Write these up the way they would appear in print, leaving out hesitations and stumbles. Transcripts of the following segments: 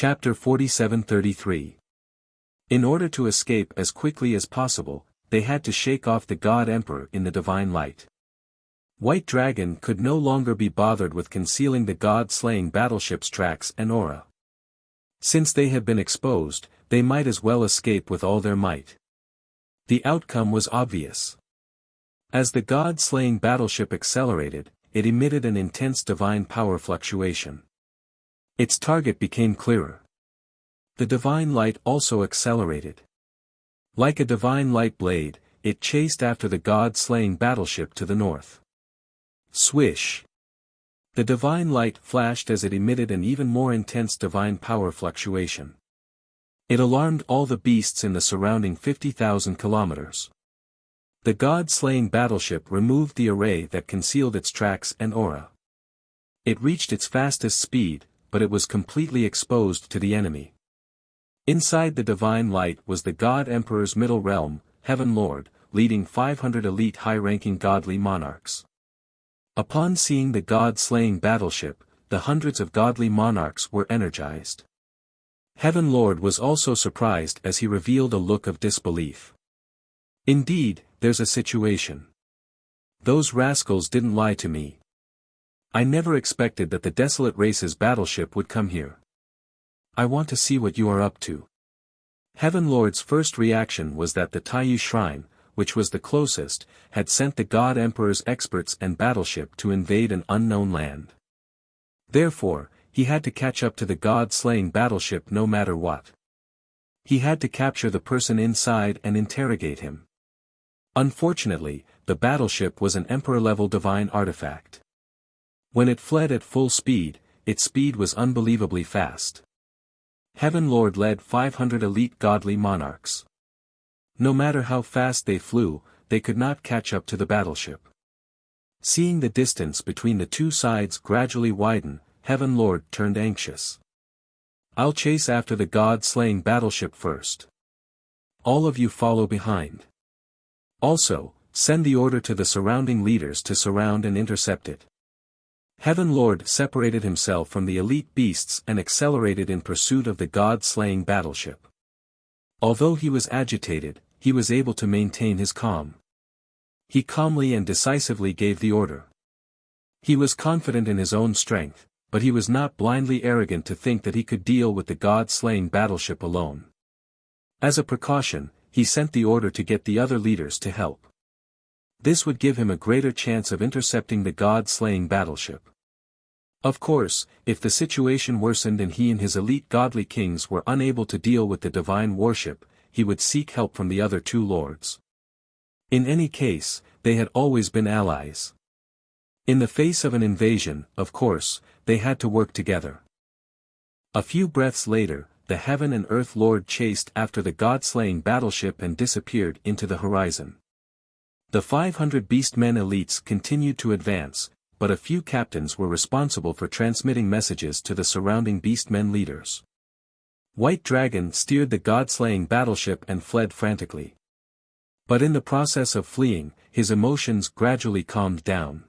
Chapter 47-33. In order to escape as quickly as possible, they had to shake off the God Emperor in the divine light. White Dragon could no longer be bothered with concealing the god-slaying battleship's tracks and aura. Since they had been exposed, they might as well escape with all their might. The outcome was obvious. As the god-slaying battleship accelerated, it emitted an intense divine power fluctuation. Its target became clearer. The divine light also accelerated. Like a divine light blade, it chased after the god-slaying battleship to the north. Swish! The divine light flashed as it emitted an even more intense divine power fluctuation. It alarmed all the beasts in the surrounding 50,000 kilometers. The god-slaying battleship removed the array that concealed its tracks and aura. It reached its fastest speed, but it was completely exposed to the enemy. Inside the divine light was the God Emperor's middle realm, Heaven Lord, leading 500 elite high-ranking godly monarchs. Upon seeing the god-slaying battleship, the hundreds of godly monarchs were energized. Heaven Lord was also surprised as he revealed a look of disbelief. Indeed, there's a situation. Those rascals didn't lie to me. I never expected that the desolate race's battleship would come here. I want to see what you are up to. Heaven Lord's first reaction was that the Taiyu Shrine, which was the closest, had sent the God Emperor's experts and battleship to invade an unknown land. Therefore, he had to catch up to the god-slaying battleship no matter what. He had to capture the person inside and interrogate him. Unfortunately, the battleship was an Emperor-level divine artifact. When it fled at full speed, its speed was unbelievably fast. Heaven Lord led 500 elite godly monarchs. No matter how fast they flew, they could not catch up to the battleship. Seeing the distance between the two sides gradually widen, Heaven Lord turned anxious. I'll chase after the god-slaying battleship first. All of you follow behind. Also, send the order to the surrounding leaders to surround and intercept it. Heaven Lord separated himself from the elite beasts and accelerated in pursuit of the god-slaying battleship. Although he was agitated, he was able to maintain his calm. He calmly and decisively gave the order. He was confident in his own strength, but he was not blindly arrogant to think that he could deal with the god-slaying battleship alone. As a precaution, he sent the order to get the other leaders to help. This would give him a greater chance of intercepting the god-slaying battleship. Of course, if the situation worsened and he and his elite godly kings were unable to deal with the divine warship, he would seek help from the other two lords. In any case, they had always been allies. In the face of an invasion, of course, they had to work together. A few breaths later, the Heaven and Earth Lord chased after the god-slaying battleship and disappeared into the horizon. The 500 beastmen elites continued to advance, but a few captains were responsible for transmitting messages to the surrounding beastmen leaders. White Dragon steered the god-slaying battleship and fled frantically. But in the process of fleeing, his emotions gradually calmed down.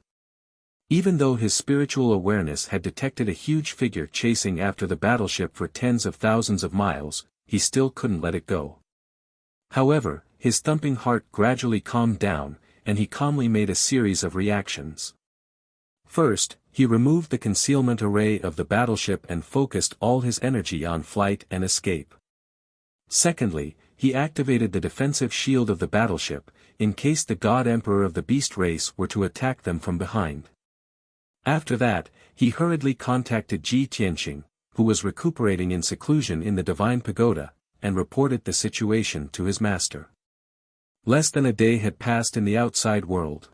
Even though his spiritual awareness had detected a huge figure chasing after the battleship for tens of thousands of miles, he still couldn't let it go. However, his thumping heart gradually calmed down, and he calmly made a series of reactions. First, he removed the concealment array of the battleship and focused all his energy on flight and escape. Secondly, he activated the defensive shield of the battleship, in case the God Emperor of the Beast race were to attack them from behind. After that, he hurriedly contacted Ji Tianqing, who was recuperating in seclusion in the Divine Pagoda, and reported the situation to his master. Less than a day had passed in the outside world.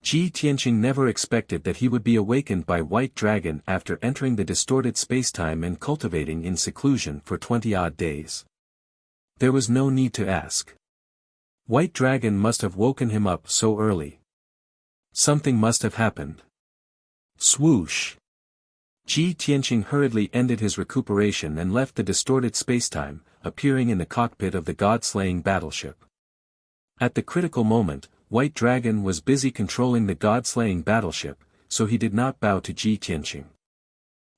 Ji Tianqing never expected that he would be awakened by White Dragon after entering the distorted spacetime and cultivating in seclusion for 20-odd days. There was no need to ask. White Dragon must have woken him up so early. Something must have happened. Swoosh! Ji Tianqing hurriedly ended his recuperation and left the distorted spacetime, appearing in the cockpit of the god-slaying battleship. At the critical moment, White Dragon was busy controlling the god-slaying battleship, so he did not bow to Ji Tianqing.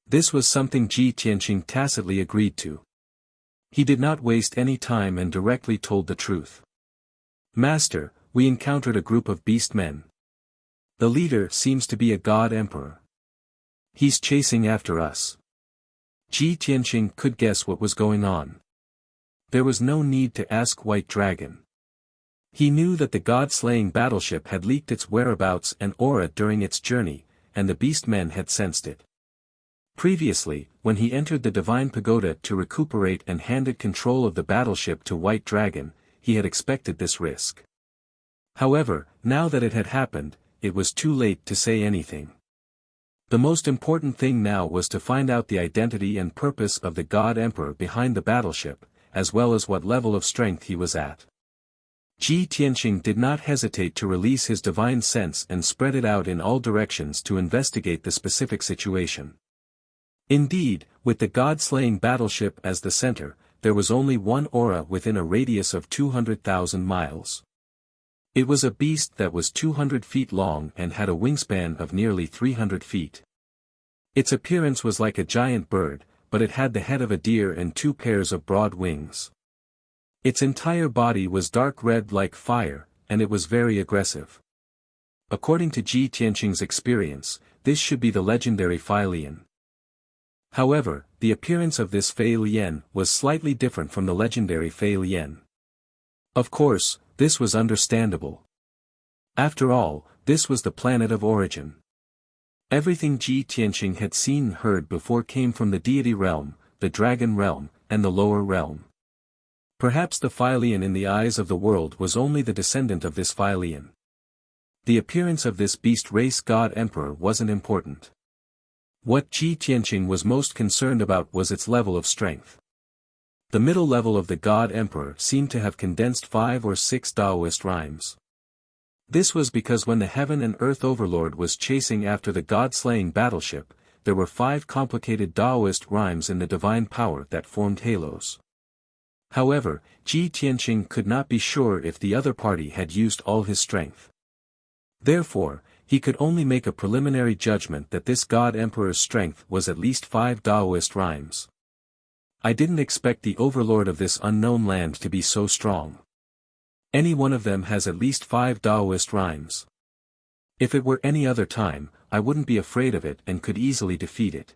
This was something Ji Tianqing tacitly agreed to. He did not waste any time and directly told the truth. Master, we encountered a group of beast men. The leader seems to be a god emperor. He's chasing after us. Ji Tianqing could guess what was going on. There was no need to ask White Dragon. He knew that the god-slaying battleship had leaked its whereabouts and aura during its journey, and the beastmen had sensed it. Previously, when he entered the Divine Pagoda to recuperate and handed control of the battleship to White Dragon, he had expected this risk. However, now that it had happened, it was too late to say anything. The most important thing now was to find out the identity and purpose of the God Emperor behind the battleship, as well as what level of strength he was at. Ji Tianqing did not hesitate to release his divine sense and spread it out in all directions to investigate the specific situation. Indeed, with the god-slaying battleship as the center, there was only one aura within a radius of 200,000 miles. It was a beast that was 200 feet long and had a wingspan of nearly 300 feet. Its appearance was like a giant bird, but it had the head of a deer and 2 pairs of broad wings. Its entire body was dark red like fire, and it was very aggressive. According to Ji Tianqing's experience, this should be the legendary Fei Lian. However, the appearance of this Fei Lian was slightly different from the legendary Fei Lian. Of course, this was understandable. After all, this was the planet of origin. Everything Ji Tianqing had seen and heard before came from the deity realm, the dragon realm, and the lower realm. Perhaps the Fei Lian in the eyes of the world was only the descendant of this Fei Lian. The appearance of this beast race god emperor wasn't important. What Ji Tianqing was most concerned about was its level of strength. The middle level of the god emperor seemed to have condensed 5 or 6 Taoist rhymes. This was because when the heaven and earth overlord was chasing after the god-slaying battleship, there were 5 complicated Taoist rhymes in the divine power that formed halos. However, Ji Tianqing could not be sure if the other party had used all his strength. Therefore, he could only make a preliminary judgment that this god emperor's strength was at least 5 Taoist rhymes. I didn't expect the overlord of this unknown land to be so strong. Any one of them has at least 5 Taoist rhymes. If it were any other time, I wouldn't be afraid of it and could easily defeat it.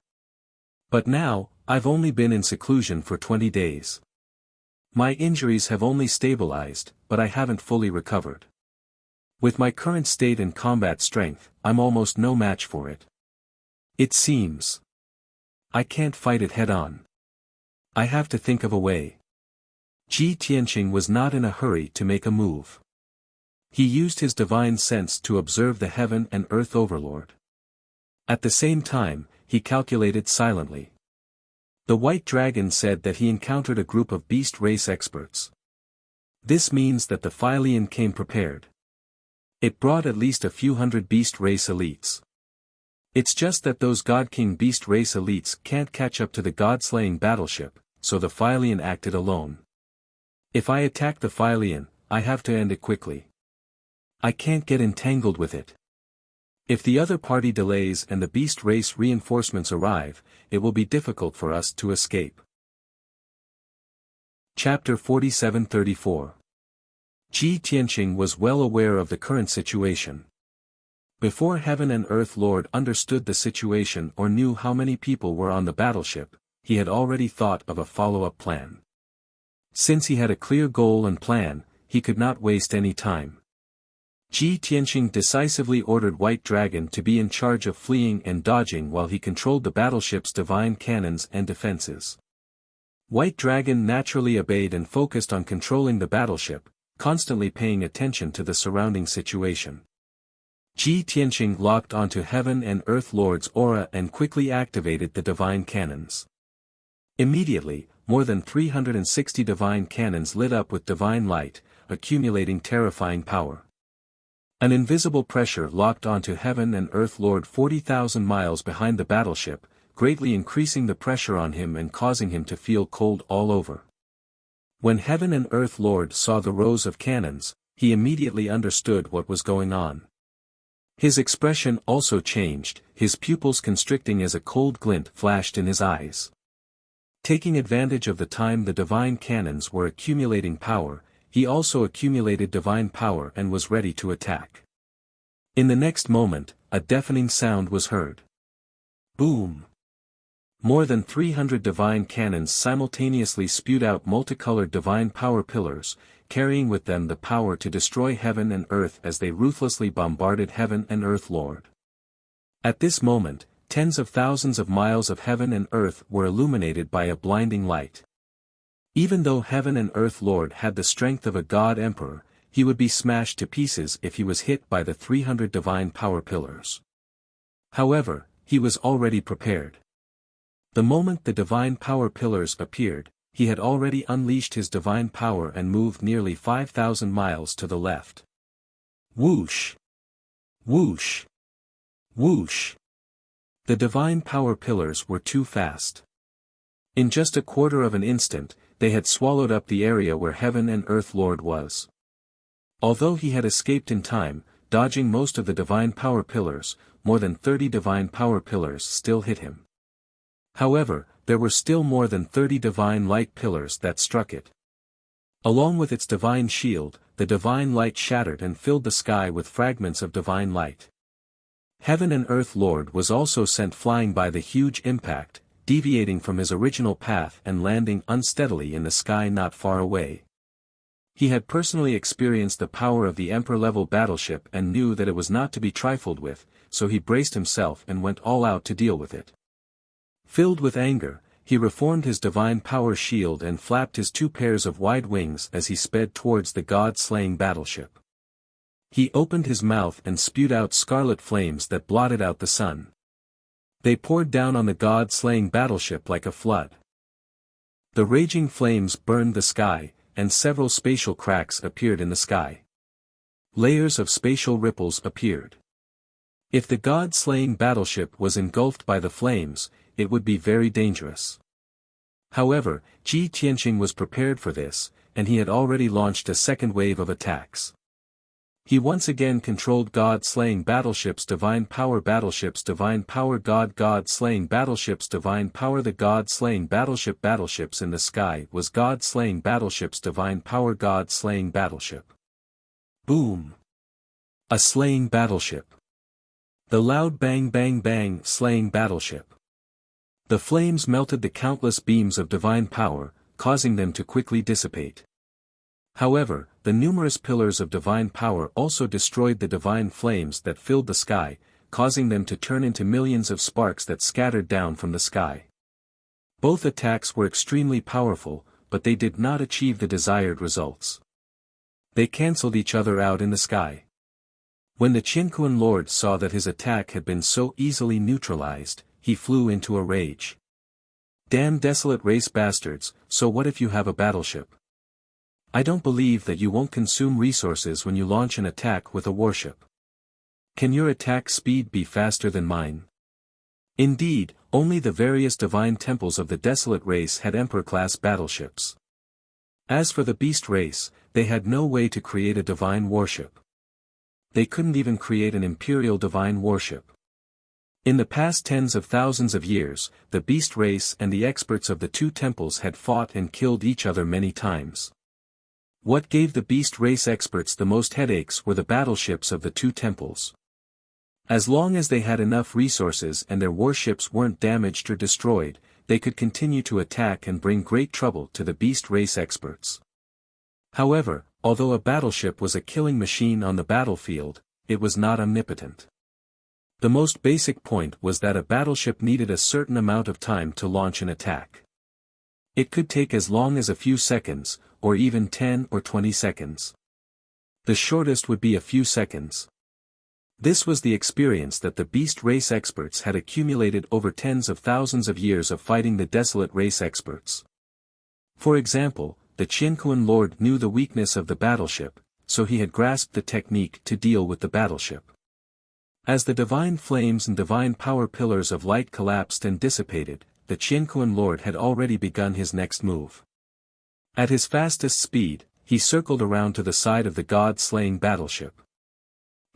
But now, I've only been in seclusion for 20 days. My injuries have only stabilized, but I haven't fully recovered. With my current state and combat strength, I'm almost no match for it. It seems. I can't fight it head-on. I have to think of a way. Ji Tianqing was not in a hurry to make a move. He used his divine sense to observe the heaven and earth overlord. At the same time, he calculated silently. The White Dragon said that he encountered a group of beast race experts. This means that the Fei Lian came prepared. It brought at least a few hundred beast race elites. It's just that those God King beast race elites can't catch up to the god-slaying battleship, so the Fei Lian acted alone. If I attack the Fei Lian, I have to end it quickly. I can't get entangled with it. If the other party delays and the beast race reinforcements arrive, it will be difficult for us to escape. Chapter 47-34. Ji Tianqing was well aware of the current situation. Before Heaven and Earth Lord understood the situation or knew how many people were on the battleship, he had already thought of a follow-up plan. Since he had a clear goal and plan, he could not waste any time. Ji Tianqing decisively ordered White Dragon to be in charge of fleeing and dodging while he controlled the battleship's divine cannons and defenses. White Dragon naturally obeyed and focused on controlling the battleship, constantly paying attention to the surrounding situation. Ji Tianqing locked onto Heaven and Earth Lord's aura and quickly activated the divine cannons. Immediately, more than 360 divine cannons lit up with divine light, accumulating terrifying power. An invisible pressure locked onto Heaven and Earth Lord 40,000 miles behind the battleship, greatly increasing the pressure on him and causing him to feel cold all over. When Heaven and Earth Lord saw the rows of cannons, he immediately understood what was going on. His expression also changed, his pupils constricting as a cold glint flashed in his eyes. Taking advantage of the time the divine cannons were accumulating power, he also accumulated divine power and was ready to attack. In the next moment, a deafening sound was heard. Boom! More than 300 divine cannons simultaneously spewed out multicolored divine power pillars, carrying with them the power to destroy heaven and earth as they ruthlessly bombarded heaven and earth Lord. At this moment, tens of thousands of miles of heaven and earth were illuminated by a blinding light. Even though heaven and earth Lord had the strength of a god emperor, he would be smashed to pieces if he was hit by the 300 divine power pillars. However, he was already prepared. The moment the divine power pillars appeared, he had already unleashed his divine power and moved nearly 5,000 miles to the left. Whoosh! Whoosh! Whoosh! The divine power pillars were too fast. In just a quarter of an instant, they had swallowed up the area where heaven and earth Lord was. Although he had escaped in time, dodging most of the divine power pillars, more than 30 divine power pillars still hit him. However, there were still more than 30 divine light pillars that struck it. Along with its divine shield, the divine light shattered and filled the sky with fragments of divine light. Heaven and earth Lord was also sent flying by the huge impact, deviating from his original path and landing unsteadily in the sky not far away. He had personally experienced the power of the Emperor-level battleship and knew that it was not to be trifled with, so he braced himself and went all out to deal with it. Filled with anger, he reformed his divine power shield and flapped his 2 pairs of wide wings as he sped towards the god-slaying battleship. He opened his mouth and spewed out scarlet flames that blotted out the sun. They poured down on the god-slaying battleship like a flood. The raging flames burned the sky, and several spatial cracks appeared in the sky. Layers of spatial ripples appeared. If the god-slaying battleship was engulfed by the flames, it would be very dangerous. However, Ji Tianqing was prepared for this, and he had already launched a second wave of attacks. He once again controlled god-slaying battleships divine power god-slaying battleships divine power the god-slaying battleships in the sky was god-slaying battleships divine power god-slaying battleship. Boom! A slaying battleship. The loud bang bang bang slaying battleship. The flames melted the countless beams of divine power, causing them to quickly dissipate. However, the numerous pillars of divine power also destroyed the divine flames that filled the sky, causing them to turn into millions of sparks that scattered down from the sky. Both attacks were extremely powerful, but they did not achieve the desired results. They cancelled each other out in the sky. When the Qinquan Lord saw that his attack had been so easily neutralized, he flew into a rage. Damn desolate race bastards, so what if you have a battleship? I don't believe that you won't consume resources when you launch an attack with a warship. Can your attack speed be faster than mine? Indeed, only the various divine temples of the desolate race had Emperor-class battleships. As for the beast race, they had no way to create a divine warship. They couldn't even create an imperial divine warship. In the past tens of thousands of years, the beast race and the experts of the 2 temples had fought and killed each other many times. What gave the beast race experts the most headaches were the battleships of the 2 temples. As long as they had enough resources and their warships weren't damaged or destroyed, they could continue to attack and bring great trouble to the beast race experts. However, although a battleship was a killing machine on the battlefield, it was not omnipotent. The most basic point was that a battleship needed a certain amount of time to launch an attack. It could take as long as a few seconds, or even 10 or 20 seconds. The shortest would be a few seconds. This was the experience that the beast race experts had accumulated over tens of thousands of years of fighting the desolate race experts. For example, the Qinquan Lord knew the weakness of the battleship, so he had grasped the technique to deal with the battleship. As the divine flames and divine power pillars of light collapsed and dissipated, the Qinquan Lord had already begun his next move. At his fastest speed, he circled around to the side of the god-slaying battleship.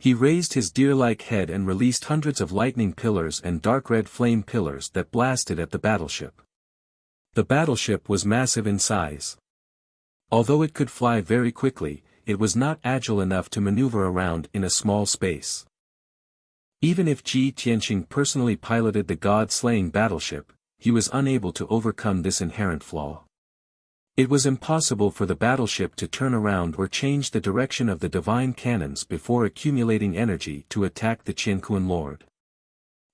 He raised his deer-like head and released hundreds of lightning pillars and dark red flame pillars that blasted at the battleship. The battleship was massive in size. Although it could fly very quickly, it was not agile enough to maneuver around in a small space. Even if Ji Tianqing personally piloted the god-slaying battleship, he was unable to overcome this inherent flaw. It was impossible for the battleship to turn around or change the direction of the divine cannons before accumulating energy to attack the Qianquan Lord.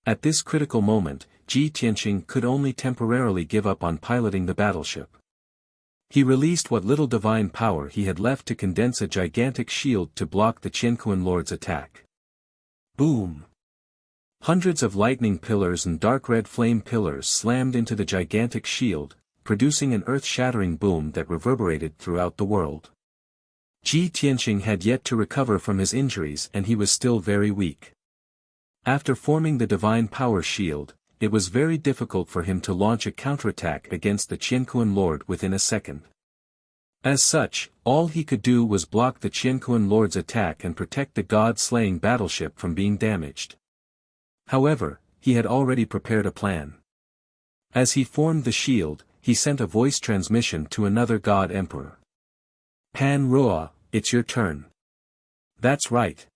At this critical moment, Ji Tianqing could only temporarily give up on piloting the battleship. He released what little divine power he had left to condense a gigantic shield to block the Qianquan Lord's attack. Boom! Hundreds of lightning pillars and dark red flame pillars slammed into the gigantic shield, producing an earth-shattering boom that reverberated throughout the world. Ji Tianqing had yet to recover from his injuries and he was still very weak. After forming the divine power shield, it was very difficult for him to launch a counterattack against the Qianquan Lord within a second. As such, all he could do was block the Qianquan Lord's attack and protect the god-slaying battleship from being damaged. However, he had already prepared a plan. As he formed the shield, he sent a voice transmission to another god emperor. Pan Ruo, it's your turn. That's right.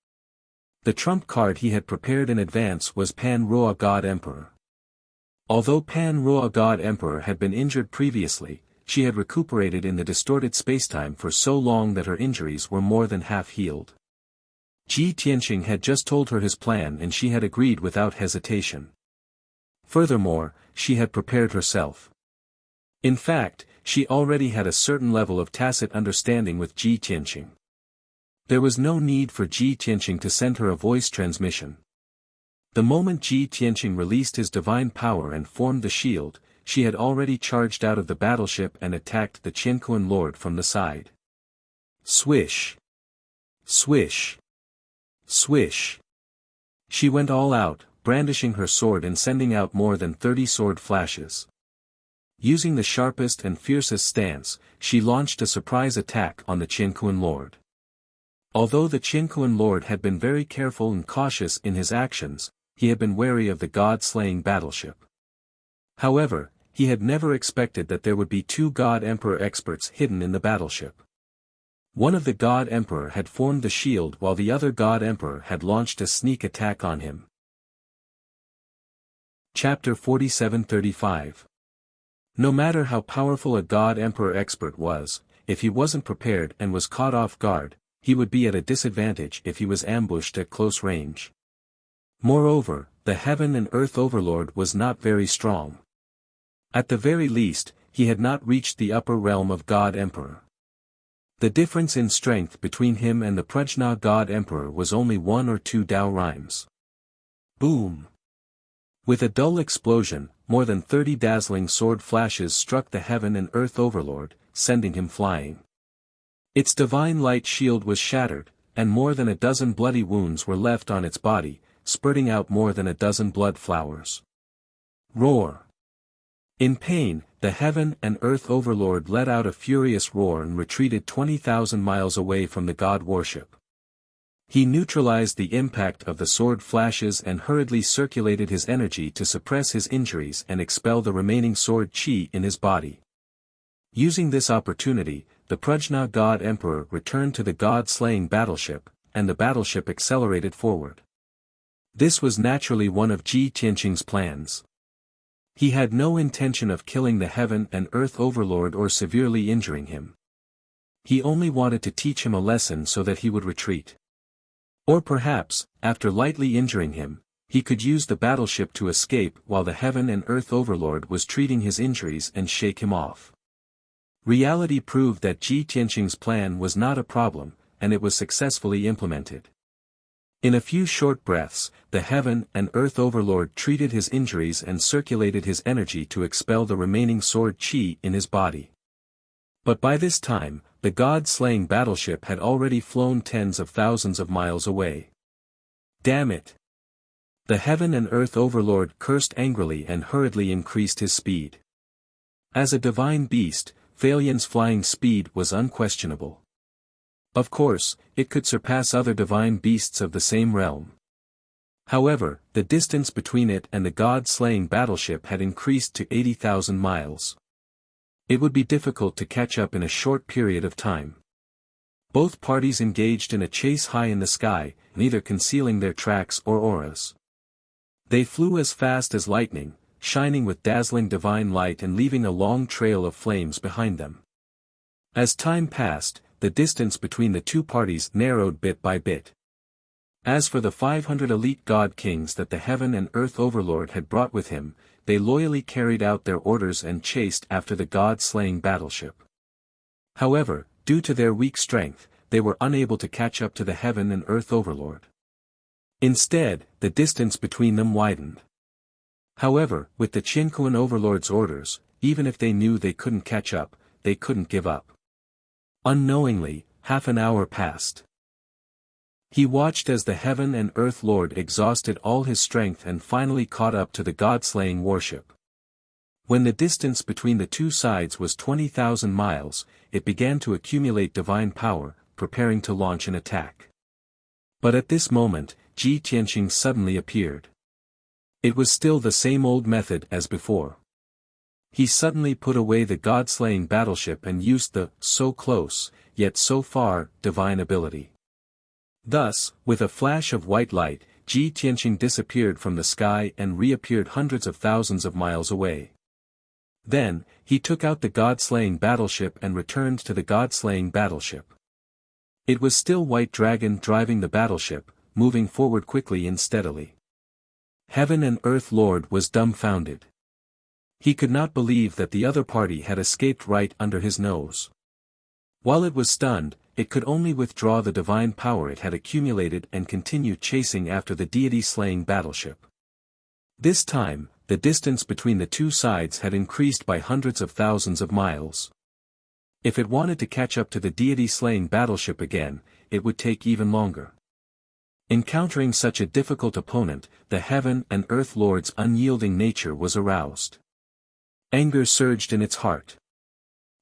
The trump card he had prepared in advance was Pan Ruo God Emperor. Although Pan Ruo God Emperor had been injured previously, she had recuperated in the distorted spacetime for so long that her injuries were more than half healed. Ji Tianqing had just told her his plan and she had agreed without hesitation. Furthermore, she had prepared herself. In fact, she already had a certain level of tacit understanding with Ji Tianqing. There was no need for Ji Tianqing to send her a voice transmission. The moment Ji Tianqing released his divine power and formed the shield, she had already charged out of the battleship and attacked the Qianquan Lord from the side. Swish! Swish! Swish! She went all out, brandishing her sword and sending out more than 30 sword flashes. Using the sharpest and fiercest stance, she launched a surprise attack on the Qianquan Lord. Although the Qianquan Lord had been very careful and cautious in his actions, he had been wary of the god-slaying battleship. However, he had never expected that there would be two God Emperor experts hidden in the battleship. One of the God Emperor had formed the shield while the other God Emperor had launched a sneak attack on him. Chapter 47-35. No matter how powerful a God Emperor expert was, if he wasn't prepared and was caught off guard, he would be at a disadvantage if he was ambushed at close range. Moreover, the Heaven and Earth Overlord was not very strong. At the very least, he had not reached the upper realm of God Emperor. The difference in strength between him and the Prajna God Emperor was only 1 or 2 Dao rhymes. Boom! With a dull explosion, more than 30 dazzling sword flashes struck the Heaven and Earth Overlord, sending him flying. Its divine light shield was shattered, and more than a dozen bloody wounds were left on its body, spurting out more than a dozen blood flowers. Roar! In pain, the Heaven and Earth Overlord let out a furious roar and retreated 20,000 miles away from the god warship. He neutralized the impact of the sword flashes and hurriedly circulated his energy to suppress his injuries and expel the remaining sword chi in his body. Using this opportunity, the Prajna God Emperor returned to the god-slaying battleship, and the battleship accelerated forward. This was naturally one of Ji Tianqing's plans. He had no intention of killing the Heaven and Earth Overlord or severely injuring him. He only wanted to teach him a lesson so that he would retreat. Or perhaps, after lightly injuring him, he could use the battleship to escape while the Heaven and Earth Overlord was treating his injuries and shake him off. Reality proved that Ji Tianqing's plan was not a problem, and it was successfully implemented. In a few short breaths, the Heaven and Earth Overlord treated his injuries and circulated his energy to expel the remaining sword chi in his body. But by this time, the god-slaying battleship had already flown tens of thousands of miles away. Damn it! The Heaven and Earth Overlord cursed angrily and hurriedly increased his speed. As a divine beast, Faelian's flying speed was unquestionable. Of course, it could surpass other divine beasts of the same realm. However, the distance between it and the god-slaying battleship had increased to 80,000 miles. It would be difficult to catch up in a short period of time. Both parties engaged in a chase high in the sky, neither concealing their tracks or auras. They flew as fast as lightning, shining with dazzling divine light and leaving a long trail of flames behind them. As time passed, the distance between the two parties narrowed bit by bit. As for the 500 elite god kings that the heaven and earth overlord had brought with him, they loyally carried out their orders and chased after the god-slaying battleship. However, due to their weak strength, they were unable to catch up to the heaven and earth overlord. Instead, the distance between them widened. However, with the Qinkuan overlord's orders, even if they knew they couldn't catch up, they couldn't give up. Unknowingly, half an hour passed. He watched as the heaven and earth lord exhausted all his strength and finally caught up to the god-slaying warship. When the distance between the two sides was 20,000 miles, it began to accumulate divine power, preparing to launch an attack. But at this moment, Ji Tianqing suddenly appeared. It was still the same old method as before. He suddenly put away the god-slaying battleship and used the so close, yet so far, divine ability. Thus, with a flash of white light, Ji Tianqing disappeared from the sky and reappeared hundreds of thousands of miles away. Then, he took out the god-slaying battleship and returned to the god-slaying battleship. It was still White Dragon driving the battleship, moving forward quickly and steadily. Heaven and Earth Lord was dumbfounded. He could not believe that the other party had escaped right under his nose. While it was stunned, it could only withdraw the divine power it had accumulated and continue chasing after the deity-slaying battleship. This time, the distance between the two sides had increased by hundreds of thousands of miles. If it wanted to catch up to the deity-slaying battleship again, it would take even longer. Encountering such a difficult opponent, the heaven and earth lord's unyielding nature was aroused. Anger surged in its heart.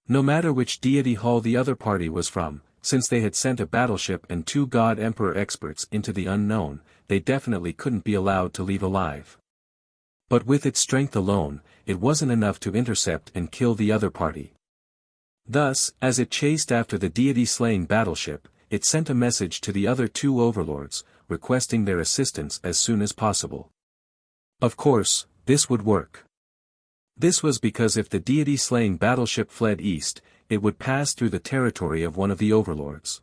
No matter which deity hall the other party was from, since they had sent a battleship and two God Emperor experts into the unknown, they definitely couldn't be allowed to leave alive. But with its strength alone, it wasn't enough to intercept and kill the other party. Thus, as it chased after the deity-slaying battleship, it sent a message to the other two overlords, requesting their assistance as soon as possible. Of course, this would work. This was because if the deity-slaying battleship fled east, it would pass through the territory of one of the overlords.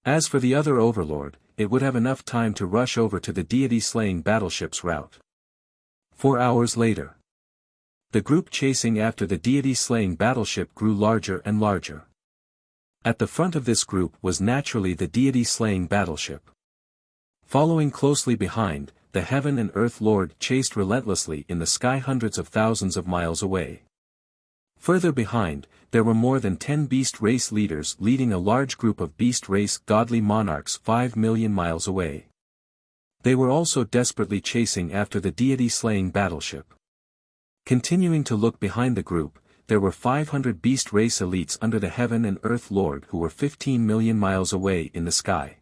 As for the other overlord, it would have enough time to rush over to the deity-slaying battleship's route. 4 hours later. The group chasing after the deity-slaying battleship grew larger and larger. At the front of this group was naturally the deity-slaying battleship. Following closely behind, the heaven and earth lord chased relentlessly in the sky hundreds of thousands of miles away. Further behind, there were more than 10 beast race leaders leading a large group of beast race godly monarchs 5 million miles away. They were also desperately chasing after the deity-slaying battleship. Continuing to look behind the group, there were 500 beast race elites under the heaven and earth lord who were 15 million miles away in the sky.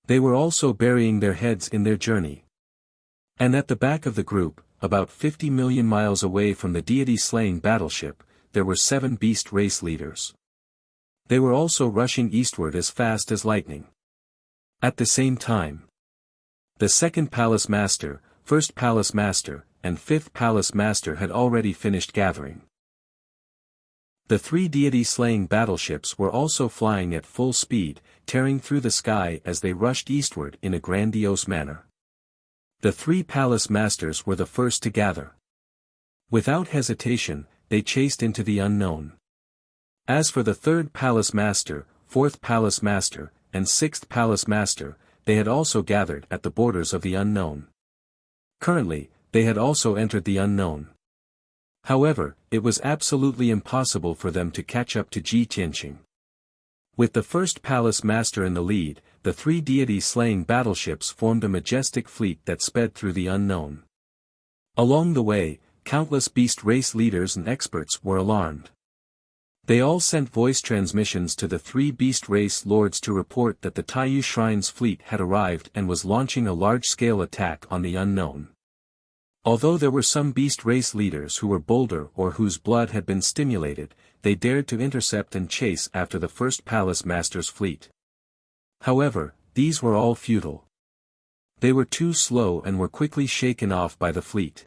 They were also burying their heads in their journey. And at the back of the group, about 50 million miles away from the deity-slaying battleship, there were 7 beast race leaders. They were also rushing eastward as fast as lightning. At the same time, the second palace master, first palace master, and fifth palace master had already finished gathering. The 3 deity-slaying battleships were also flying at full speed, tearing through the sky as they rushed eastward in a grandiose manner. The 3 palace masters were the first to gather. Without hesitation, they chased into the unknown. As for the 3rd palace master, 4th palace master, and 6th palace master, they had also gathered at the borders of the unknown. Currently, they had also entered the unknown. However, it was absolutely impossible for them to catch up to Ji Tianqing. With the 1st palace master in the lead, the 3 deity-slaying battleships formed a majestic fleet that sped through the unknown. Along the way, countless beast race leaders and experts were alarmed. They all sent voice transmissions to the three beast race lords to report that the Taiyu Shrine's fleet had arrived and was launching a large-scale attack on the unknown. Although there were some beast race leaders who were bolder or whose blood had been stimulated, they dared to intercept and chase after the first Palace Master's fleet. However, these were all futile. They were too slow and were quickly shaken off by the fleet.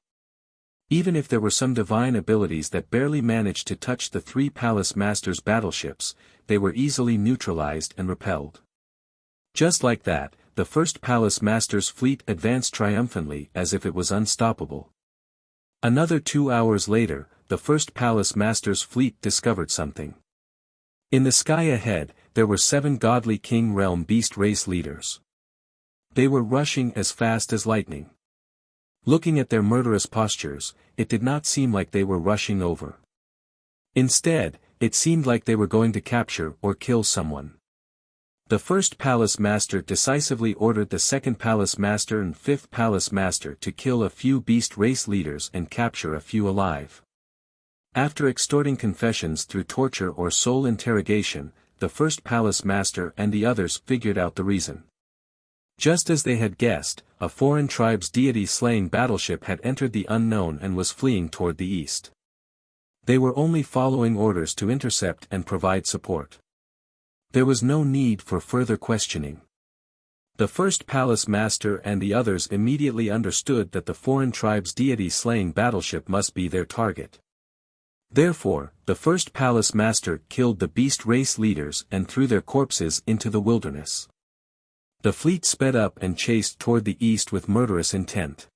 Even if there were some divine abilities that barely managed to touch the three Palace Masters' battleships, they were easily neutralized and repelled. Just like that, the first Palace Master's fleet advanced triumphantly as if it was unstoppable. Another 2 hours later, the first Palace Master's fleet discovered something. In the sky ahead, there were 7 godly King Realm beast race leaders. They were rushing as fast as lightning. Looking at their murderous postures, it did not seem like they were rushing over. Instead, it seemed like they were going to capture or kill someone. The first Palace Master decisively ordered the second Palace Master and fifth Palace Master to kill a few beast race leaders and capture a few alive. After extorting confessions through torture or soul interrogation, the first Palace Master and the others figured out the reason. Just as they had guessed, a foreign tribe's deity-slaying battleship had entered the unknown and was fleeing toward the east. They were only following orders to intercept and provide support. There was no need for further questioning. The first Palace Master and the others immediately understood that the foreign tribe's deity-slaying battleship must be their target. Therefore, the first Palace Master killed the beast race leaders and threw their corpses into the wilderness. The fleet sped up and chased toward the east with murderous intent.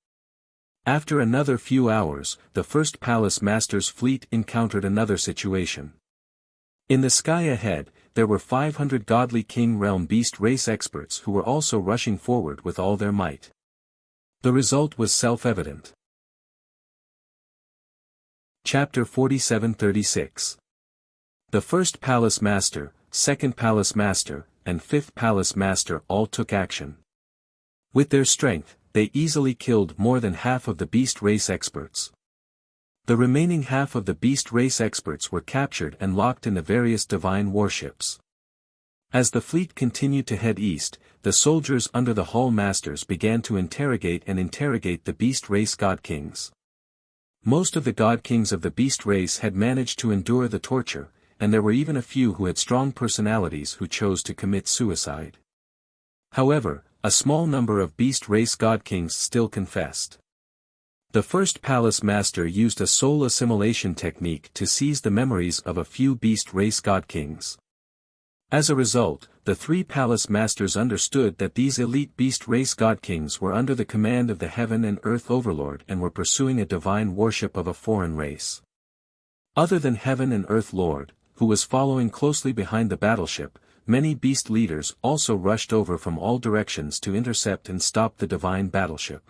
After another few hours, the first Palace Master's fleet encountered another situation. In the sky ahead, there were 500 godly King Realm beast race experts who were also rushing forward with all their might. The result was self-evident. Chapter 47-36. The first Palace Master, second Palace Master, and fifth Palace Master all took action. With their strength, they easily killed more than half of the beast race experts. The remaining half of the beast race experts were captured and locked in the various divine warships. As the fleet continued to head east, the soldiers under the Hall Masters began to interrogate the beast race god kings. Most of the god kings of the beast race had managed to endure the torture, and there were even a few who had strong personalities who chose to commit suicide. However, a small number of beast race god kings still confessed. The first Palace Master used a soul assimilation technique to seize the memories of a few beast race god kings. As a result, the 3 Palace Masters understood that these elite beast race god kings were under the command of the Heaven and Earth Overlord and were pursuing a divine worship of a foreign race. Other than Heaven and Earth Lord, who was following closely behind the battleship, many beast leaders also rushed over from all directions to intercept and stop the divine battleship.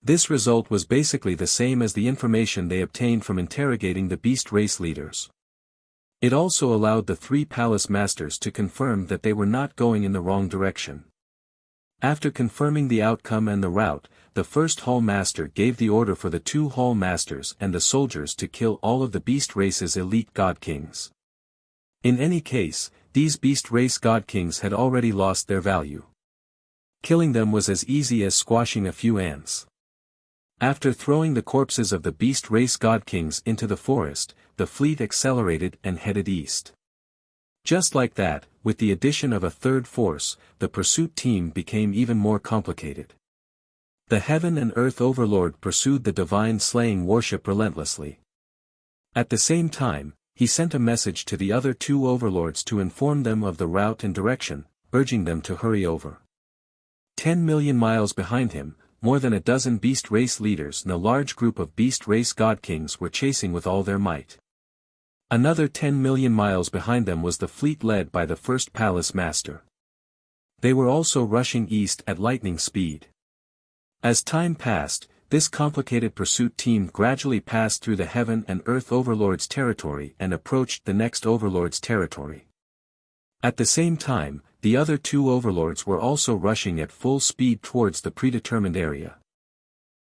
This result was basically the same as the information they obtained from interrogating the beast race leaders. It also allowed the 3 Palace Masters to confirm that they were not going in the wrong direction. After confirming the outcome and the route, the first Hall Master gave the order for the 2 Hall Masters and the soldiers to kill all of the beast race's elite god kings. In any case, these beast race god kings had already lost their value. Killing them was as easy as squashing a few ants. After throwing the corpses of the beast race god kings into the forest, the fleet accelerated and headed east. Just like that, with the addition of a third force, the pursuit team became even more complicated. The Heaven and Earth Overlord pursued the divine slaying warship relentlessly. At the same time, he sent a message to the other 2 overlords to inform them of the route and direction, urging them to hurry over. 10 million miles behind him, more than a dozen beast race leaders and a large group of beast race god kings were chasing with all their might. Another 10 million miles behind them was the fleet led by the first Palace Master. They were also rushing east at lightning speed. As time passed, this complicated pursuit team gradually passed through the Heaven and Earth Overlord's territory and approached the next Overlord's territory. At the same time, the other 2 overlords were also rushing at full speed towards the predetermined area.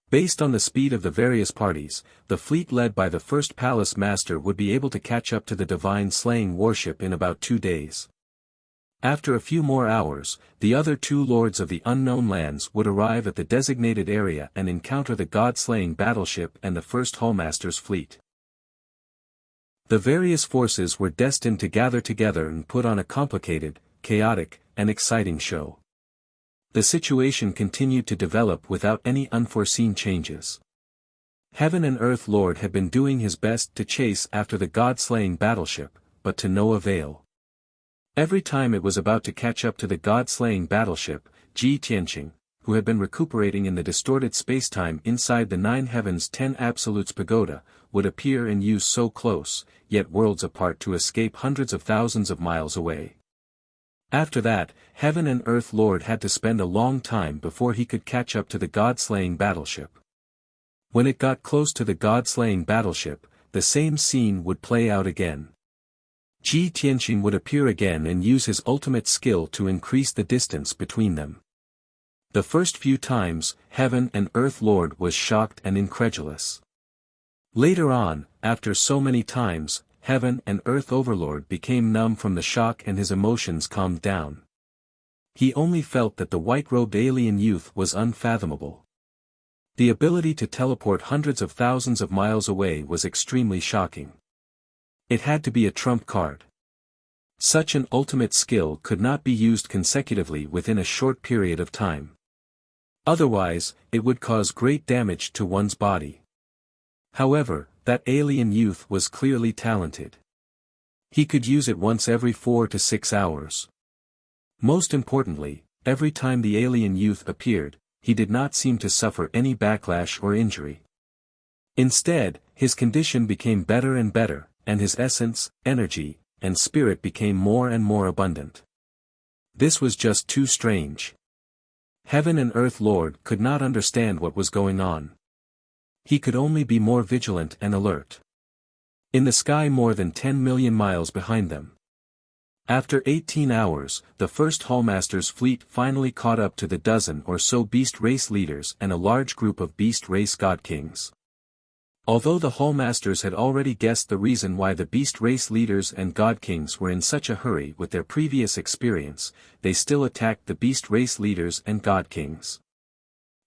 Based on the speed of the various parties, the fleet led by the first palace master would be able to catch up to the divine slaying warship in about 2 days. After a few more hours, the other 2 lords of the unknown lands would arrive at the designated area and encounter the god-slaying battleship and the first Hallmaster's fleet. The various forces were destined to gather together and put on a complicated, chaotic, and exciting show. The situation continued to develop without any unforeseen changes. Heaven and Earth Lord had been doing his best to chase after the god-slaying battleship, but to no avail. Every time it was about to catch up to the god-slaying battleship, Ji Tianqing, who had been recuperating in the distorted spacetime inside the 9 Heavens 10 Absolutes pagoda, would appear and use so close, yet worlds apart to escape hundreds of thousands of miles away. After that, Heaven and Earth Lord had to spend a long time before he could catch up to the god-slaying battleship. When it got close to the god-slaying battleship, the same scene would play out again. Ji Tianqing would appear again and use his ultimate skill to increase the distance between them. The first few times, Heaven and Earth Lord was shocked and incredulous. Later on, after so many times, Heaven and Earth Overlord became numb from the shock and his emotions calmed down. He only felt that the white-robed alien youth was unfathomable. The ability to teleport hundreds of thousands of miles away was extremely shocking. It had to be a trump card. Such an ultimate skill could not be used consecutively within a short period of time. Otherwise, it would cause great damage to one's body. However, that alien youth was clearly talented. He could use it once every 4 to 6 hours. Most importantly, every time the alien youth appeared, he did not seem to suffer any backlash or injury. Instead, his condition became better and better, and his essence, energy, and spirit became more and more abundant. This was just too strange. Heaven and Earth Lord could not understand what was going on. He could only be more vigilant and alert. In the sky more than 10 million miles behind them. After 18 hours, the first Hallmaster's fleet finally caught up to the dozen or so beast race leaders and a large group of beast race god kings. Although the Hallmasters had already guessed the reason why the beast race leaders and god kings were in such a hurry with their previous experience, they still attacked the beast race leaders and god kings.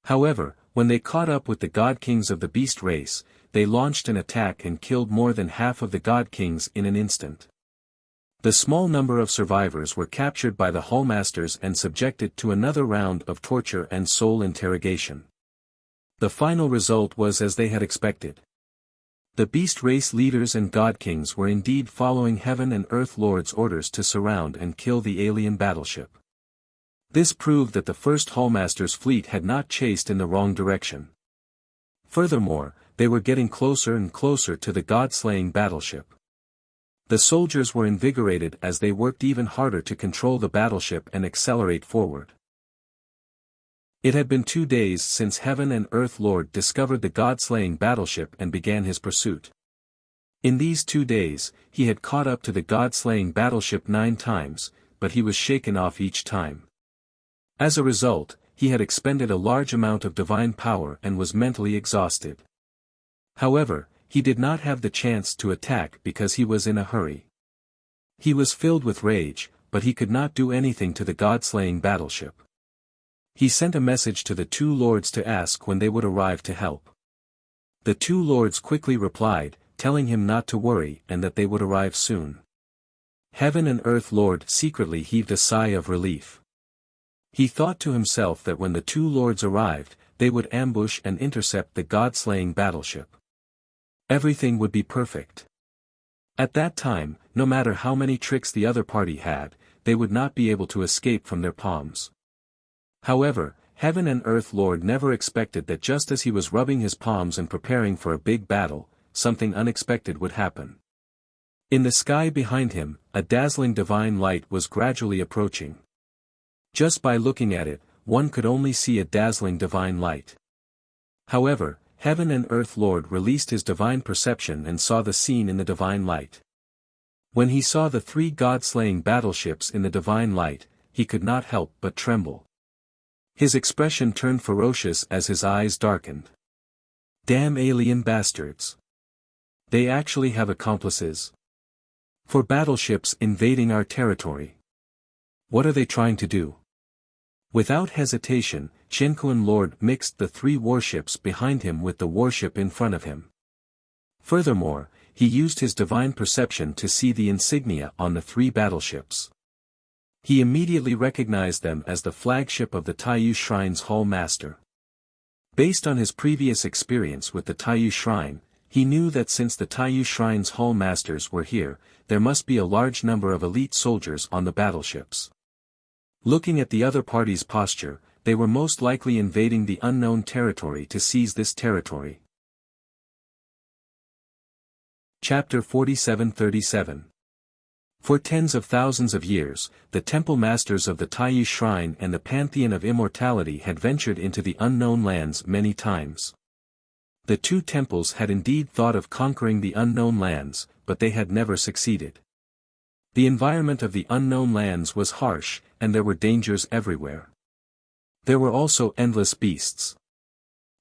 However, when they caught up with the god kings of the beast race, they launched an attack and killed more than half of the god kings in an instant. The small number of survivors were captured by the Hallmasters and subjected to another round of torture and soul interrogation. The final result was as they had expected. The beast race leaders and god kings were indeed following Heaven and Earth Lord's orders to surround and kill the alien battleship. This proved that the first Hallmaster's fleet had not chased in the wrong direction. Furthermore, they were getting closer and closer to the god-slaying battleship. The soldiers were invigorated as they worked even harder to control the battleship and accelerate forward. It had been 2 days since Heaven and Earth Lord discovered the god-slaying battleship and began his pursuit. In these 2 days, he had caught up to the god-slaying battleship 9 times, but he was shaken off each time. As a result, he had expended a large amount of divine power and was mentally exhausted. However, he did not have the chance to attack because he was in a hurry. He was filled with rage, but he could not do anything to the god-slaying battleship. He sent a message to the 2 lords to ask when they would arrive to help. The 2 lords quickly replied, telling him not to worry and that they would arrive soon. Heaven and Earth Lord secretly heaved a sigh of relief. He thought to himself that when the 2 lords arrived, they would ambush and intercept the god-slaying battleship. Everything would be perfect. At that time, no matter how many tricks the other party had, they would not be able to escape from their palms. However, Heaven and Earth Lord never expected that just as he was rubbing his palms and preparing for a big battle, something unexpected would happen. In the sky behind him, a dazzling divine light was gradually approaching. Just by looking at it, one could only see a dazzling divine light. However, Heaven and Earth Lord released his divine perception and saw the scene in the divine light. When he saw the 3 god-slaying battleships in the divine light, he could not help but tremble. His expression turned ferocious as his eyes darkened. Damn alien bastards. They actually have accomplices. For battleships invading our territory. What are they trying to do? Without hesitation, Qianquan Lord mixed the 3 warships behind him with the warship in front of him. Furthermore, he used his divine perception to see the insignia on the 3 battleships. He immediately recognized them as the flagship of the Taiyu Shrine's Hall Master. Based on his previous experience with the Taiyu Shrine, he knew that since the Taiyu Shrine's Hall Masters were here, there must be a large number of elite soldiers on the battleships. Looking at the other party's posture, they were most likely invading the unknown territory to seize this territory. Chapter 47-37. For tens of thousands of years, the temple masters of the Taiyu Shrine and the Pantheon of Immortality had ventured into the unknown lands many times. The 2 temples had indeed thought of conquering the unknown lands, but they had never succeeded. The environment of the unknown lands was harsh, and there were dangers everywhere. There were also endless beasts.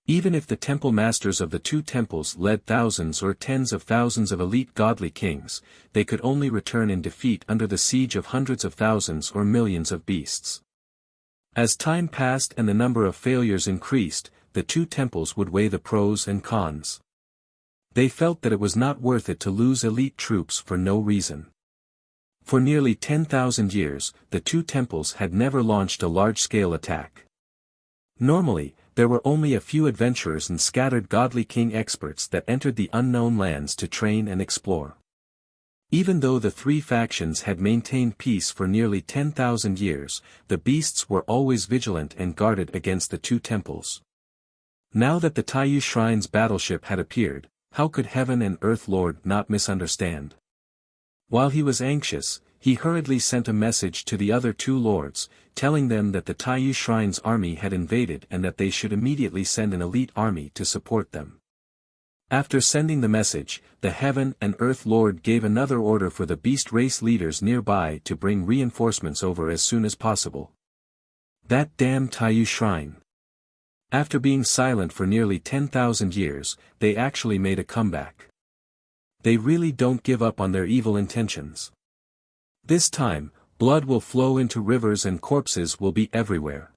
Even if the temple masters of the 2 temples led thousands or tens of thousands of elite godly kings, they could only return in defeat under the siege of hundreds of thousands or millions of beasts. As time passed and the number of failures increased, the 2 temples would weigh the pros and cons. They felt that it was not worth it to lose elite troops for no reason. For nearly 10,000 years, the 2 temples had never launched a large-scale attack. Normally, there were only a few adventurers and scattered godly king experts that entered the unknown lands to train and explore. Even though the 3 factions had maintained peace for nearly 10,000 years, the beasts were always vigilant and guarded against the 2 temples. Now that the Taiyu Shrine's battleship had appeared, how could Heaven and Earth Lord not misunderstand? While he was anxious, he hurriedly sent a message to the other 2 lords, telling them that the Taiyu Shrine's army had invaded and that they should immediately send an elite army to support them. After sending the message, the Heaven and Earth Lord gave another order for the beast race leaders nearby to bring reinforcements over as soon as possible. That damn Taiyu Shrine. After being silent for nearly 10,000 years, they actually made a comeback. They really don't give up on their evil intentions. This time, blood will flow into rivers and corpses will be everywhere.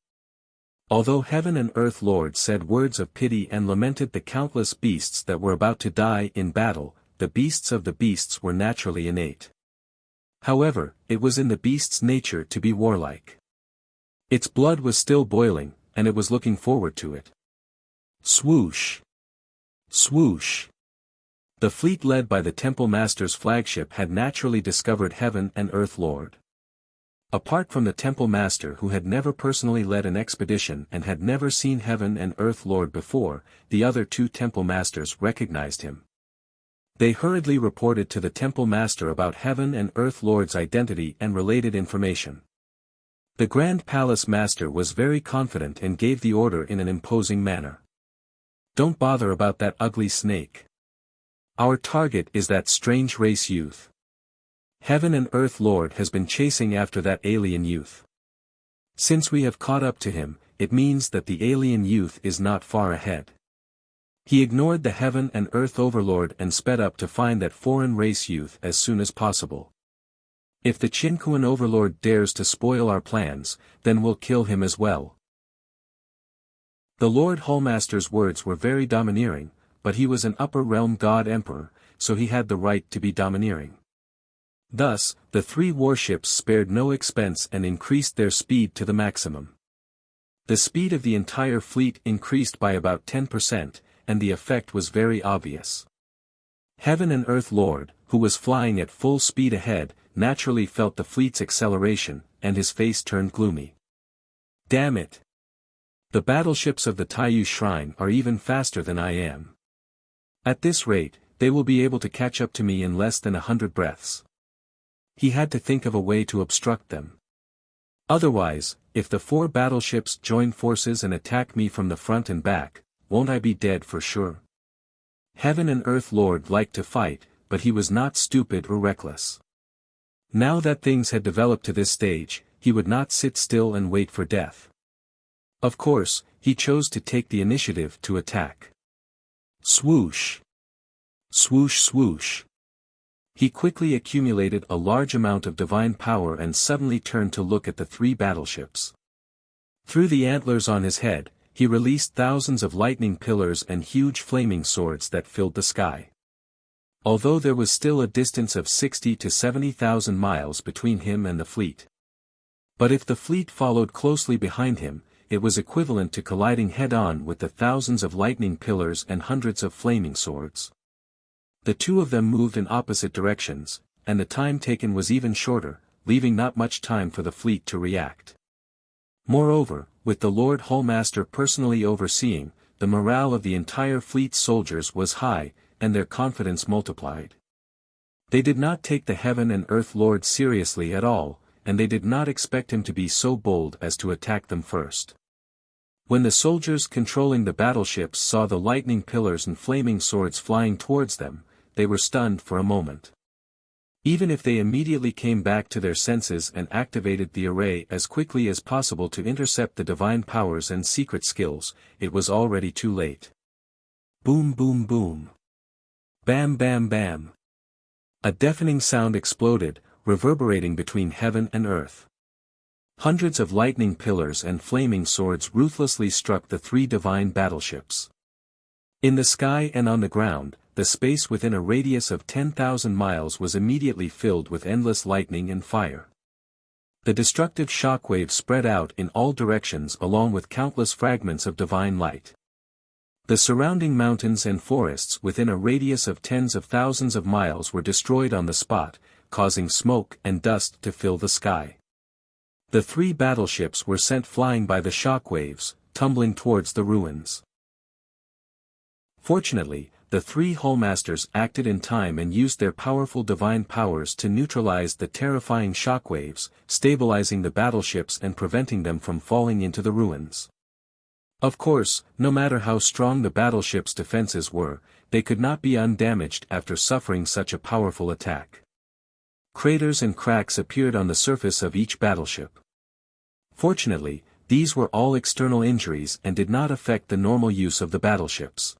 Although Heaven and Earth Lord said words of pity and lamented the countless beasts that were about to die in battle, the beasts of the beasts were naturally innate. However, it was in the beast's nature to be warlike. Its blood was still boiling, and it was looking forward to it. Swoosh! Swoosh! The fleet led by the Temple Master's flagship had naturally discovered Heaven and Earth Lord. Apart from the Temple Master who had never personally led an expedition and had never seen Heaven and Earth Lord before, the other 2 Temple Masters recognized him. They hurriedly reported to the Temple Master about Heaven and Earth Lord's identity and related information. The Grand Palace Master was very confident and gave the order in an imposing manner. Don't bother about that ugly snake. Our target is that strange race youth. Heaven and Earth Lord has been chasing after that alien youth. Since we have caught up to him, it means that the alien youth is not far ahead. He ignored the Heaven and Earth Overlord and sped up to find that foreign race youth as soon as possible. If the Qianquan Overlord dares to spoil our plans, then we'll kill him as well. The Lord Hallmaster's words were very domineering, but he was an upper realm god emperor, so he had the right to be domineering. Thus, the 3 warships spared no expense and increased their speed to the maximum. The speed of the entire fleet increased by about 10%, and the effect was very obvious. Heaven and Earth Lord, who was flying at full speed ahead, naturally felt the fleet's acceleration, and his face turned gloomy. Damn it! The battleships of the Taiyu Shrine are even faster than I am. At this rate, they will be able to catch up to me in less than 100 breaths. He had to think of a way to obstruct them. Otherwise, if the 4 battleships join forces and attack me from the front and back, won't I be dead for sure? Heaven and Earth Lord liked to fight, but he was not stupid or reckless. Now that things had developed to this stage, he would not sit still and wait for death. Of course, he chose to take the initiative to attack. Swoosh! Swoosh swoosh! He quickly accumulated a large amount of divine power and suddenly turned to look at the three battleships. Through the antlers on his head, he released thousands of lightning pillars and huge flaming swords that filled the sky. Although there was still a distance of 60 to 70,000 miles between him and the fleet. But if the fleet followed closely behind him, it was equivalent to colliding head-on with the thousands of lightning pillars and hundreds of flaming swords. The two of them moved in opposite directions, and the time taken was even shorter, leaving not much time for the fleet to react. Moreover, with the Lord Hullmaster personally overseeing, the morale of the entire fleet's soldiers was high, and their confidence multiplied. They did not take the Heaven and Earth Lord seriously at all, and they did not expect him to be so bold as to attack them first. When the soldiers controlling the battleships saw the lightning pillars and flaming swords flying towards them, they were stunned for a moment. Even if they immediately came back to their senses and activated the array as quickly as possible to intercept the divine powers and secret skills, it was already too late. Boom boom boom. Bam bam bam. A deafening sound exploded, reverberating between heaven and earth. Hundreds of lightning pillars and flaming swords ruthlessly struck the three divine battleships. In the sky and on the ground, the space within a radius of 10,000 miles was immediately filled with endless lightning and fire. The destructive shockwaves spread out in all directions along with countless fragments of divine light. The surrounding mountains and forests within a radius of tens of thousands of miles were destroyed on the spot, causing smoke and dust to fill the sky. The three battleships were sent flying by the shockwaves, tumbling towards the ruins. Fortunately, the three Hullmasters acted in time and used their powerful divine powers to neutralize the terrifying shockwaves, stabilizing the battleships and preventing them from falling into the ruins. Of course, no matter how strong the battleship's defenses were, they could not be undamaged after suffering such a powerful attack. Craters and cracks appeared on the surface of each battleship. Fortunately, these were all external injuries and did not affect the normal use of the battleships.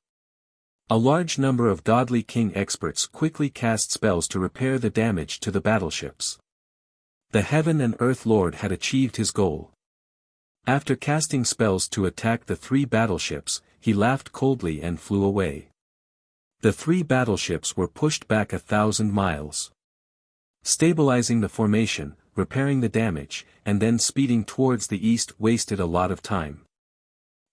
A large number of Godly King experts quickly cast spells to repair the damage to the battleships. The Heaven and Earth Lord had achieved his goal. After casting spells to attack the three battleships, he laughed coldly and flew away. The three battleships were pushed back 1,000 miles. Stabilizing the formation, repairing the damage, and then speeding towards the east wasted a lot of time.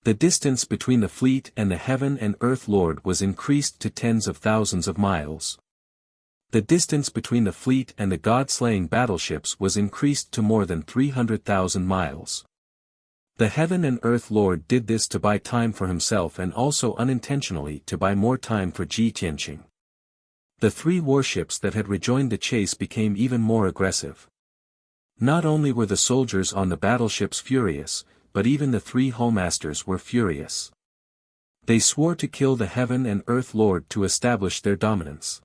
The distance between the fleet and the Heaven and Earth Lord was increased to tens of thousands of miles. The distance between the fleet and the god-slaying battleships was increased to more than 300,000 miles. The Heaven and Earth Lord did this to buy time for himself and also unintentionally to buy more time for Ji Tianqing. The three warships that had rejoined the chase became even more aggressive. Not only were the soldiers on the battleships furious, but even the three Hullmasters were furious. They swore to kill the Heaven and Earth Lord to establish their dominance.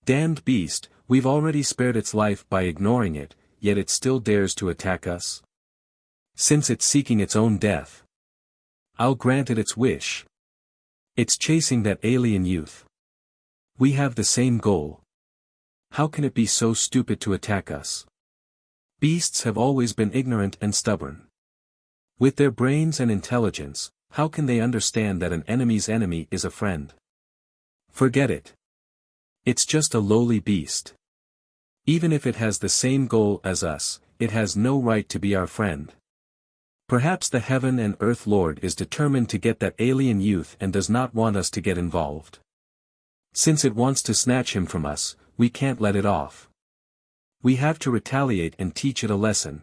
Damned beast, we've already spared its life by ignoring it, yet it still dares to attack us? Since it's seeking its own death, I'll grant it its wish. It's chasing that alien youth. We have the same goal. How can it be so stupid to attack us? Beasts have always been ignorant and stubborn. With their brains and intelligence, how can they understand that an enemy's enemy is a friend? Forget it. It's just a lowly beast. Even if it has the same goal as us, it has no right to be our friend. Perhaps the Heaven and Earth Lord is determined to get that alien youth and does not want us to get involved. Since it wants to snatch him from us, we can't let it off. We have to retaliate and teach it a lesson.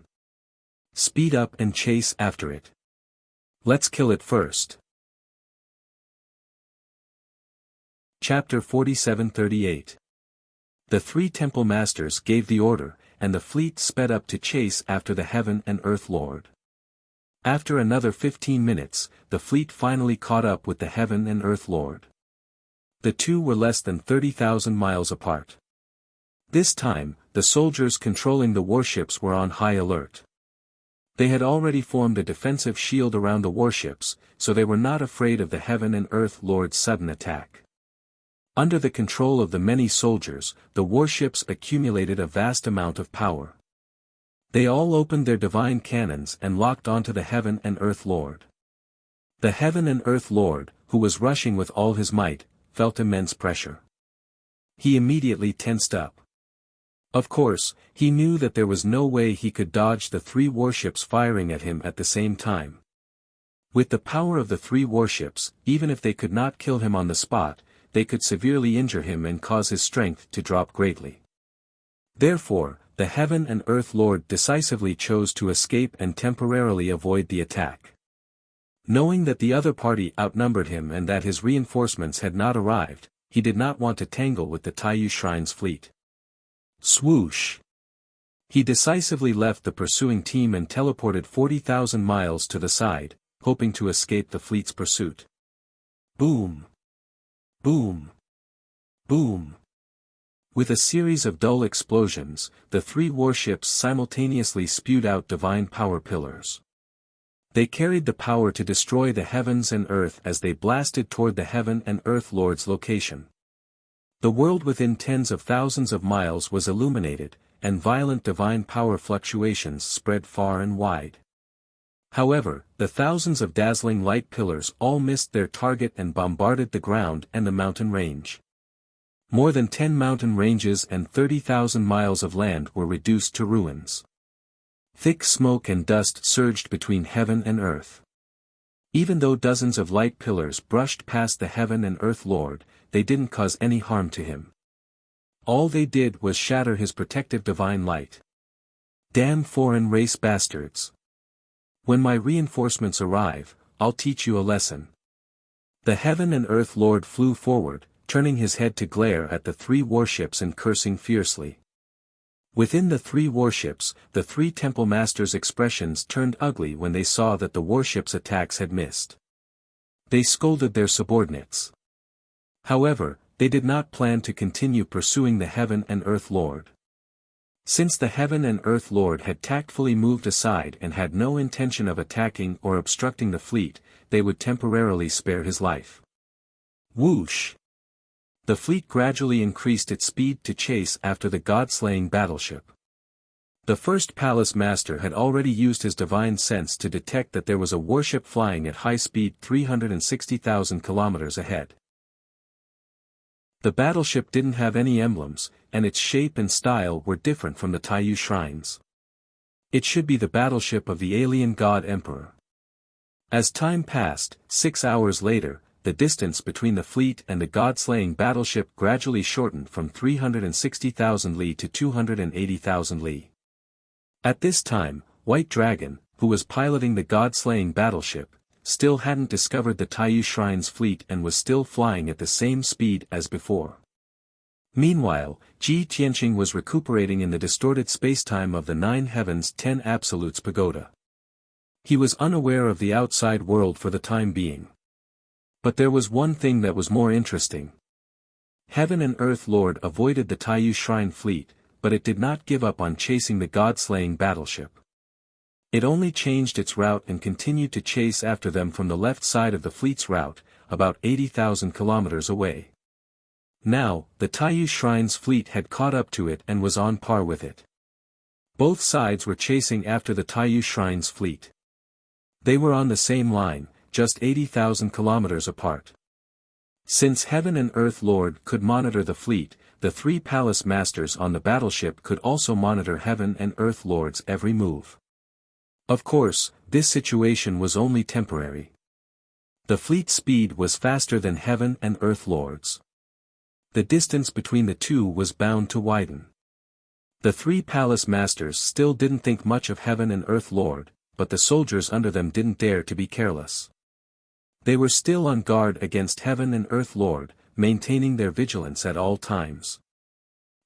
Speed up and chase after it. Let's kill it first. Chapter 47-38. The three temple masters gave the order, and the fleet sped up to chase after the Heaven and Earth Lord. After another 15 minutes, the fleet finally caught up with the Heaven and Earth Lord. The two were less than 30,000 miles apart. This time, the soldiers controlling the warships were on high alert. They had already formed a defensive shield around the warships, so they were not afraid of the Heaven and Earth Lord's sudden attack. Under the control of the many soldiers, the warships accumulated a vast amount of power. They all opened their divine cannons and locked onto the Heaven and Earth Lord. The Heaven and Earth Lord, who was rushing with all his might, felt immense pressure. He immediately tensed up. Of course, he knew that there was no way he could dodge the 3 warships firing at him at the same time. With the power of the 3 warships, even if they could not kill him on the spot, they could severely injure him and cause his strength to drop greatly. Therefore, the Heaven and Earth Lord decisively chose to escape and temporarily avoid the attack. Knowing that the other party outnumbered him and that his reinforcements had not arrived, he did not want to tangle with the Taiyu Shrine's fleet. Swoosh! He decisively left the pursuing team and teleported 40,000 miles to the side, hoping to escape the fleet's pursuit. Boom! Boom! Boom! With a series of dull explosions, the 3 warships simultaneously spewed out divine power pillars. They carried the power to destroy the heavens and earth as they blasted toward the Heaven and Earth Lord's location. The world within tens of thousands of miles was illuminated, and violent divine power fluctuations spread far and wide. However, the thousands of dazzling light pillars all missed their target and bombarded the ground and the mountain range. More than 10 mountain ranges and 30,000 miles of land were reduced to ruins. Thick smoke and dust surged between heaven and earth. Even though dozens of light pillars brushed past the Heaven and Earth Lord, they didn't cause any harm to him. All they did was shatter his protective divine light. Damn foreign race bastards! When my reinforcements arrive, I'll teach you a lesson. The Heaven and Earth Lord flew forward, turning his head to glare at the 3 warships and cursing fiercely. Within the 3 warships, the 3 temple masters' expressions turned ugly when they saw that the warships' attacks had missed. They scolded their subordinates. However, they did not plan to continue pursuing the Heaven and Earth Lord. Since the Heaven and Earth Lord had tactfully moved aside and had no intention of attacking or obstructing the fleet, they would temporarily spare his life. Whoosh! The fleet gradually increased its speed to chase after the god-slaying battleship. The first palace master had already used his divine sense to detect that there was a warship flying at high speed 360,000 kilometers ahead. The battleship didn't have any emblems, and its shape and style were different from the Taiyu shrines. It should be the battleship of the alien god emperor. As time passed, 6 hours later, the distance between the fleet and the god-slaying battleship gradually shortened from 360,000 li to 280,000 li. At this time, White Dragon, who was piloting the god-slaying battleship, still hadn't discovered the Taiyu Shrine's fleet and was still flying at the same speed as before. Meanwhile, Ji Tianqing was recuperating in the distorted spacetime of the 9 Heavens 10 Absolutes pagoda. He was unaware of the outside world for the time being. But there was one thing that was more interesting. Heaven and Earth Lord avoided the Taiyu Shrine fleet, but it did not give up on chasing the god-slaying battleship. It only changed its route and continued to chase after them from the left side of the fleet's route, about 80,000 kilometers away. Now, the Taiyu Shrine's fleet had caught up to it and was on par with it. Both sides were chasing after the Taiyu Shrine's fleet. They were on the same line, just 80,000 kilometers apart. Since Heaven and Earth Lord could monitor the fleet, the 3 palace masters on the battleship could also monitor Heaven and Earth Lord's every move. Of course, this situation was only temporary. The fleet speed was faster than Heaven and Earth Lord's. The distance between the two was bound to widen. The 3 palace masters still didn't think much of Heaven and Earth Lord, but the soldiers under them didn't dare to be careless. They were still on guard against Heaven and Earth Lord, maintaining their vigilance at all times.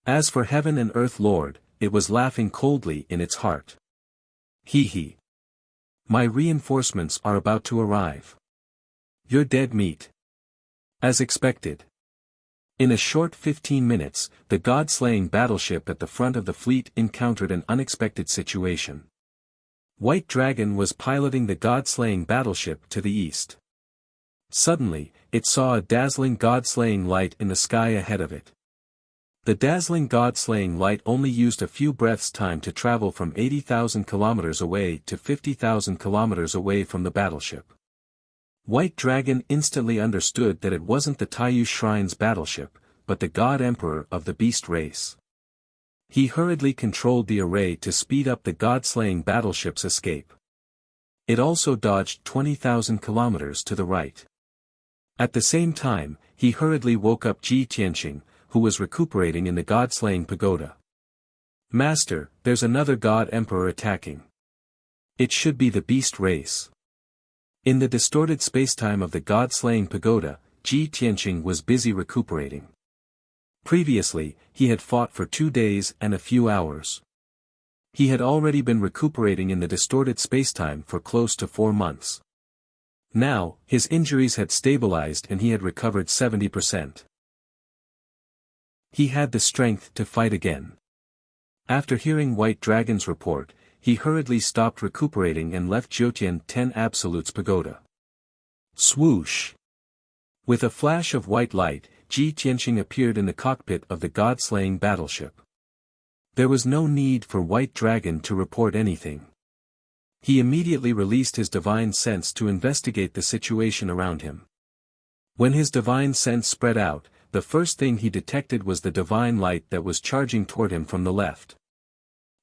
As for Heaven and Earth Lord, it was laughing coldly in its heart. Hee hee. My reinforcements are about to arrive. You're dead meat. As expected. In a short 15 minutes, the god-slaying battleship at the front of the fleet encountered an unexpected situation. White Dragon was piloting the god-slaying battleship to the east. Suddenly, it saw a dazzling god-slaying light in the sky ahead of it. The dazzling god-slaying light only used a few breaths' time to travel from 80,000 kilometers away to 50,000 kilometers away from the battleship. White Dragon instantly understood that it wasn't the Taiyu Shrine's battleship, but the God Emperor of the beast race. He hurriedly controlled the array to speed up the god-slaying battleship's escape. It also dodged 20,000 kilometers to the right. At the same time, he hurriedly woke up Ji Tianqing, who was recuperating in the god-slaying pagoda. "Master, there's another God Emperor attacking. It should be the beast race." In the distorted spacetime of the god-slaying pagoda, Ji Tianqing was busy recuperating. Previously, he had fought for 2 days and a few hours. He had already been recuperating in the distorted spacetime for close to 4 months. Now, his injuries had stabilized and he had recovered 70%. He had the strength to fight again. After hearing White Dragon's report, he hurriedly stopped recuperating and left Jiutian 10 Absolute's pagoda. Swoosh! With a flash of white light, Ji Tianqing appeared in the cockpit of the god-slaying battleship. There was no need for White Dragon to report anything. He immediately released his divine sense to investigate the situation around him. When his divine sense spread out, the first thing he detected was the divine light that was charging toward him from the left.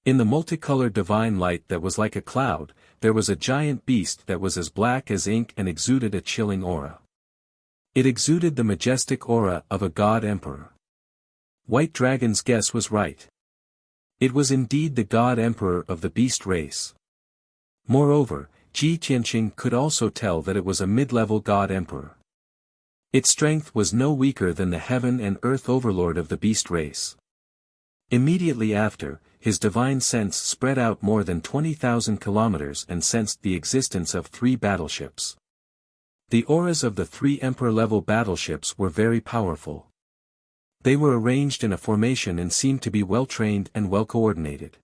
In the multicolored divine light that was like a cloud, there was a giant beast that was as black as ink and exuded a chilling aura. It exuded the majestic aura of a god emperor. White Dragon's guess was right. It was indeed the god emperor of the beast race. Moreover, Ji Tianqing could also tell that it was a mid-level god emperor. Its strength was no weaker than the heaven and earth overlord of the beast race. Immediately after, his divine sense spread out more than 20,000 kilometers and sensed the existence of 3 battleships. The auras of the 3 emperor-level battleships were very powerful. They were arranged in a formation and seemed to be well-trained and well-coordinated.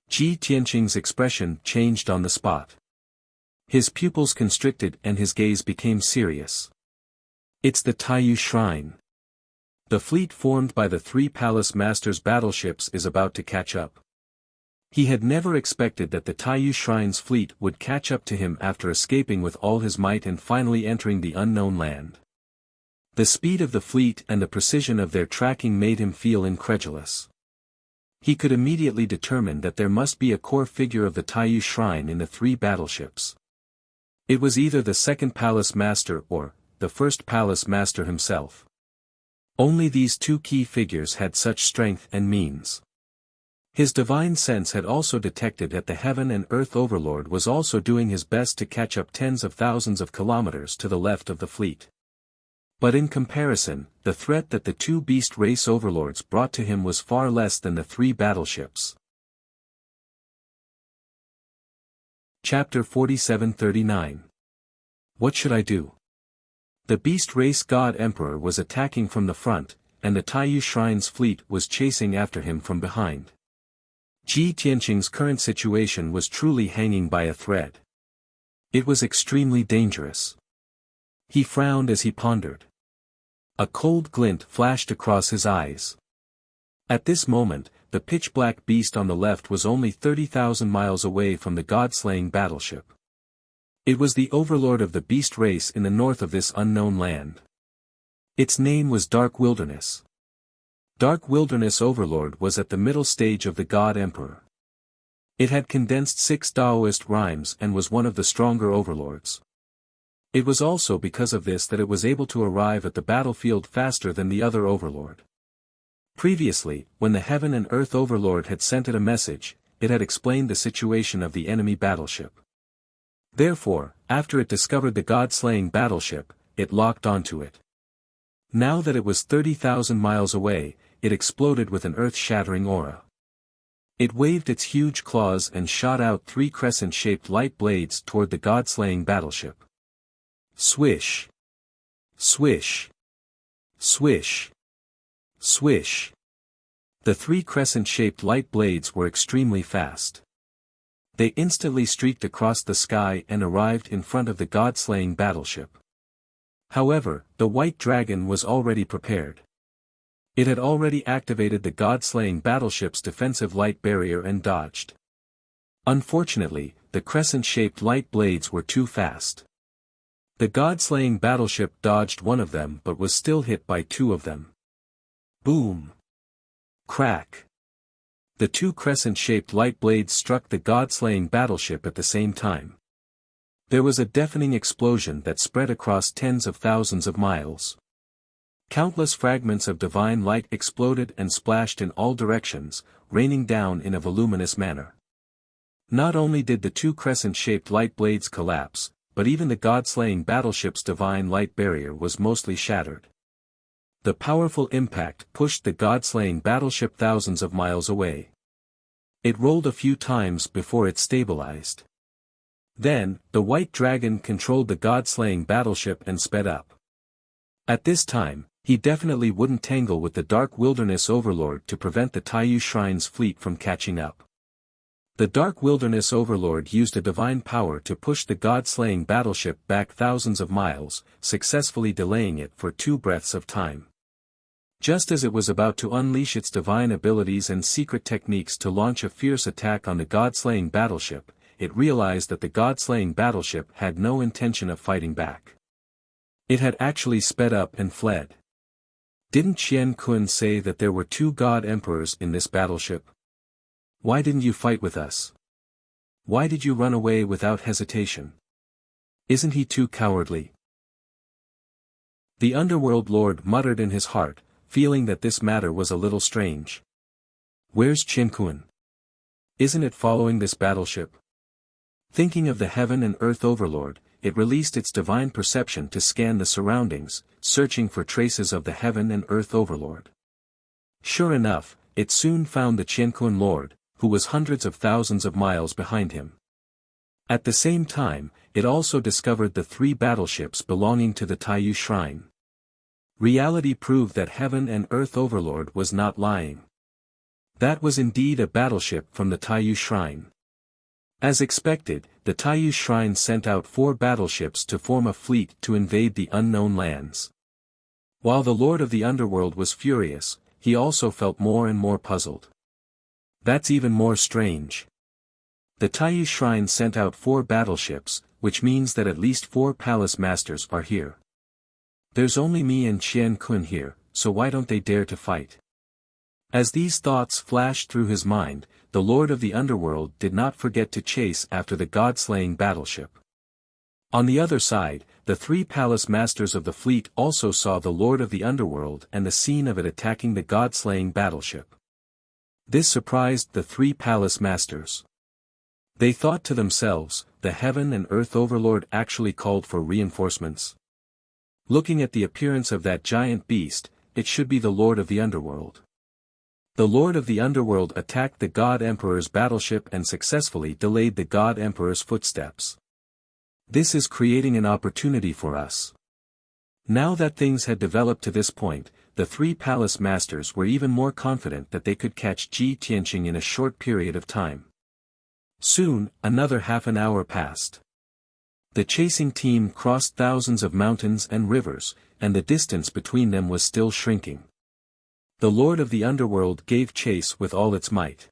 Ji Tianqing's expression changed on the spot. His pupils constricted and his gaze became serious. "It's the Taiyu Shrine. The fleet formed by the 3 Palace Masters' battleships is about to catch up." He had never expected that the Taiyu Shrine's fleet would catch up to him after escaping with all his might and finally entering the unknown land. The speed of the fleet and the precision of their tracking made him feel incredulous. He could immediately determine that there must be a core figure of the Taiyu Shrine in the 3 battleships. It was either the 2nd Palace Master or the 1st Palace Master himself. Only these 2 key figures had such strength and means. His divine sense had also detected that the heaven and earth overlord was also doing his best to catch up tens of thousands of kilometers to the left of the fleet. But in comparison, the threat that the 2 beast race overlords brought to him was far less than the 3 battleships. Chapter 47-39. What should I do? The beast race god emperor was attacking from the front, and the Taiyu Shrine's fleet was chasing after him from behind. Ji Tianqing's current situation was truly hanging by a thread. It was extremely dangerous. He frowned as he pondered. A cold glint flashed across his eyes. At this moment, the pitch-black beast on the left was only 30,000 miles away from the god-slaying battleship. It was the overlord of the beast race in the north of this unknown land. Its name was Dark Wilderness. Dark Wilderness Overlord was at the middle stage of the God Emperor. It had condensed 6 Taoist rhymes and was one of the stronger overlords. It was also because of this that it was able to arrive at the battlefield faster than the other overlord. Previously, when the Heaven and Earth Overlord had sent it a message, it had explained the situation of the enemy battleship. Therefore, after it discovered the god-slaying battleship, it locked onto it. Now that it was 30,000 miles away, it exploded with an earth-shattering aura. It waved its huge claws and shot out 3 crescent-shaped light blades toward the god-slaying battleship. Swish! Swish! Swish! Swish! The 3 crescent-shaped light blades were extremely fast. They instantly streaked across the sky and arrived in front of the god-slaying battleship. However, the white dragon was already prepared. It had already activated the god-slaying battleship's defensive light barrier and dodged. Unfortunately, the crescent-shaped light blades were too fast. The god-slaying battleship dodged one of them but was still hit by two of them. Boom! Crack! The two crescent-shaped light blades struck the god-slaying battleship at the same time. There was a deafening explosion that spread across tens of thousands of miles. Countless fragments of divine light exploded and splashed in all directions, raining down in a voluminous manner. Not only did the two crescent-shaped light blades collapse, but even the god-slaying battleship's divine light barrier was mostly shattered. The powerful impact pushed the god-slaying battleship thousands of miles away. It rolled a few times before it stabilized. Then, the white dragon controlled the god-slaying battleship and sped up. At this time, he definitely wouldn't tangle with the Dark Wilderness Overlord to prevent the Taiyu Shrine's fleet from catching up. The Dark Wilderness Overlord used a divine power to push the god-slaying battleship back thousands of miles, successfully delaying it for 2 breaths of time. Just as it was about to unleash its divine abilities and secret techniques to launch a fierce attack on the god-slaying battleship, it realized that the god-slaying battleship had no intention of fighting back. It had actually sped up and fled. Didn't Qian Kun say that there were 2 god emperors in this battleship? Why didn't you fight with us? Why did you run away without hesitation? Isn't he too cowardly? The Underworld Lord muttered in his heart, feeling that this matter was a little strange. Where's Qian Kun? Isn't it following this battleship? Thinking of the Heaven and Earth Overlord, it released its divine perception to scan the surroundings, searching for traces of the Heaven and Earth Overlord. Sure enough, it soon found the Qian Kun Lord, who was hundreds of thousands of miles behind him. At the same time, it also discovered the 3 battleships belonging to the Taiyu Shrine. Reality proved that Heaven and Earth Overlord was not lying. That was indeed a battleship from the Taiyu Shrine. As expected, the Taiyu Shrine sent out 4 battleships to form a fleet to invade the unknown lands. While the Lord of the Underworld was furious, he also felt more and more puzzled. That's even more strange. The Taiyu Shrine sent out 4 battleships, which means that at least 4 palace masters are here. There's only me and Qian Kun here, so why don't they dare to fight? As these thoughts flashed through his mind, the Lord of the Underworld did not forget to chase after the god-slaying battleship. On the other side, the 3 palace masters of the fleet also saw the Lord of the Underworld and the scene of it attacking the god-slaying battleship. This surprised the 3 palace masters. They thought to themselves, the Heaven and Earth Overlord actually called for reinforcements. Looking at the appearance of that giant beast, it should be the Lord of the Underworld. The Lord of the Underworld attacked the God Emperor's battleship and successfully delayed the God Emperor's footsteps. This is creating an opportunity for us. Now that things had developed to this point, the 3 palace masters were even more confident that they could catch Ji Tianqing in a short period of time. Soon, another half an hour passed. The chasing team crossed thousands of mountains and rivers, and the distance between them was still shrinking. The Lord of the Underworld gave chase with all its might.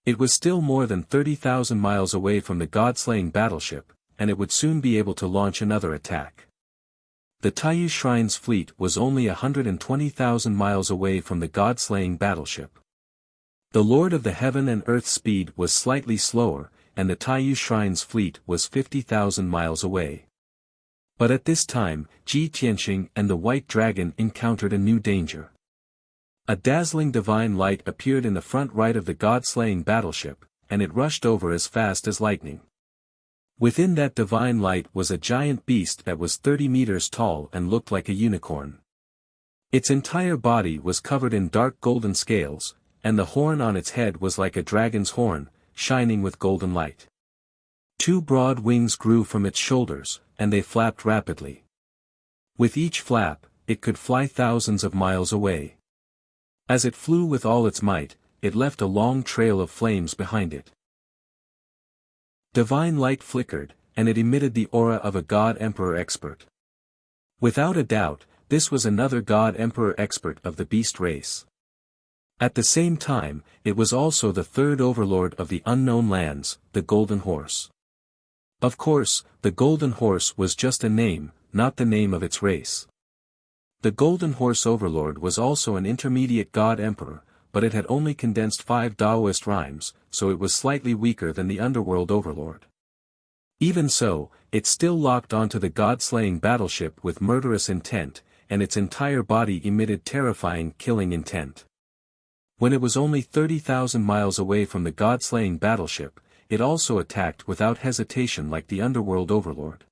It was still more than 30,000 miles away from the god-slaying battleship, and it would soon be able to launch another attack. The Taiyu Shrine's fleet was only 120,000 miles away from the god-slaying battleship. The Lord of the Heaven and Earth speed was slightly slower, and the Taiyu Shrine's fleet was 50,000 miles away. But at this time, Ji Tianqing and the White Dragon encountered a new danger. A dazzling divine light appeared in the front right of the god-slaying battleship, and it rushed over as fast as lightning. Within that divine light was a giant beast that was 30 meters tall and looked like a unicorn. Its entire body was covered in dark golden scales, and the horn on its head was like a dragon's horn, shining with golden light. 2 broad wings grew from its shoulders, and they flapped rapidly. With each flap, it could fly thousands of miles away. As it flew with all its might, it left a long trail of flames behind it. Divine light flickered, and it emitted the aura of a God Emperor expert. Without a doubt, this was another God Emperor expert of the beast race. At the same time, it was also the third overlord of the unknown lands, the Golden Horse. Of course, the Golden Horse was just a name, not the name of its race. The Golden Horse Overlord was also an intermediate God Emperor, but it had only condensed 5 Taoist rhymes, so it was slightly weaker than the Underworld Overlord. Even so, it still locked onto the god-slaying battleship with murderous intent, and its entire body emitted terrifying killing intent. When it was only 30,000 miles away from the god-slaying battleship, it also attacked without hesitation like the Underworld Overlord.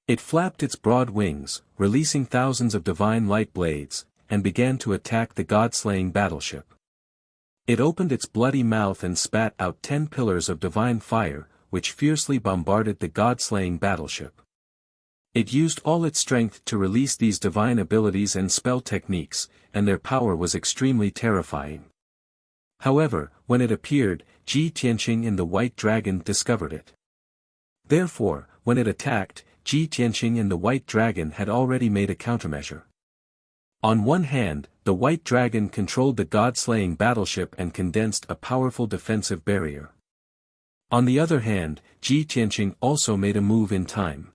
It flapped its broad wings, releasing thousands of divine light blades, and began to attack the god-slaying battleship. It opened its bloody mouth and spat out 10 pillars of divine fire, which fiercely bombarded the god-slaying battleship. It used all its strength to release these divine abilities and spell techniques, and their power was extremely terrifying. However, when it appeared, Ji Tianqing and the White Dragon discovered it. Therefore, when it attacked, Ji Tianqing and the White Dragon had already made a countermeasure. On one hand, the White Dragon controlled the god-slaying battleship and condensed a powerful defensive barrier. On the other hand, Ji Tianqing also made a move in time.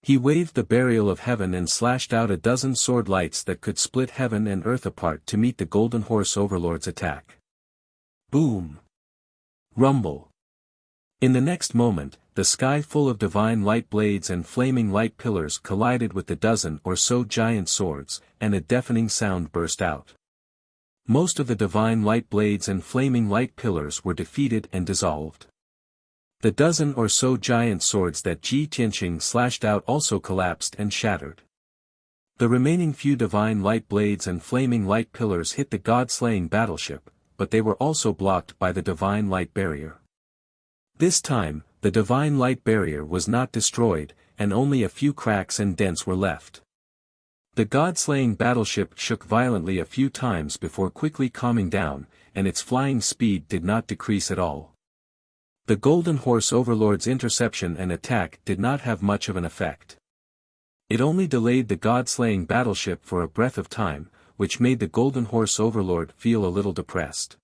He waved the Burial of Heaven and slashed out a dozen sword lights that could split heaven and earth apart to meet the Golden Horse Overlord's attack. Boom! Rumble! In the next moment, the sky full of divine light blades and flaming light pillars collided with the dozen or so giant swords, and a deafening sound burst out. Most of the divine light blades and flaming light pillars were defeated and dissolved. The dozen or so giant swords that Ji Tianqing slashed out also collapsed and shattered. The remaining few divine light blades and flaming light pillars hit the god-slaying battleship, but they were also blocked by the divine light barrier. This time, the divine light barrier was not destroyed, and only a few cracks and dents were left. The god-slaying battleship shook violently a few times before quickly calming down, and its flying speed did not decrease at all. The Golden Horse Overlord's interception and attack did not have much of an effect. It only delayed the god-slaying battleship for a breath of time, which made the Golden Horse Overlord feel a little depressed.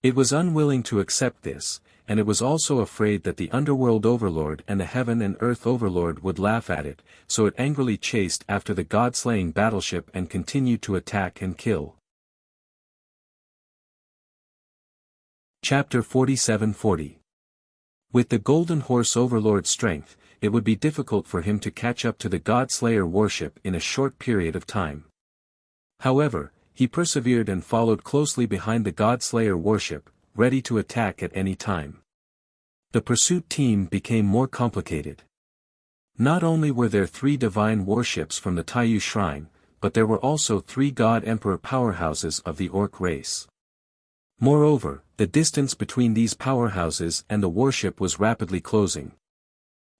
It was unwilling to accept this, and it was also afraid that the Underworld Overlord and the Heaven and Earth Overlord would laugh at it, so it angrily chased after the god-slaying battleship and continued to attack and kill. Chapter 4740. With the Golden Horse Overlord's strength, it would be difficult for him to catch up to the God-Slayer warship in a short period of time. However, he persevered and followed closely behind the God-Slayer warship, ready to attack at any time. The pursuit team became more complicated. Not only were there 3 divine warships from the Taiyu Shrine, but there were also 3 God Emperor powerhouses of the Orc race. Moreover, the distance between these powerhouses and the warship was rapidly closing.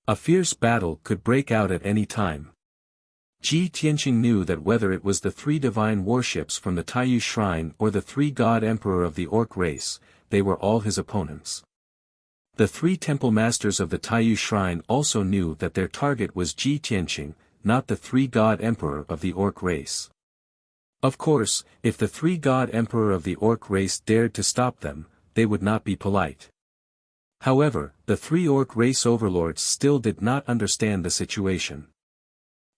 A fierce battle could break out at any time. Ji Tianqing knew that whether it was the 3 divine warships from the Taiyu Shrine or the 3 God Emperor of the Orc race, they were all his opponents. The 3 temple masters of the Taiyu Shrine also knew that their target was Ji Tianqing, not the 3 God Emperor of the Orc race. Of course, if the 3 God Emperor of the Orc race dared to stop them, they would not be polite. However, the 3 Orc race overlords still did not understand the situation.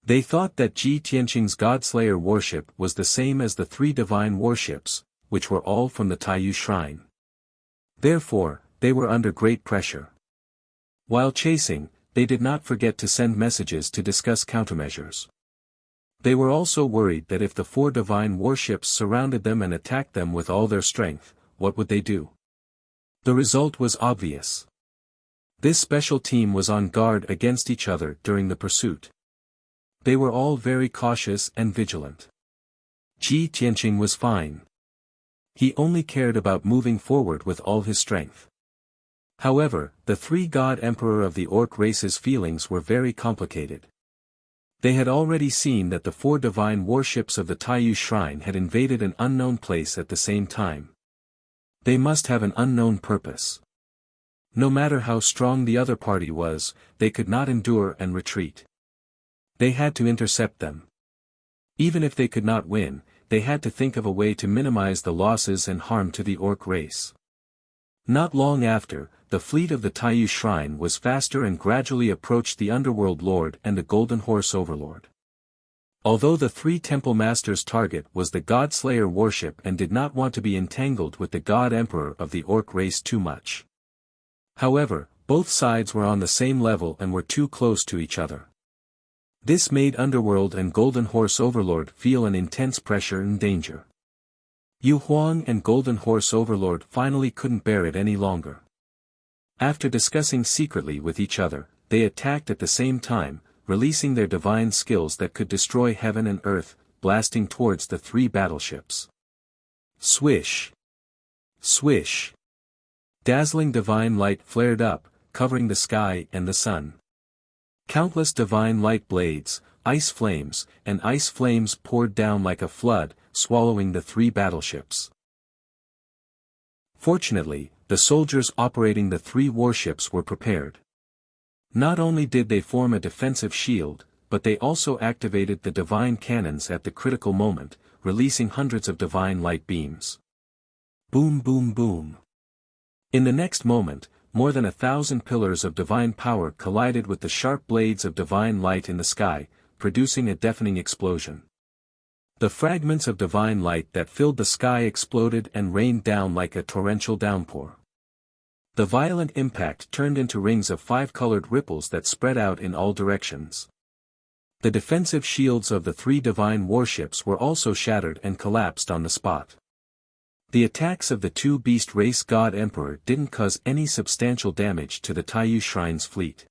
They thought that Ji Tianqing's God-Slayer warship was the same as the 3 divine warships, which were all from the Taiyu Shrine. Therefore, they were under great pressure. While chasing, they did not forget to send messages to discuss countermeasures. They were also worried that if the 4 divine warships surrounded them and attacked them with all their strength, what would they do? The result was obvious. This special team was on guard against each other during the pursuit. They were all very cautious and vigilant. Ji Tianqing was fine. He only cared about moving forward with all his strength. However, the 3 God Emperor of the Orc race's feelings were very complicated. They had already seen that the 4 divine warships of the Taiyu Shrine had invaded an unknown place at the same time. They must have an unknown purpose. No matter how strong the other party was, they could not endure and retreat. They had to intercept them. Even if they could not win, they had to think of a way to minimize the losses and harm to the orc race. Not long after, the fleet of the Taiyu Shrine was faster and gradually approached the Underworld Lord and the Golden Horse Overlord. Although the three Temple Masters' target was the God Slayer warship and did not want to be entangled with the God Emperor of the orc race too much. However, both sides were on the same level and were too close to each other. This made Underworld and Golden Horse Overlord feel an intense pressure and danger. Yu Huang and Golden Horse Overlord finally couldn't bear it any longer. After discussing secretly with each other, they attacked at the same time, releasing their divine skills that could destroy heaven and earth, blasting towards the three battleships. Swish! Swish! Dazzling divine light flared up, covering the sky and the sun. Countless divine light blades, ice flames poured down like a flood, swallowing the three battleships. Fortunately, the soldiers operating the three warships were prepared. Not only did they form a defensive shield, but they also activated the divine cannons at the critical moment, releasing hundreds of divine light beams. Boom boom boom. In the next moment, more than 1,000 pillars of divine power collided with the sharp blades of divine light in the sky, producing a deafening explosion. The fragments of divine light that filled the sky exploded and rained down like a torrential downpour. The violent impact turned into rings of five-colored ripples that spread out in all directions. The defensive shields of the three divine warships were also shattered and collapsed on the spot. The attacks of the two beast race god emperor didn't cause any substantial damage to the Taiyu Shrine's fleet.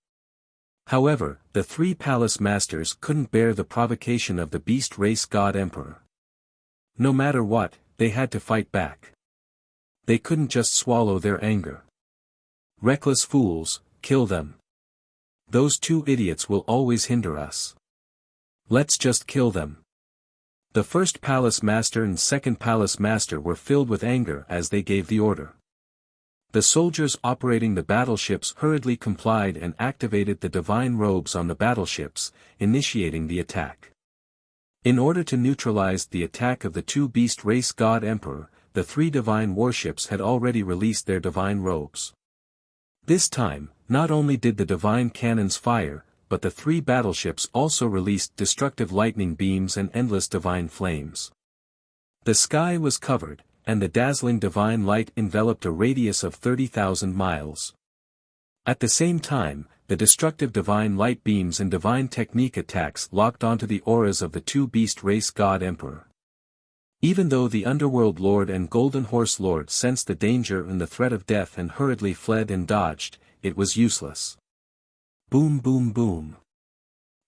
However, the three palace masters couldn't bear the provocation of the beast race god emperor. No matter what, they had to fight back. They couldn't just swallow their anger. Reckless fools, kill them. Those two idiots will always hinder us. Let's just kill them. The first palace master and second palace master were filled with anger as they gave the order. The soldiers operating the battleships hurriedly complied and activated the divine robes on the battleships, initiating the attack. In order to neutralize the attack of the two beast race god emperor, the three divine warships had already released their divine robes. This time, not only did the divine cannons fire, but the three battleships also released destructive lightning beams and endless divine flames. The sky was covered, and the dazzling divine light enveloped a radius of 30,000 miles. At the same time, the destructive divine light beams and divine technique attacks locked onto the auras of the two beast race god emperor. Even though the Underworld Lord and Golden Horse Lord sensed the danger and the threat of death and hurriedly fled and dodged, it was useless. Boom boom boom.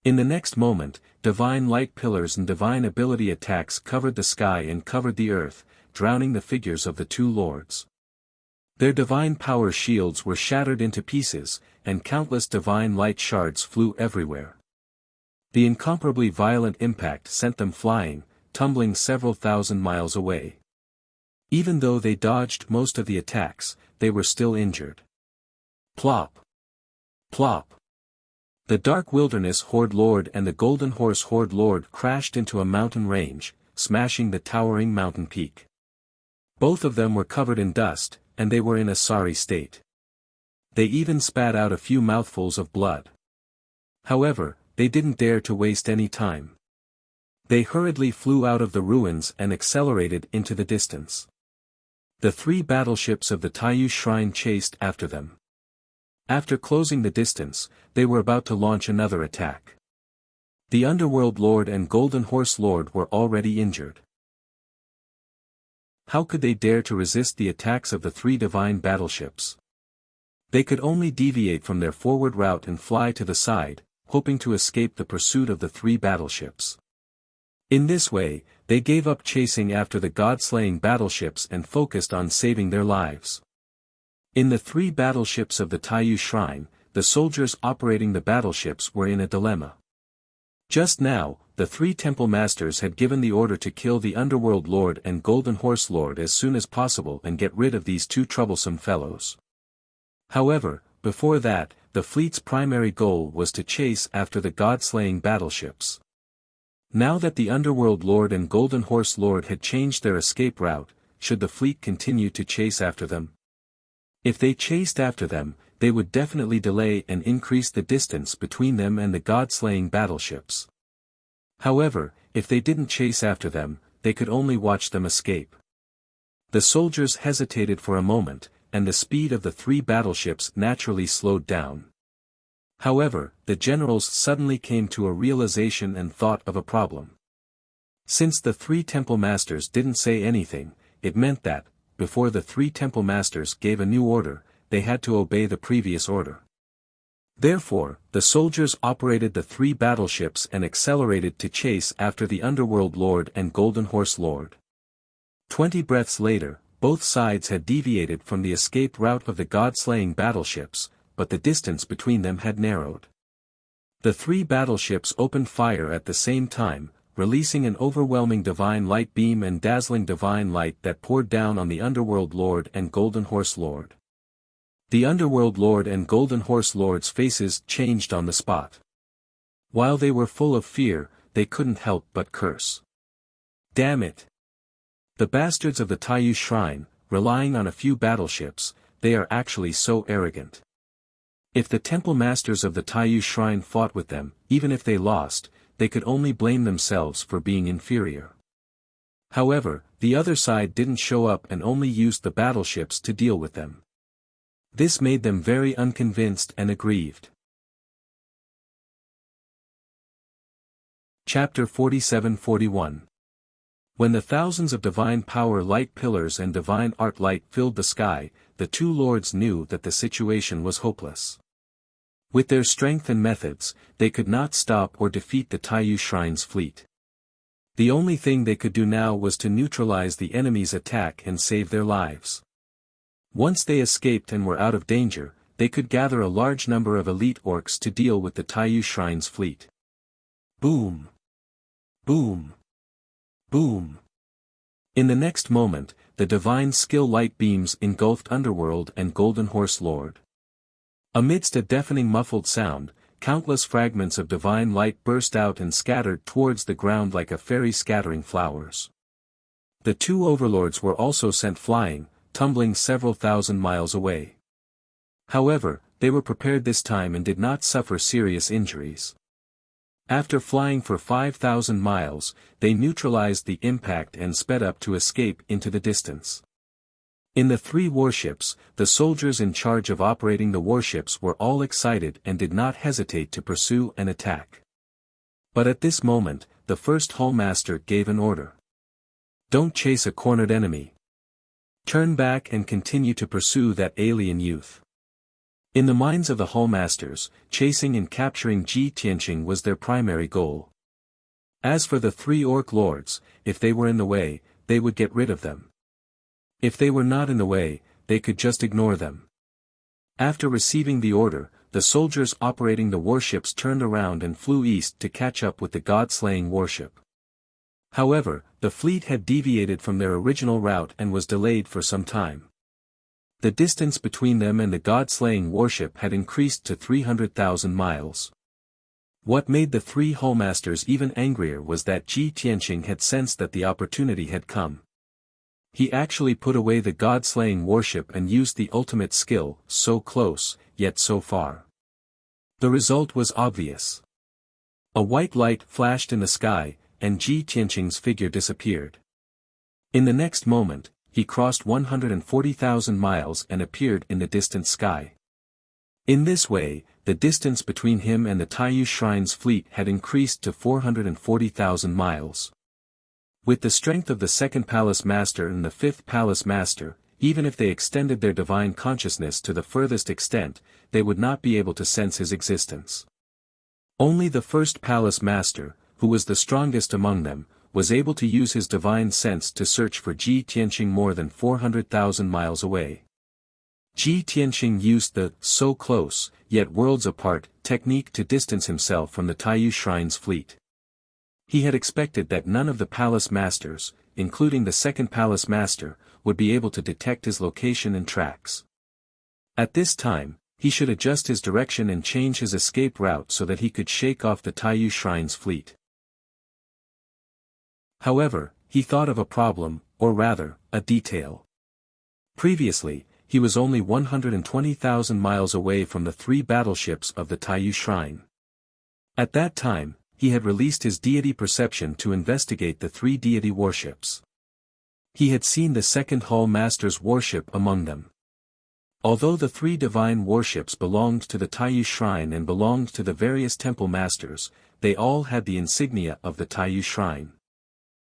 In the next moment, divine light pillars and divine ability attacks covered the sky and covered the earth, drowning the figures of the two lords. Their divine power shields were shattered into pieces, and countless divine light shards flew everywhere. The incomparably violent impact sent them flying, tumbling several thousand miles away. Even though they dodged most of the attacks, they were still injured. Plop! Plop! The Dark Wilderness Horde Lord and the Golden Horse Horde Lord crashed into a mountain range, smashing the towering mountain peak. Both of them were covered in dust, and they were in a sorry state. They even spat out a few mouthfuls of blood. However, they didn't dare to waste any time. They hurriedly flew out of the ruins and accelerated into the distance. The three battleships of the Taiyu Shrine chased after them. After closing the distance, they were about to launch another attack. The Underworld Lord and Golden Horse Lord were already injured. How could they dare to resist the attacks of the three divine battleships? They could only deviate from their forward route and fly to the side, hoping to escape the pursuit of the three battleships. In this way, they gave up chasing after the god-slaying battleships and focused on saving their lives. In the three battleships of the Taiyu Shrine, the soldiers operating the battleships were in a dilemma. Just now, the three temple masters had given the order to kill the Underworld Lord and Golden Horse Lord as soon as possible and get rid of these two troublesome fellows. However, before that, the fleet's primary goal was to chase after the god-slaying battleships. Now that the Underworld Lord and Golden Horse Lord had changed their escape route, should the fleet continue to chase after them? If they chased after them, they would definitely delay and increase the distance between them and the god-slaying battleships. However, if they didn't chase after them, they could only watch them escape. The soldiers hesitated for a moment, and the speed of the three battleships naturally slowed down. However, the generals suddenly came to a realization and thought of a problem. Since the three temple masters didn't say anything, it meant that, before the three temple masters gave a new order, they had to obey the previous order. Therefore, the soldiers operated the three battleships and accelerated to chase after the Underworld Lord and Golden Horse Lord. 20 breaths later, both sides had deviated from the escape route of the god-slaying battleships, but the distance between them had narrowed. The three battleships opened fire at the same time, releasing an overwhelming divine light beam and dazzling divine light that poured down on the Underworld Lord and Golden Horse Lord. The Underworld Lord and Golden Horse Lord's faces changed on the spot. While they were full of fear, they couldn't help but curse. Damn it! The bastards of the Taiyu Shrine, relying on a few battleships, they are actually so arrogant. If the temple masters of the Taiyu Shrine fought with them, even if they lost, they could only blame themselves for being inferior. However, the other side didn't show up and only used the battleships to deal with them. This made them very unconvinced and aggrieved. Chapter 47-41. When the thousands of divine power light pillars and divine art light filled the sky, the two lords knew that the situation was hopeless. With their strength and methods, they could not stop or defeat the Taiyu Shrine's fleet. The only thing they could do now was to neutralize the enemy's attack and save their lives. Once they escaped and were out of danger, they could gather a large number of elite orcs to deal with the Taiyu Shrine's fleet. Boom! Boom! Boom! In the next moment, the divine skill light beams engulfed Underworld and Golden Horse Lord. Amidst a deafening muffled sound, countless fragments of divine light burst out and scattered towards the ground like a fairy scattering flowers. The two overlords were also sent flying, tumbling several thousand miles away. However, they were prepared this time and did not suffer serious injuries. After flying for 5,000 miles, they neutralized the impact and sped up to escape into the distance. In the three warships, the soldiers in charge of operating the warships were all excited and did not hesitate to pursue and attack. But at this moment, the first hullmaster gave an order. Don't chase a cornered enemy. Turn back and continue to pursue that alien youth. In the minds of the hullmasters, chasing and capturing Ji Tianqing was their primary goal. As for the three orc lords, if they were in the way, they would get rid of them. If they were not in the way, they could just ignore them. After receiving the order, the soldiers operating the warships turned around and flew east to catch up with the god-slaying warship. However, the fleet had deviated from their original route and was delayed for some time. The distance between them and the god-slaying warship had increased to 300,000 miles. What made the three hullmasters even angrier was that Ji Tianqing had sensed that the opportunity had come. He actually put away the god-slaying warship and used the ultimate skill, so close, yet so far. The result was obvious. A white light flashed in the sky, and Ji Tianqing's figure disappeared. In the next moment, he crossed 140,000 miles and appeared in the distant sky. In this way, the distance between him and the Taiyu Shrine's fleet had increased to 440,000 miles. With the strength of the second Palace Master and the fifth Palace Master, even if they extended their divine consciousness to the furthest extent, they would not be able to sense his existence. Only the first Palace Master, who was the strongest among them, was able to use his divine sense to search for Ji Tianqing more than 400,000 miles away. Ji Tianqing used the so close, yet worlds apart, technique to distance himself from the Taiyu Shrine's fleet. He had expected that none of the Palace Masters, including the second Palace Master, would be able to detect his location and tracks. At this time, he should adjust his direction and change his escape route so that he could shake off the Taiyu Shrine's fleet. However, he thought of a problem, or rather, a detail. Previously, he was only 120,000 miles away from the 3 battleships of the Taiyu Shrine. At that time, he had released his deity perception to investigate the 3 deity warships. He had seen the second Hall Master's warship among them. Although the 3 divine warships belonged to the Taiyu Shrine and belonged to the various temple masters, they all had the insignia of the Taiyu Shrine.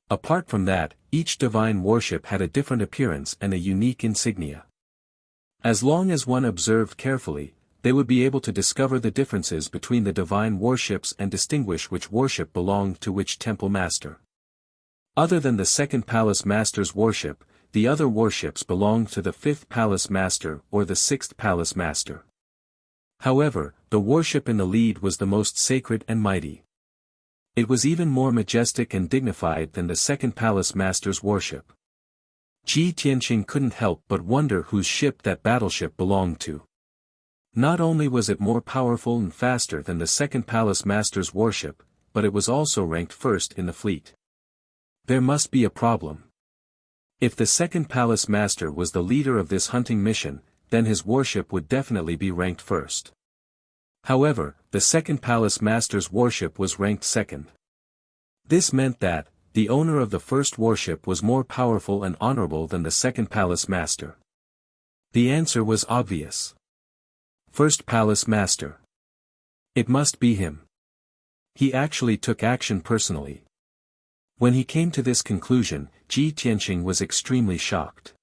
Apart from that, each divine warship had a different appearance and a unique insignia. As long as one observed carefully, they would be able to discover the differences between the divine warships and distinguish which warship belonged to which temple master. Other than the second palace master's warship, the other warships belonged to the 5th palace master or the 6th palace master. However, the warship in the lead was the most sacred and mighty. It was even more majestic and dignified than the second palace master's warship. Ji Tianqing couldn't help but wonder whose ship that battleship belonged to. Not only was it more powerful and faster than the second palace master's warship, but it was also ranked first in the fleet. There must be a problem. If the second palace master was the leader of this hunting mission, then his warship would definitely be ranked first. However, the second palace master's warship was ranked second. This meant that, the owner of the first warship was more powerful and honorable than the second palace master. The answer was obvious. First palace master. It must be him. He actually took action personally. When he came to this conclusion, Ji Tianqing was extremely shocked.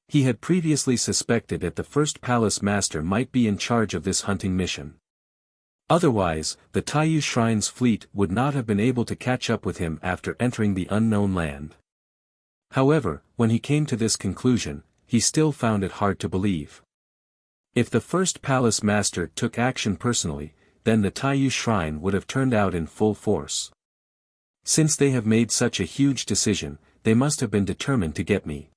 He had previously suspected that the first palace master might be in charge of this hunting mission. Otherwise, the Taiyu Shrine's fleet would not have been able to catch up with him after entering the unknown land. However, when he came to this conclusion, he still found it hard to believe. If the first palace master took action personally, then the Taiyu Shrine would have turned out in full force. Since they have made such a huge decision, they must have been determined to get me.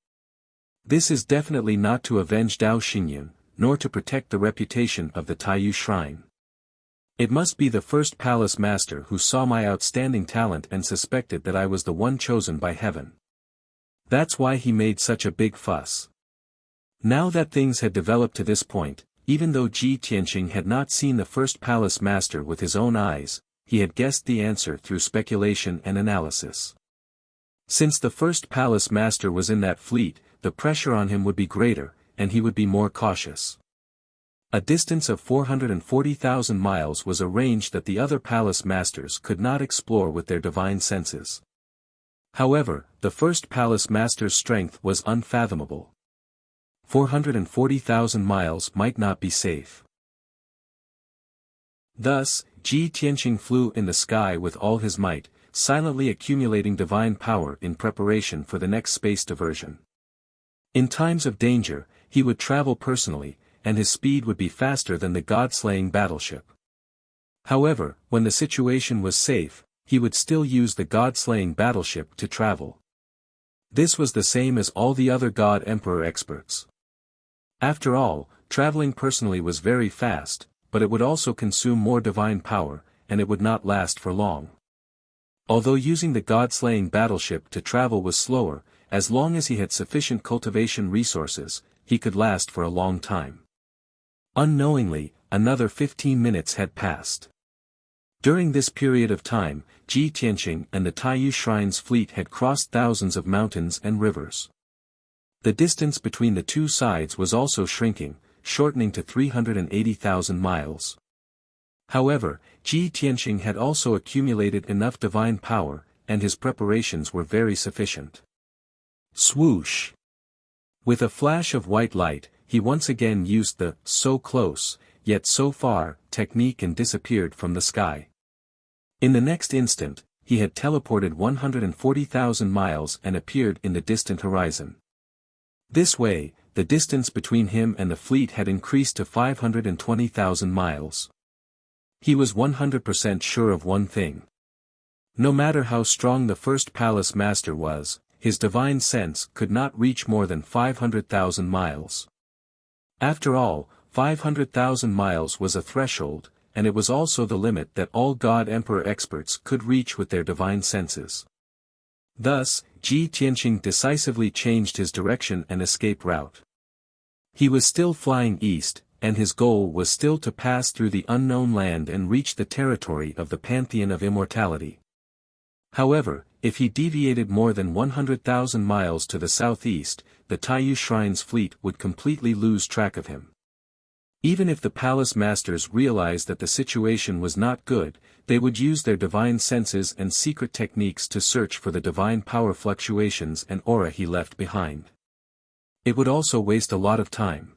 This is definitely not to avenge Dao Xingyun, nor to protect the reputation of the Taiyu Shrine. It must be the first palace master who saw my outstanding talent and suspected that I was the one chosen by heaven. That's why he made such a big fuss. Now that things had developed to this point, even though Ji Tianqing had not seen the first palace master with his own eyes, he had guessed the answer through speculation and analysis. Since the first palace master was in that fleet, the pressure on him would be greater, and he would be more cautious. A distance of 440,000 miles was a range that the other palace masters could not explore with their divine senses. However, the first palace master's strength was unfathomable. 440,000 miles might not be safe. Thus, Ji Tianqing flew in the sky with all his might, silently accumulating divine power in preparation for the next space diversion. In times of danger, he would travel personally, and his speed would be faster than the god-slaying battleship. However, when the situation was safe, he would still use the god-slaying battleship to travel. This was the same as all the other god-emperor experts. After all, traveling personally was very fast, but it would also consume more divine power, and it would not last for long. Although using the god-slaying battleship to travel was slower, as long as he had sufficient cultivation resources, he could last for a long time. Unknowingly, another 15 minutes had passed. During this period of time, Ji Tianqing and the Taiyu Shrine's fleet had crossed thousands of mountains and rivers. The distance between the two sides was also shrinking, shortening to 380,000 miles. However, Ji Tianqing had also accumulated enough divine power, and his preparations were very sufficient. Swoosh! With a flash of white light, he once again used the "so close, yet so far" technique and disappeared from the sky. In the next instant, he had teleported 140,000 miles and appeared in the distant horizon. This way, the distance between him and the fleet had increased to 520,000 miles. He was 100% sure of one thing. No matter how strong the first palace master was, his divine sense could not reach more than 500,000 miles. After all, 500,000 miles was a threshold, and it was also the limit that all God Emperor experts could reach with their divine senses. Thus, Ji Tianqing decisively changed his direction and escape route. He was still flying east, and his goal was still to pass through the unknown land and reach the territory of the Pantheon of Immortality. However, if he deviated more than 100,000 miles to the southeast, the Taiyu Shrine's fleet would completely lose track of him. Even if the palace masters realized that the situation was not good, they would use their divine senses and secret techniques to search for the divine power fluctuations and aura he left behind. It would also waste a lot of time.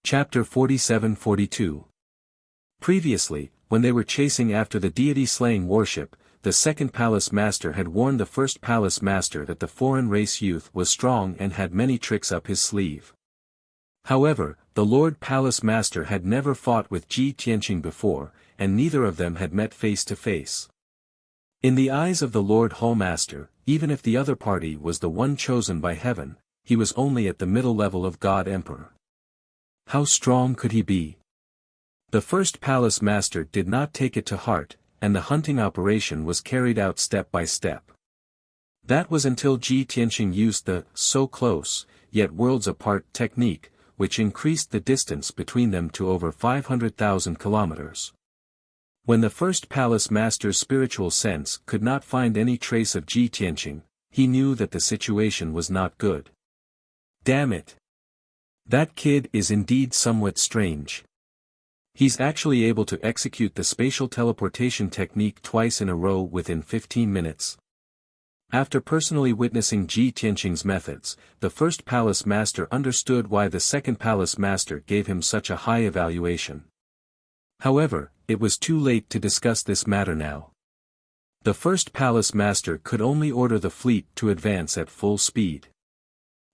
Chapter 47-42. Previously, when they were chasing after the deity-slaying warship, the second palace master had warned the first palace master that the foreign race youth was strong and had many tricks up his sleeve. However, the Lord Palace Master had never fought with Ji Tianqing before, and neither of them had met face to face. In the eyes of the Lord Hall Master, even if the other party was the one chosen by heaven, he was only at the middle level of God Emperor. How strong could he be? The first palace master did not take it to heart, and the hunting operation was carried out step by step. That was until Ji Tianqing used the so close, yet worlds apart technique, which increased the distance between them to over 500,000 kilometers. When the first palace master's spiritual sense could not find any trace of Ji Tianqing, he knew that the situation was not good. Damn it! That kid is indeed somewhat strange. He's actually able to execute the spatial teleportation technique twice in a row within 15 minutes. After personally witnessing Ji Tianqing's methods, the first palace master understood why the second palace master gave him such a high evaluation. However, it was too late to discuss this matter now. The first palace master could only order the fleet to advance at full speed.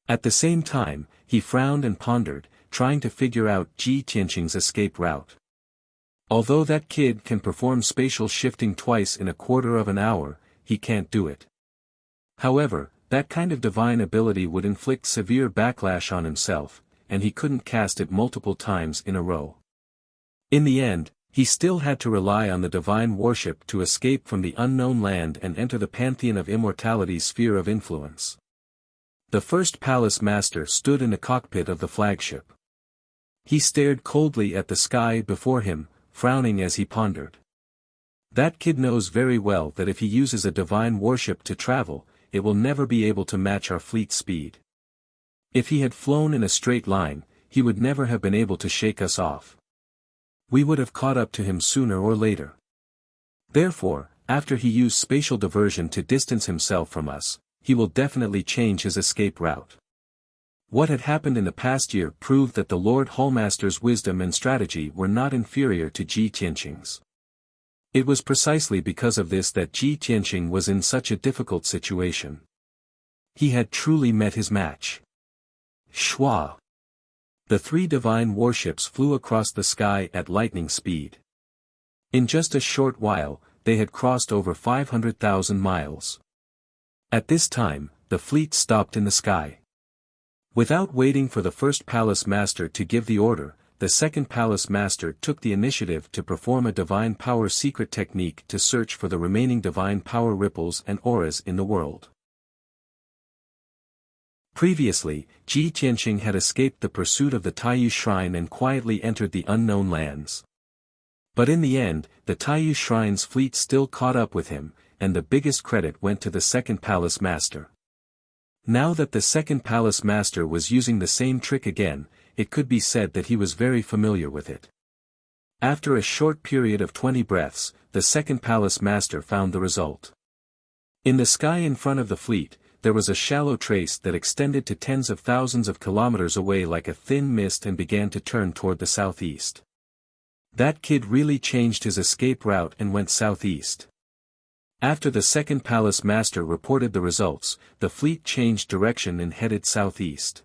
At the same time, he frowned and pondered, trying to figure out Ji Tianqing's escape route. Although that kid can perform spatial shifting twice in a quarter of an hour, he can't do it. However, that kind of divine ability would inflict severe backlash on himself, and he couldn't cast it multiple times in a row. In the end, he still had to rely on the divine warship to escape from the unknown land and enter the Pantheon of Immortality's sphere of influence. The first palace master stood in the cockpit of the flagship. He stared coldly at the sky before him, frowning as he pondered. That kid knows very well that if he uses a divine warship to travel, it will never be able to match our fleet speed. If he had flown in a straight line, he would never have been able to shake us off. We would have caught up to him sooner or later. Therefore, after he used spatial diversion to distance himself from us, he will definitely change his escape route. What had happened in the past year proved that the Lord Hallmaster's wisdom and strategy were not inferior to Ji Tianqing's. It was precisely because of this that Ji Tianqing was in such a difficult situation. He had truly met his match. Shwa! The three divine warships flew across the sky at lightning speed. In just a short while, they had crossed over 500,000 miles. At this time, the fleet stopped in the sky. Without waiting for the first palace master to give the order, the second palace master took the initiative to perform a divine power secret technique to search for the remaining divine power ripples and auras in the world. Previously, Ji Tianqing had escaped the pursuit of the Taiyu Shrine and quietly entered the unknown lands. But in the end, the Taiyu Shrine's fleet still caught up with him, and the biggest credit went to the second palace master. Now that the second palace master was using the same trick again, it could be said that he was very familiar with it. After a short period of 20 breaths, the second palace master found the result. In the sky in front of the fleet, there was a shallow trace that extended to tens of thousands of kilometers away like a thin mist and began to turn toward the southeast. That kid really changed his escape route and went southeast. After the second palace master reported the results, the fleet changed direction and headed southeast.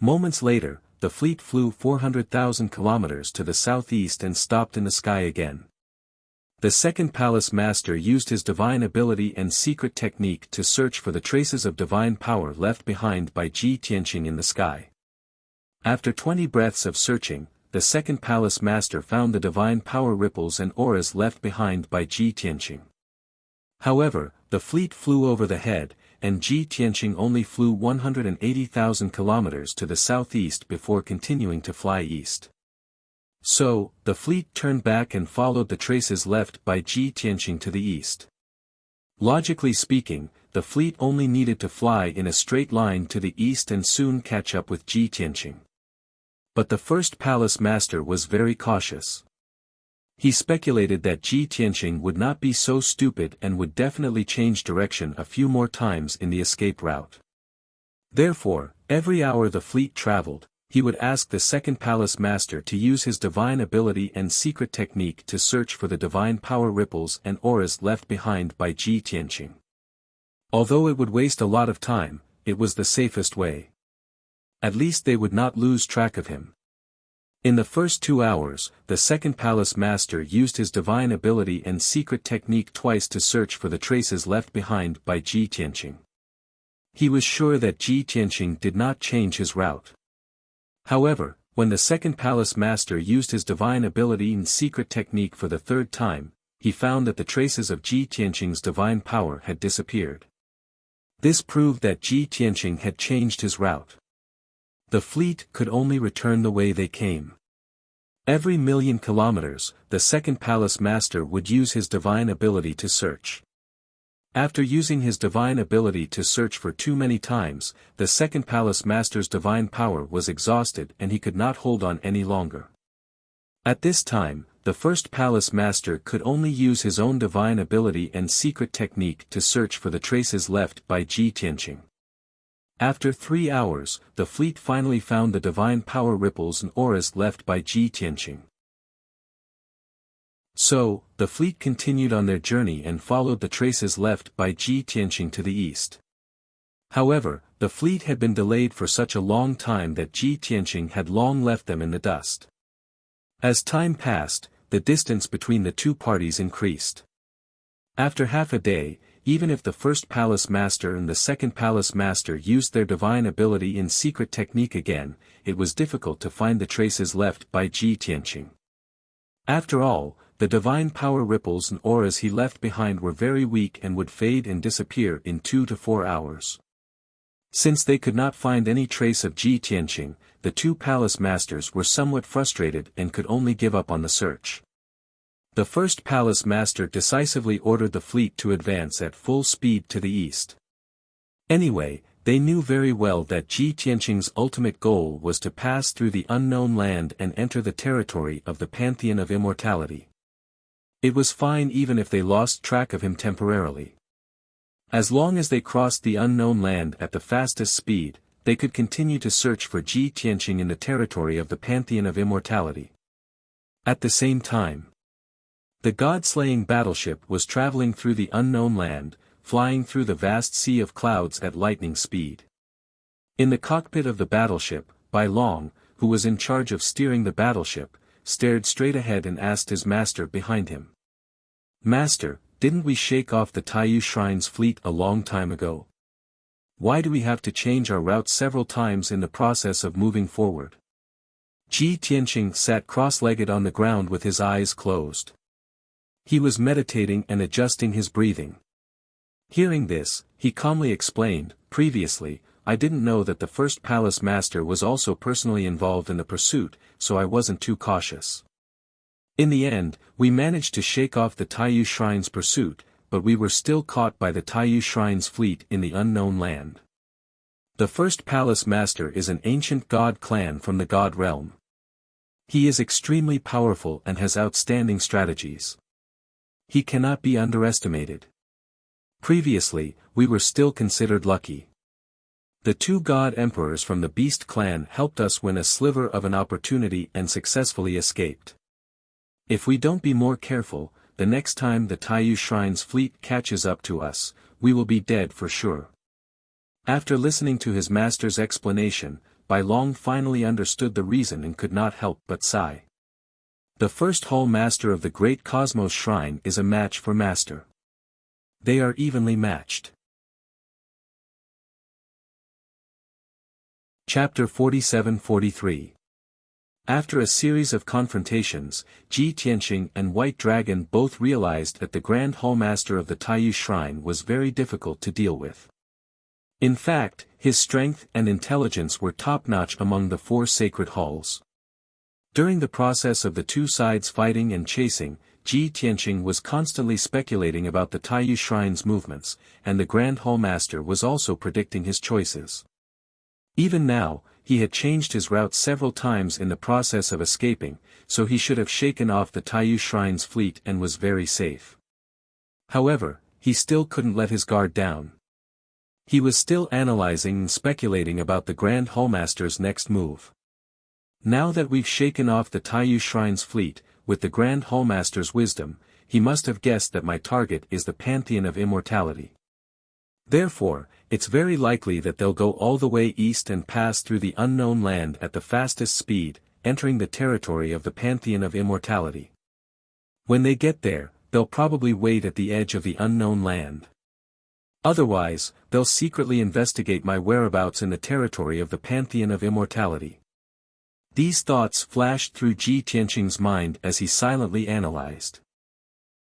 Moments later, the fleet flew 400,000 kilometers to the southeast and stopped in the sky again. The second palace master used his divine ability and secret technique to search for the traces of divine power left behind by Ji Tianqing in the sky. After 20 breaths of searching, the second palace master found the divine power ripples and auras left behind by Ji Tianqing. However, the fleet flew over the head, and Ji Tianqing only flew 180,000 kilometers to the southeast before continuing to fly east. So, the fleet turned back and followed the traces left by Ji Tianqing to the east. Logically speaking, the fleet only needed to fly in a straight line to the east and soon catch up with Ji Tianqing. But the first palace master was very cautious. He speculated that Ji Tianqing would not be so stupid and would definitely change direction a few more times in the escape route. Therefore, every hour the fleet traveled, he would ask the second palace master to use his divine ability and secret technique to search for the divine power ripples and auras left behind by Ji Tianqing. Although it would waste a lot of time, it was the safest way. At least they would not lose track of him. In the first 2 hours, the second palace master used his divine ability and secret technique twice to search for the traces left behind by Ji Tianqing. He was sure that Ji Tianqing did not change his route. However, when the second palace master used his divine ability and secret technique for the third time, he found that the traces of Ji Tianqing's divine power had disappeared. This proved that Ji Tianqing had changed his route. The fleet could only return the way they came. Every 1,000,000 kilometers, the second palace master would use his divine ability to search. After using his divine ability to search for too many times, the second palace master's divine power was exhausted and he could not hold on any longer. At this time, the first palace master could only use his own divine ability and secret technique to search for the traces left by Ji Tianqing. After 3 hours, the fleet finally found the divine power ripples and auras left by Ji Tianqing. So, the fleet continued on their journey and followed the traces left by Ji Tianqing to the east. However, the fleet had been delayed for such a long time that Ji Tianqing had long left them in the dust. As time passed, the distance between the two parties increased. After half a day, even if the first palace master and the second palace master used their divine ability and secret technique again, it was difficult to find the traces left by Ji Tianqing. After all, the divine power ripples and auras he left behind were very weak and would fade and disappear in 2 to 4 hours. Since they could not find any trace of Ji Tianqing, the two palace masters were somewhat frustrated and could only give up on the search. The first palace master decisively ordered the fleet to advance at full speed to the east. Anyway, they knew very well that Ji Tianqing's ultimate goal was to pass through the unknown land and enter the territory of the Pantheon of Immortality. It was fine even if they lost track of him temporarily. As long as they crossed the unknown land at the fastest speed, they could continue to search for Ji Tianqing in the territory of the Pantheon of Immortality. At the same time, the god-slaying battleship was traveling through the unknown land, flying through the vast sea of clouds at lightning speed. In the cockpit of the battleship, Bai Long, who was in charge of steering the battleship, stared straight ahead and asked his master behind him. "Master, didn't we shake off the Taiyu Shrine's fleet a long time ago? Why do we have to change our route several times in the process of moving forward?" Ji Tianqing sat cross-legged on the ground with his eyes closed. He was meditating and adjusting his breathing. Hearing this, he calmly explained, "Previously, I didn't know that the first palace master was also personally involved in the pursuit, so I wasn't too cautious. In the end, we managed to shake off the Taiyu Shrine's pursuit, but we were still caught by the Taiyu Shrine's fleet in the unknown land. The first palace master is an ancient god clan from the god realm. He is extremely powerful and has outstanding strategies. He cannot be underestimated. Previously, we were still considered lucky. The two god emperors from the beast clan helped us win a sliver of an opportunity and successfully escaped. If we don't be more careful, the next time the Taiyu Shrine's fleet catches up to us, we will be dead for sure." After listening to his master's explanation, Bai Long finally understood the reason and could not help but sigh. The first Hall Master of the Great Cosmos Shrine is a match for Master. They are evenly matched. Chapter 47-43. After a series of confrontations, Ji Tianqing and White Dragon both realized that the Grand Hallmaster of the Taiyu Shrine was very difficult to deal with. In fact, his strength and intelligence were top-notch among the 4 sacred halls. During the process of the two sides fighting and chasing, Ji Tianqing was constantly speculating about the Taiyu Shrine's movements, and the Grand Hallmaster was also predicting his choices. Even now, he had changed his route several times in the process of escaping, so he should have shaken off the Taiyu Shrine's fleet and was very safe. However, he still couldn't let his guard down. He was still analyzing and speculating about the Grand Hallmaster's next move. Now that we've shaken off the Taiyu Shrine's fleet, with the Grand Hallmaster's wisdom, he must have guessed that my target is the Pantheon of Immortality. Therefore, it's very likely that they'll go all the way east and pass through the unknown land at the fastest speed, entering the territory of the Pantheon of Immortality. When they get there, they'll probably wait at the edge of the unknown land. Otherwise, they'll secretly investigate my whereabouts in the territory of the Pantheon of Immortality. These thoughts flashed through Ji Tianqing's mind as he silently analyzed.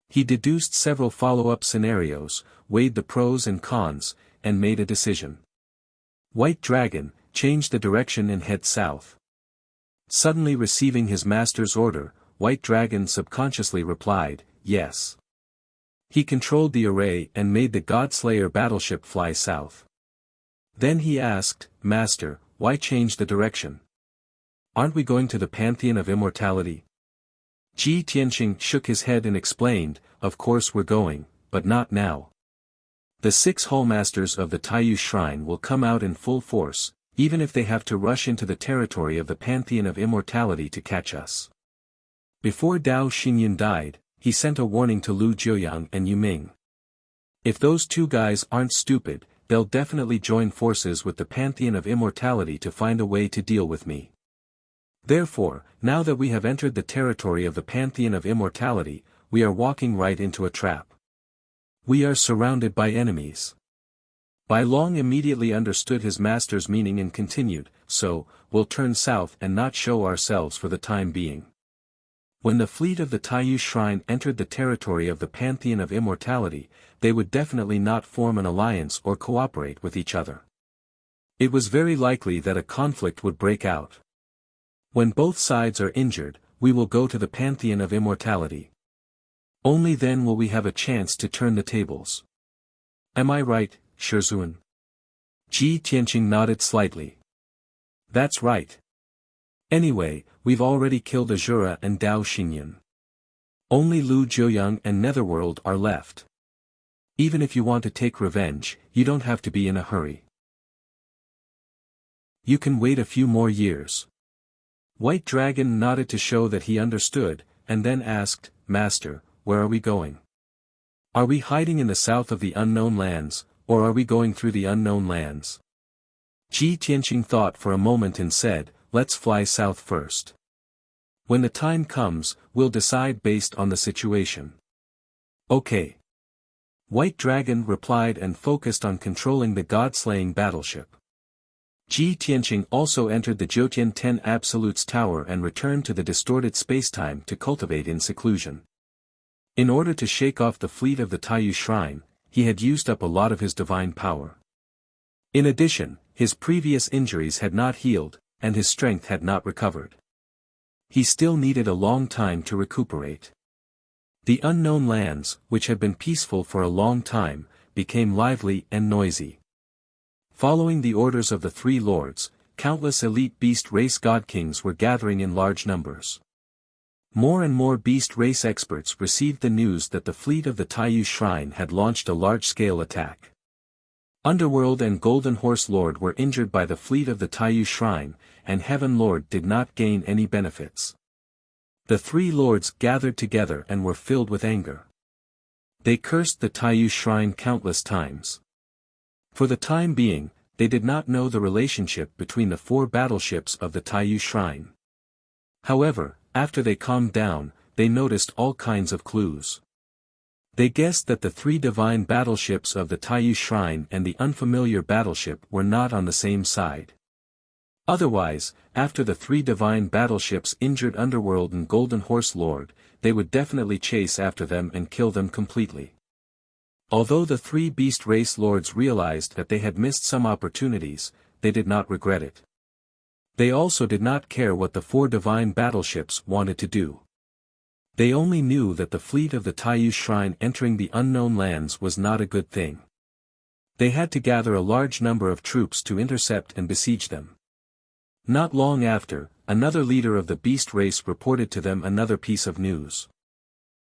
He deduced several follow-up scenarios, weighed the pros and cons, and made a decision. White Dragon, change the direction and head south. Suddenly receiving his master's order, White Dragon subconsciously replied, yes. He controlled the array and made the Godslayer battleship fly south. Then he asked, Master, why change the direction? Aren't we going to the Pantheon of Immortality? Ji Tianqing shook his head and explained, of course we're going, but not now. The 6 Hallmasters of the Taiyu Shrine will come out in full force, even if they have to rush into the territory of the Pantheon of Immortality to catch us. Before Dao Xinyan died, he sent a warning to Lu Jiuyang and Yu Ming. If those 2 guys aren't stupid, they'll definitely join forces with the Pantheon of Immortality to find a way to deal with me. Therefore, now that we have entered the territory of the Pantheon of Immortality, we are walking right into a trap. We are surrounded by enemies. Bai Long immediately understood his master's meaning and continued, so, we'll turn south and not show ourselves for the time being. When the fleet of the Taiyu Shrine entered the territory of the Pantheon of Immortality, they would definitely not form an alliance or cooperate with each other. It was very likely that a conflict would break out. When both sides are injured, we will go to the Pantheon of Immortality. Only then will we have a chance to turn the tables. Am I right, Shizun? Ji Tianqing nodded slightly. That's right. Anyway, we've already killed Azura and Dao Xinyan. Only Lu Jiuyang and Netherworld are left. Even if you want to take revenge, you don't have to be in a hurry. You can wait a few more years. White Dragon nodded to show that he understood, and then asked, Master, where are we going? Are we hiding in the south of the unknown lands, or are we going through the unknown lands? Ji Tianqing thought for a moment and said, let's fly south first. When the time comes, we'll decide based on the situation. Okay. White Dragon replied and focused on controlling the god-slaying battleship. Ji Tianqing also entered the Jiutian 10 Absolutes Tower and returned to the distorted spacetime to cultivate in seclusion. In order to shake off the fleet of the Taiyu Shrine, he had used up a lot of his divine power. In addition, his previous injuries had not healed, and his strength had not recovered. He still needed a long time to recuperate. The unknown lands, which had been peaceful for a long time, became lively and noisy. Following the orders of the 3 lords, countless elite beast race god kings were gathering in large numbers. More and more beast race experts received the news that the fleet of the Taiyu Shrine had launched a large-scale attack. Underworld and Golden Horse Lord were injured by the fleet of the Taiyu Shrine, and Heaven Lord did not gain any benefits. The 3 lords gathered together and were filled with anger. They cursed the Taiyu Shrine countless times. For the time being, they did not know the relationship between the 4 battleships of the Taiyu Shrine. However, after they calmed down, they noticed all kinds of clues. They guessed that the three divine battleships of the Taiyu Shrine and the unfamiliar battleship were not on the same side. Otherwise, after the three divine battleships injured Underworld and Golden Horse Lord, they would definitely chase after them and kill them completely. Although the three beast race lords realized that they had missed some opportunities, they did not regret it. They also did not care what the four divine battleships wanted to do. They only knew that the fleet of the Taiyu Shrine entering the unknown lands was not a good thing. They had to gather a large number of troops to intercept and besiege them. Not long after, another leader of the beast race reported to them another piece of news.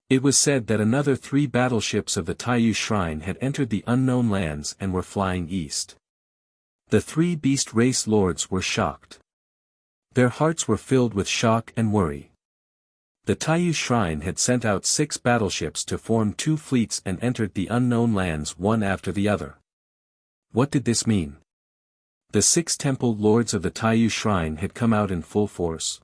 It was said that another three battleships of the Taiyu Shrine had entered the unknown lands and were flying east. The three beast race lords were shocked. Their hearts were filled with shock and worry. The Taiyu Shrine had sent out 6 battleships to form 2 fleets and entered the unknown lands one after the other. What did this mean? The 6 temple lords of the Taiyu Shrine had come out in full force.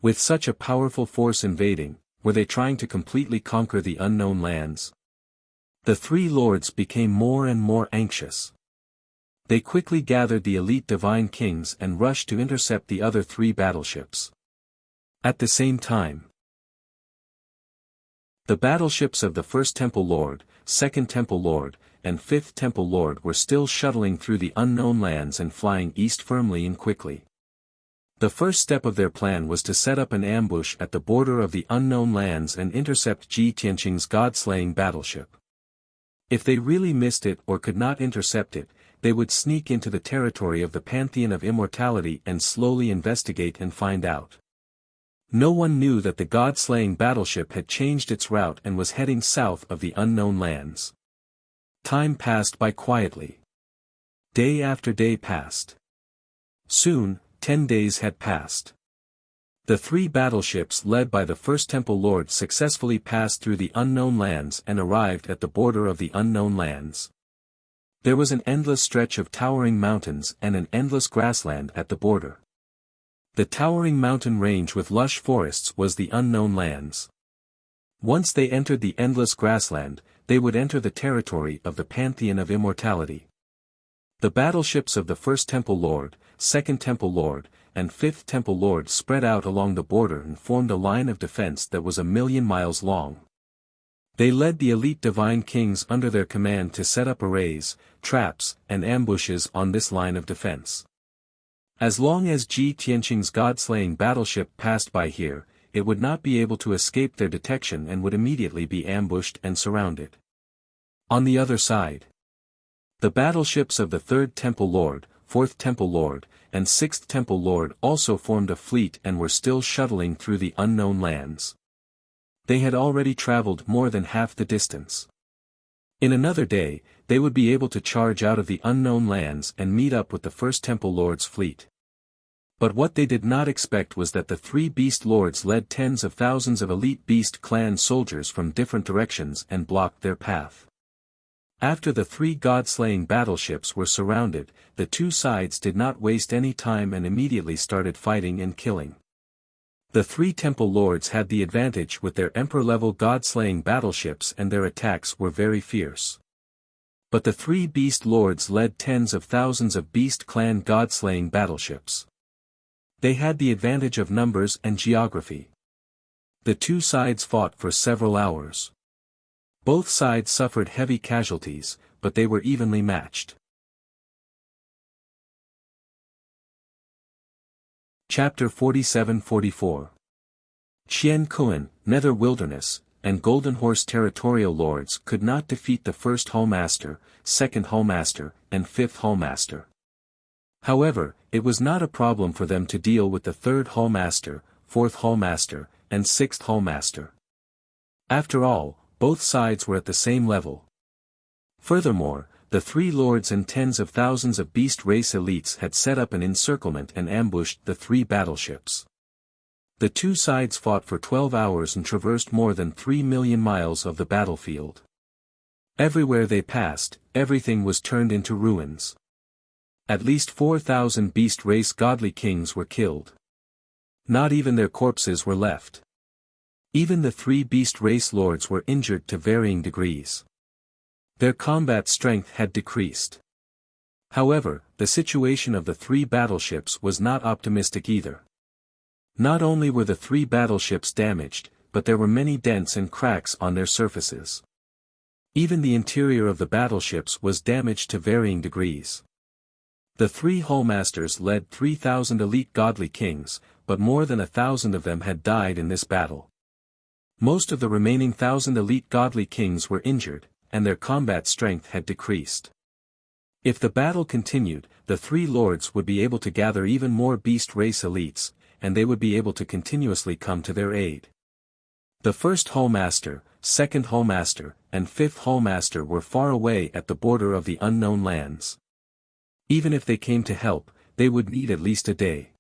With such a powerful force invading, were they trying to completely conquer the unknown lands? The 3 lords became more and more anxious. They quickly gathered the elite divine kings and rushed to intercept the other 3 battleships. At the same time, the battleships of the First Temple Lord, Second Temple Lord, and Fifth Temple Lord were still shuttling through the unknown lands and flying east firmly and quickly. The first step of their plan was to set up an ambush at the border of the unknown lands and intercept Ji Tianqing's god-slaying battleship. If they really missed it or could not intercept it, they would sneak into the territory of the Pantheon of Immortality and slowly investigate and find out. No one knew that the god-slaying battleship had changed its route and was heading south of the unknown lands. Time passed by quietly. Day after day passed. Soon, 10 days had passed. The 3 battleships led by the First Temple Lord successfully passed through the unknown lands and arrived at the border of the unknown lands. There was an endless stretch of towering mountains and an endless grassland at the border. The towering mountain range with lush forests was the unknown lands. Once they entered the endless grassland, they would enter the territory of the Pantheon of Immortality. The battleships of the First Temple Lord, Second Temple Lord, and Fifth Temple Lord spread out along the border and formed a line of defense that was 1,000,000 miles long. They led the elite divine kings under their command to set up arrays, traps, and ambushes on this line of defense. As long as Ji Tianqing's god-slaying battleship passed by here, it would not be able to escape their detection and would immediately be ambushed and surrounded. On the other side, the battleships of the Third Temple Lord, Fourth Temple Lord, and Sixth Temple Lord also formed a fleet and were still shuttling through the unknown lands. They had already traveled more than half the distance. In another day, they would be able to charge out of the unknown lands and meet up with the First Temple Lord's fleet. But what they did not expect was that the 3 beast lords led tens of thousands of elite beast clan soldiers from different directions and blocked their path. After the 3 god-slaying battleships were surrounded, the 2 sides did not waste any time and immediately started fighting and killing. The 3 temple lords had the advantage with their emperor-level god-slaying battleships and their attacks were very fierce. But the 3 beast lords led tens of thousands of beast clan god-slaying battleships. They had the advantage of numbers and geography. The 2 sides fought for several hours. Both sides suffered heavy casualties, but they were evenly matched. Chapter 47-44 Qian Kuan, Nether Wilderness, and Golden Horse territorial lords could not defeat the First Hallmaster, Second Hallmaster, and Fifth Hallmaster. However, it was not a problem for them to deal with the Third Hallmaster, Fourth Hallmaster, and Sixth Hallmaster. After all, both sides were at the same level. Furthermore, the 3 lords and tens of thousands of beast race elites had set up an encirclement and ambushed the 3 battleships. The 2 sides fought for 12 hours and traversed more than 3,000,000 miles of the battlefield. Everywhere they passed, everything was turned into ruins. At least 4,000 beast race godly kings were killed. Not even their corpses were left. Even the three beast race lords were injured to varying degrees. Their combat strength had decreased. However, the situation of the three battleships was not optimistic either. Not only were the three battleships damaged, but there were many dents and cracks on their surfaces. Even the interior of the battleships was damaged to varying degrees. The three hullmasters led 3,000 elite godly kings, but more than 1,000 of them had died in this battle. Most of the remaining 1,000 elite godly kings were injured, and their combat strength had decreased. If the battle continued, the three lords would be able to gather even more beast race elites, and they would be able to continuously come to their aid. The first hullmaster, second hullmaster, and fifth hullmaster were far away at the border of the unknown lands. Even if they came to help, they would need at least a day.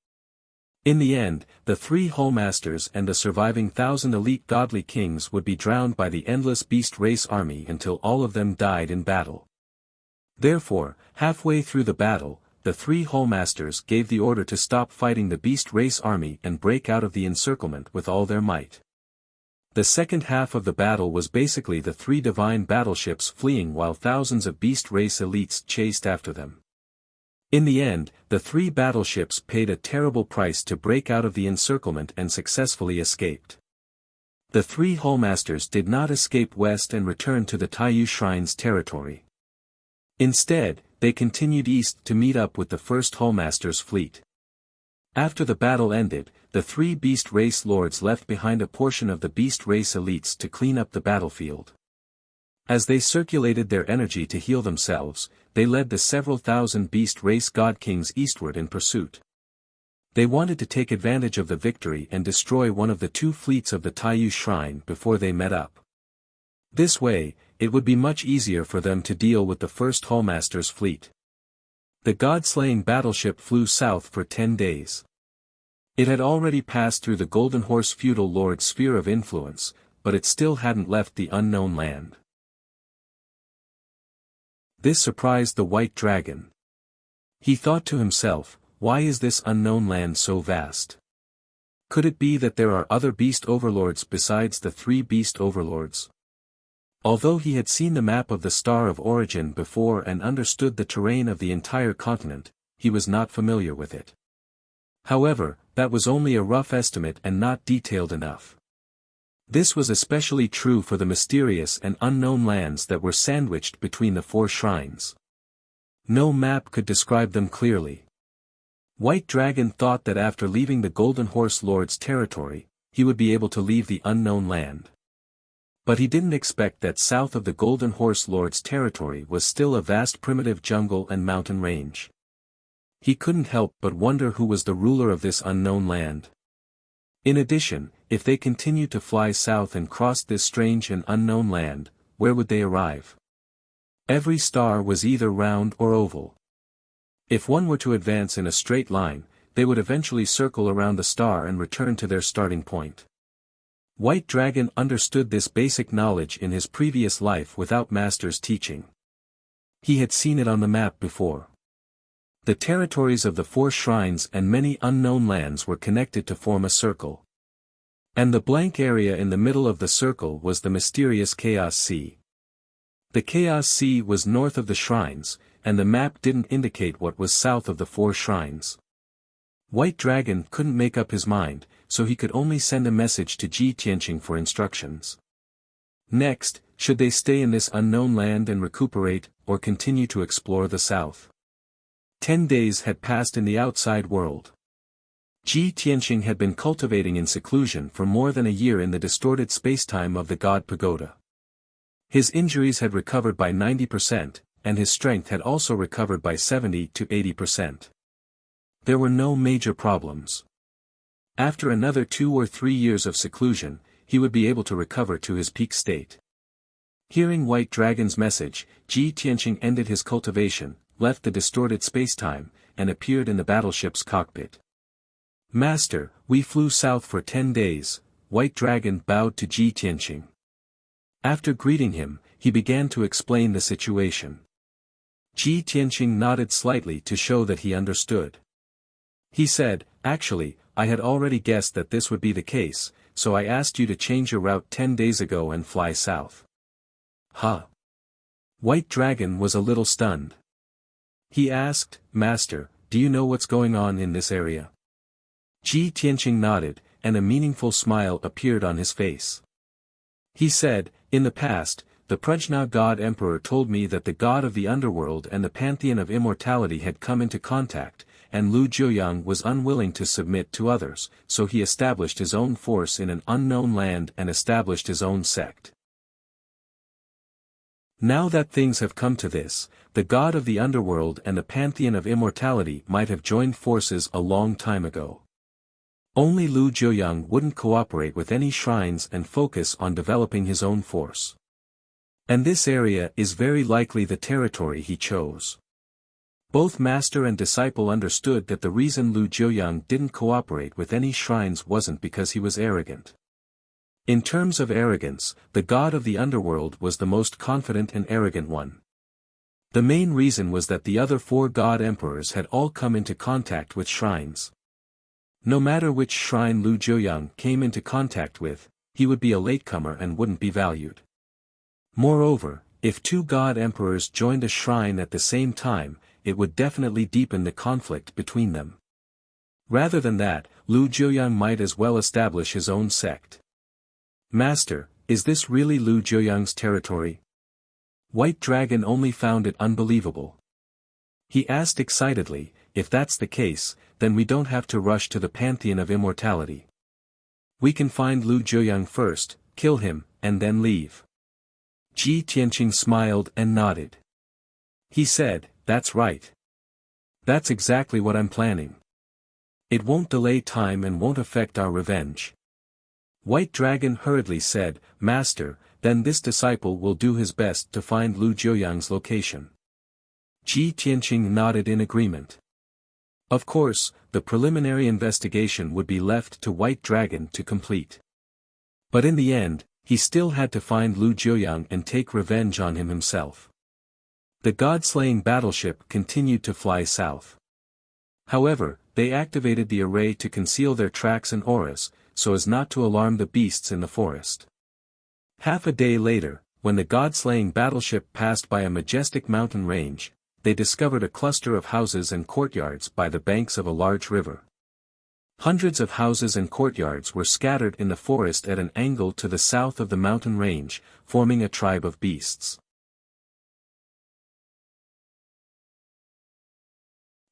In the end, the three hullmasters and the surviving 1,000 elite godly kings would be drowned by the endless beast race army until all of them died in battle. Therefore, halfway through the battle, the three hullmasters gave the order to stop fighting the beast race army and break out of the encirclement with all their might. The second half of the battle was basically the three divine battleships fleeing while thousands of beast race elites chased after them. In the end, the three battleships paid a terrible price to break out of the encirclement and successfully escaped. The three hullmasters did not escape west and return to the Taiyu Shrine's territory. Instead, they continued east to meet up with the first hullmaster's fleet. After the battle ended, the three beast race lords left behind a portion of the beast race elites to clean up the battlefield. As they circulated their energy to heal themselves, they led the several thousand beast race god kings eastward in pursuit. They wanted to take advantage of the victory and destroy one of the two fleets of the Taiyu Shrine before they met up. This way, it would be much easier for them to deal with the first hullmaster's fleet. The god-slaying battleship flew south for 10 days. It had already passed through the Golden Horse feudal lord's sphere of influence, but it still hadn't left the unknown land. This surprised the white dragon. He thought to himself, why is this unknown land so vast? Could it be that there are other beast overlords besides the three beast overlords? Although he had seen the map of the Star of Origin before and understood the terrain of the entire continent, he was not familiar with it. However, that was only a rough estimate and not detailed enough. This was especially true for the mysterious and unknown lands that were sandwiched between the four shrines. No map could describe them clearly. White Dragon thought that after leaving the Golden Horse Lord's territory, he would be able to leave the unknown land. But he didn't expect that south of the Golden Horse Lord's territory was still a vast primitive jungle and mountain range. He couldn't help but wonder who was the ruler of this unknown land. In addition, if they continued to fly south and crossed this strange and unknown land, where would they arrive? Every star was either round or oval. If one were to advance in a straight line, they would eventually circle around the star and return to their starting point. White Dragon understood this basic knowledge in his previous life without Master's teaching. He had seen it on the map before. The territories of the four shrines and many unknown lands were connected to form a circle. And the blank area in the middle of the circle was the mysterious Chaos Sea. The Chaos Sea was north of the shrines, and the map didn't indicate what was south of the four shrines. White Dragon couldn't make up his mind, so he could only send a message to Ji Tianqing for instructions. Next, should they stay in this unknown land and recuperate, or continue to explore the south? 10 days had passed in the outside world. Ji Tianqing had been cultivating in seclusion for more than a year in the distorted spacetime of the God Pagoda. His injuries had recovered by 90%, and his strength had also recovered by 70 to 80%. There were no major problems. After another 2 or 3 years of seclusion, he would be able to recover to his peak state. Hearing White Dragon's message, Ji Tianqing ended his cultivation, left the distorted spacetime, and appeared in the battleship's cockpit. Master, we flew south for 10 days, White Dragon bowed to Ji Tianqing. After greeting him, he began to explain the situation. Ji Tianqing nodded slightly to show that he understood. He said, actually, I had already guessed that this would be the case, so I asked you to change your route 10 days ago and fly south. Huh? White Dragon was a little stunned. He asked, Master, do you know what's going on in this area? Ji Tianqing nodded, and a meaningful smile appeared on his face. He said, in the past, the Prajna God Emperor told me that the god of the underworld and the pantheon of immortality had come into contact, and Lu Jiuyang was unwilling to submit to others, so he established his own force in an unknown land and established his own sect. Now that things have come to this, the god of the underworld and the pantheon of immortality might have joined forces a long time ago. Only Lu Jiuyang wouldn't cooperate with any shrines and focus on developing his own force. And this area is very likely the territory he chose. Both master and disciple understood that the reason Lu Jiuyang didn't cooperate with any shrines wasn't because he was arrogant. In terms of arrogance, the god of the underworld was the most confident and arrogant one. The main reason was that the other 4 god emperors had all come into contact with shrines. No matter which shrine Lu Jiuyang came into contact with, he would be a latecomer and wouldn't be valued. Moreover, if 2 god emperors joined a shrine at the same time, it would definitely deepen the conflict between them. Rather than that, Lu Jiuyang might as well establish his own sect. Master, is this really Lu Jiuyang's territory? White Dragon only found it unbelievable. He asked excitedly, if that's the case, then we don't have to rush to the pantheon of immortality. We can find Lu Jiuyang first, kill him, and then leave. Ji Tianqing smiled and nodded. He said, that's right. That's exactly what I'm planning. It won't delay time and won't affect our revenge. White Dragon hurriedly said, Master, then this disciple will do his best to find Lu Jiuyang's location. Ji Tianqing nodded in agreement. Of course, the preliminary investigation would be left to White Dragon to complete. But in the end, he still had to find Lu Jiuyang and take revenge on him himself. The god-slaying battleship continued to fly south. However, they activated the array to conceal their tracks and auras, so as not to alarm the beasts in the forest. Half a day later, when the god-slaying battleship passed by a majestic mountain range, they discovered a cluster of houses and courtyards by the banks of a large river. Hundreds of houses and courtyards were scattered in the forest at an angle to the south of the mountain range, forming a tribe of beasts.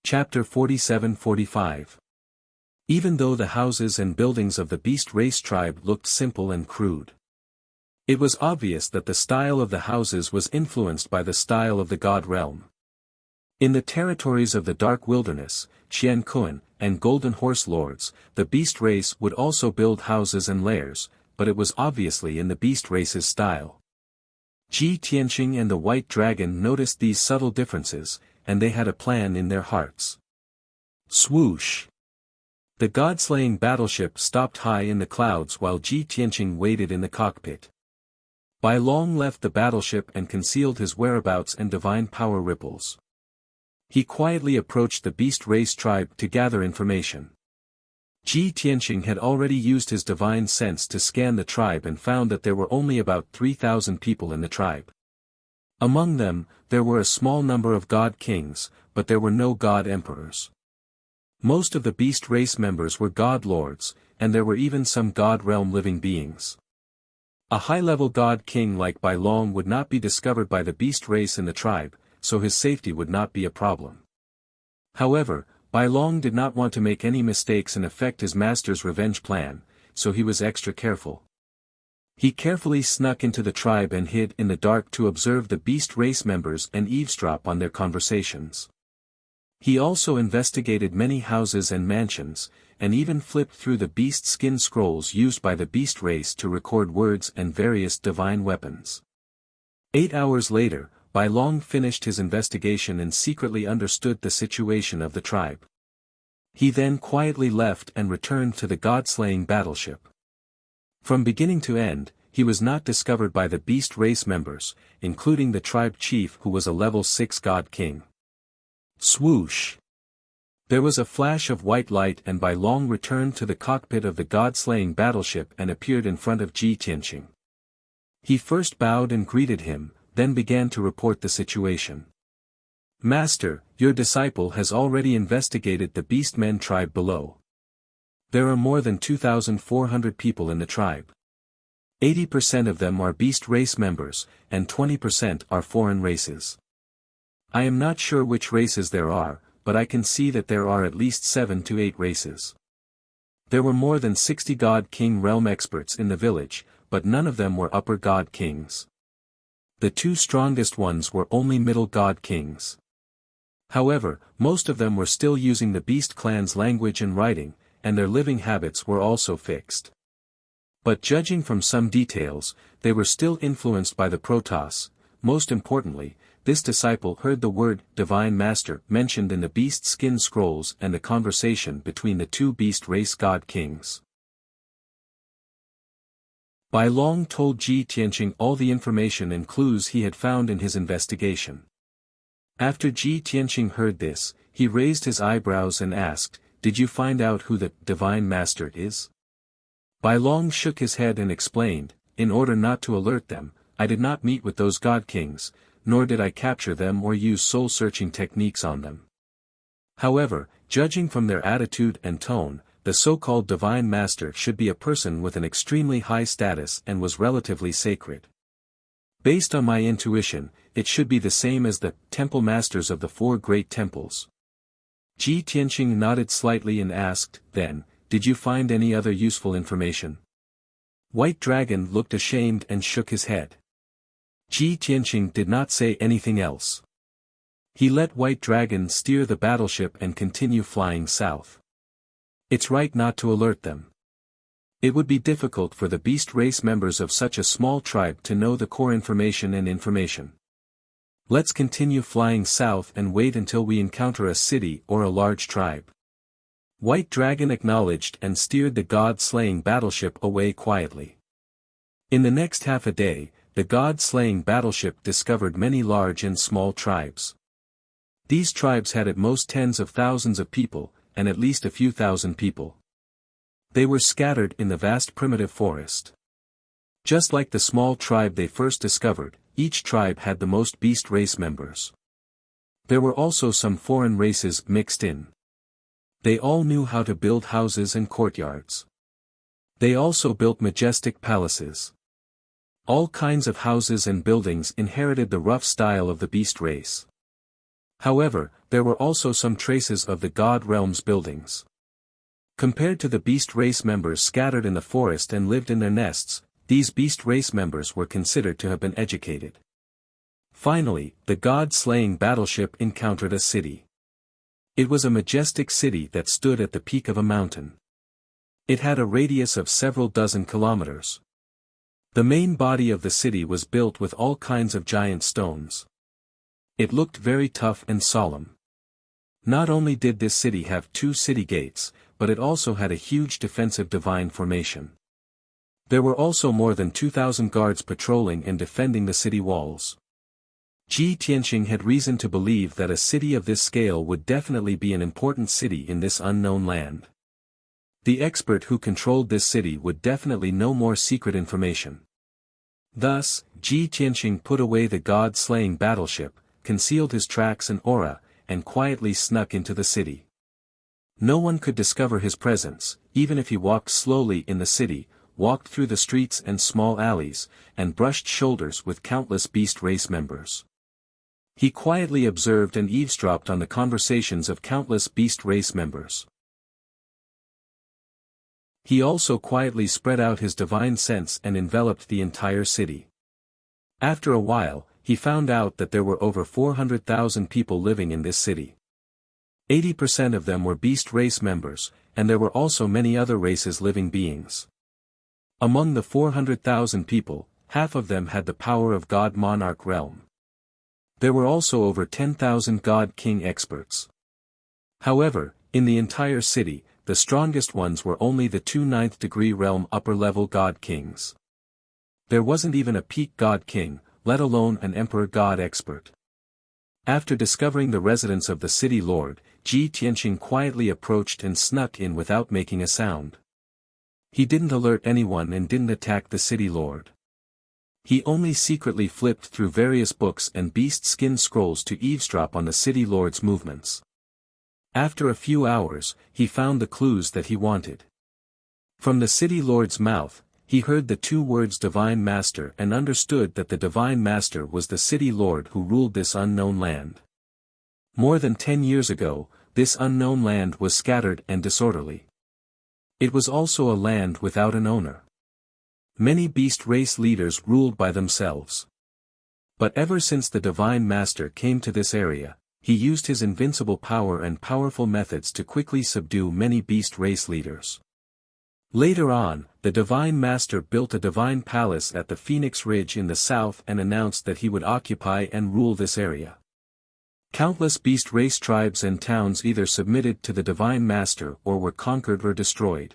Chapter 47-45. Even though the houses and buildings of the beast race tribe looked simple and crude, it was obvious that the style of the houses was influenced by the style of the god realm. In the territories of the Dark Wilderness, Qian Kun, and Golden Horse Lords, the beast race would also build houses and lairs, but it was obviously in the beast race's style. Ji Tianqing and the White Dragon noticed these subtle differences, and they had a plan in their hearts. Swoosh! The god-slaying battleship stopped high in the clouds while Ji Tianqing waited in the cockpit. Bai Long left the battleship and concealed his whereabouts and divine power ripples. He quietly approached the beast race tribe to gather information. Ji Tianqing had already used his divine sense to scan the tribe and found that there were only about 3,000 people in the tribe. Among them, there were a small number of god kings, but there were no god emperors. Most of the beast race members were god lords, and there were even some god realm living beings. A high-level god king like Bai Long would not be discovered by the beast race in the tribe, so his safety would not be a problem. However, Bai Long did not want to make any mistakes and affect his master's revenge plan, so he was extra careful. He carefully snuck into the tribe and hid in the dark to observe the beast race members and eavesdrop on their conversations. He also investigated many houses and mansions, and even flipped through the beast skin scrolls used by the beast race to record words and various divine weapons. 8 hours later, Bai Long finished his investigation and secretly understood the situation of the tribe. He then quietly left and returned to the god-slaying battleship. From beginning to end, he was not discovered by the beast race members, including the tribe chief who was a level 6 god king. Swoosh! There was a flash of white light and Bai Long returned to the cockpit of the god-slaying battleship and appeared in front of Ji Tianqing. He first bowed and greeted him, then began to report the situation. Master, your disciple has already investigated the Beastmen tribe below. There are more than 2,400 people in the tribe. 80% of them are beast race members, and 20% are foreign races. I am not sure which races there are, but I can see that there are at least 7 to 8 races. There were more than 60 God King realm experts in the village, but none of them were upper God Kings. The 2 strongest ones were only middle God Kings. However, most of them were still using the Beast clan's language and writing, and their living habits were also fixed. But judging from some details, they were still influenced by the Protoss. Most importantly, this disciple heard the word Divine Master mentioned in the Beast skin scrolls and the conversation between the 2 Beast race God Kings. Bai Long told Ji Tianqing all the information and clues he had found in his investigation. After Ji Tianqing heard this, he raised his eyebrows and asked, "Did you find out who the Divine Master is?" Bai Long shook his head and explained, "In order not to alert them, I did not meet with those God Kings, nor did I capture them or use soul-searching techniques on them. However, judging from their attitude and tone, the so-called Divine Master should be a person with an extremely high status and was relatively sacred. Based on my intuition, it should be the same as the Temple Masters of the 4 great temples." Ji Tianqing nodded slightly and asked, "Then, did you find any other useful information?" White Dragon looked ashamed and shook his head. Ji Tianqing did not say anything else. He let White Dragon steer the battleship and continue flying south. It's right not to alert them. It would be difficult for the Beast race members of such a small tribe to know the core information. Let's continue flying south and wait until we encounter a city or a large tribe. White Dragon acknowledged and steered the god-slaying battleship away quietly. In the next half a day, the god-slaying battleship discovered many large and small tribes. These tribes had at most tens of thousands of people, and at least a few thousand people. They were scattered in the vast primitive forest. Just like the small tribe they first discovered, each tribe had the most beast race members. There were also some foreign races mixed in. They all knew how to build houses and courtyards. They also built majestic palaces. All kinds of houses and buildings inherited the rough style of the beast race. However, there were also some traces of the god realm's buildings. Compared to the beast race members scattered in the forest and lived in their nests, these beast race members were considered to have been educated. Finally, the god-slaying battleship encountered a city. It was a majestic city that stood at the peak of a mountain. It had a radius of several dozen kilometers. The main body of the city was built with all kinds of giant stones. It looked very tough and solemn. Not only did this city have 2 city gates, but it also had a huge defensive divine formation. There were also more than 2,000 guards patrolling and defending the city walls. Ji Tianqing had reason to believe that a city of this scale would definitely be an important city in this unknown land. The expert who controlled this city would definitely know more secret information. Thus, Ji Tianqing put away the god-slaying battleship, concealed his tracks and aura, and quietly snuck into the city. No one could discover his presence, even if he walked slowly in the city, walked through the streets and small alleys, and brushed shoulders with countless beast race members. He quietly observed and eavesdropped on the conversations of countless beast race members. He also quietly spread out his divine sense and enveloped the entire city. After a while, he found out that there were over 400,000 people living in this city. 80% of them were beast race members, and there were also many other races living beings. Among the 400,000 people, half of them had the power of God Monarch realm. There were also over 10,000 God King experts. However, in the entire city, the strongest ones were only the 2 ninth degree realm upper-level God Kings. There wasn't even a peak God King, let alone an Emperor God expert. After discovering the residence of the city lord, Ji Tianqing quietly approached and snuck in without making a sound. He didn't alert anyone and didn't attack the city lord. He only secretly flipped through various books and beast skin scrolls to eavesdrop on the city lord's movements. After a few hours, he found the clues that he wanted. From the city lord's mouth, he heard the two words Divine Master and understood that the Divine Master was the city lord who ruled this unknown land. More than 10 years ago, this unknown land was scattered and disorderly. It was also a land without an owner. Many beast race leaders ruled by themselves. But ever since the Divine Master came to this area, he used his invincible power and powerful methods to quickly subdue many beast race leaders. Later on, the Divine Master built a divine palace at the Phoenix Ridge in the south and announced that he would occupy and rule this area. Countless beast race tribes and towns either submitted to the Divine Master or were conquered or destroyed.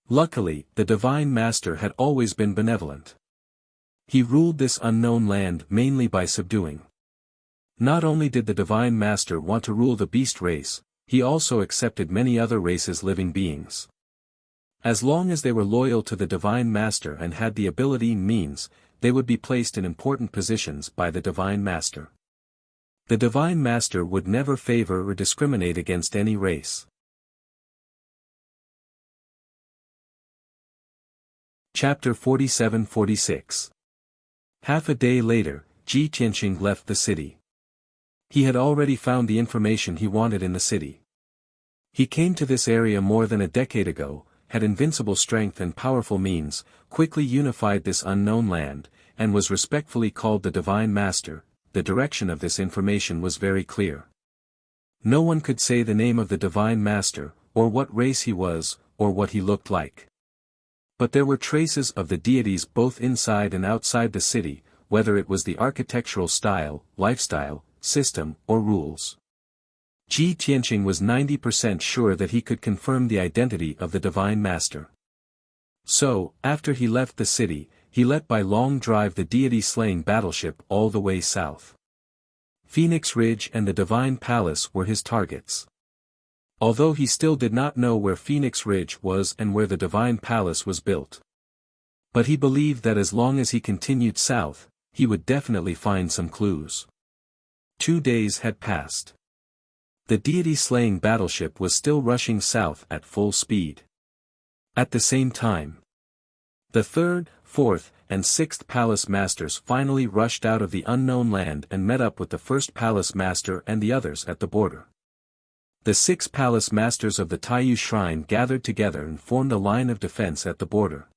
Luckily, the Divine Master had always been benevolent. He ruled this unknown land mainly by subduing. Not only did the Divine Master want to rule the beast race, he also accepted many other races' living beings. As long as they were loyal to the Divine Master and had the ability and means, they would be placed in important positions by the Divine Master. The Divine Master would never favor or discriminate against any race. Chapter 47-46. Half a day later, Ji Tianqing left the city. He had already found the information he wanted in the city. He came to this area more than a decade ago, had invincible strength and powerful means, quickly unified this unknown land, and was respectfully called the Divine Master. The direction of this information was very clear. No one could say the name of the Divine Master, or what race he was, or what he looked like. But there were traces of the deities both inside and outside the city, whether it was the architectural style, lifestyle, system, or rules. Ji Tianqing was 90% sure that he could confirm the identity of the Divine Master. So, after he left the city, he let by long drive the deity-slaying battleship all the way south. Phoenix Ridge and the Divine Palace were his targets. Although he still did not know where Phoenix Ridge was and where the Divine Palace was built. But he believed that as long as he continued south, he would definitely find some clues. 2 days had passed. The deity-slaying battleship was still rushing south at full speed. At the same time, the 3rd, 4th, and 6th Palace Masters finally rushed out of the unknown land and met up with the 1st Palace Master and the others at the border. The 6 Palace Masters of the Taiyu Shrine gathered together and formed a line of defense at the border.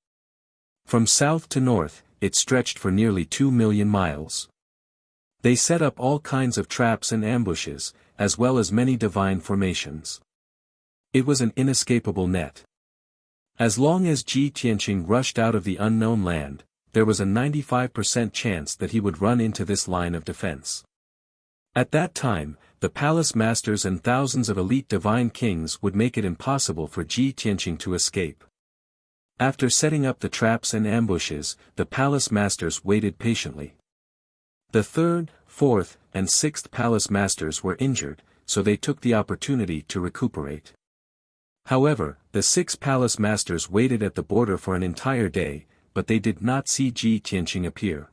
From south to north, it stretched for nearly 2 million miles. They set up all kinds of traps and ambushes, as well as many divine formations. It was an inescapable net. As long as Ji Tianqing rushed out of the unknown land, there was a 95% chance that he would run into this line of defense. At that time, the Palace Masters and thousands of elite divine kings would make it impossible for Ji Tianqing to escape. After setting up the traps and ambushes, the Palace Masters waited patiently. The 3rd, 4th, and 6th Palace Masters were injured, so they took the opportunity to recuperate. However, the 6 Palace Masters waited at the border for an entire day, but they did not see Ji Tianqing appear.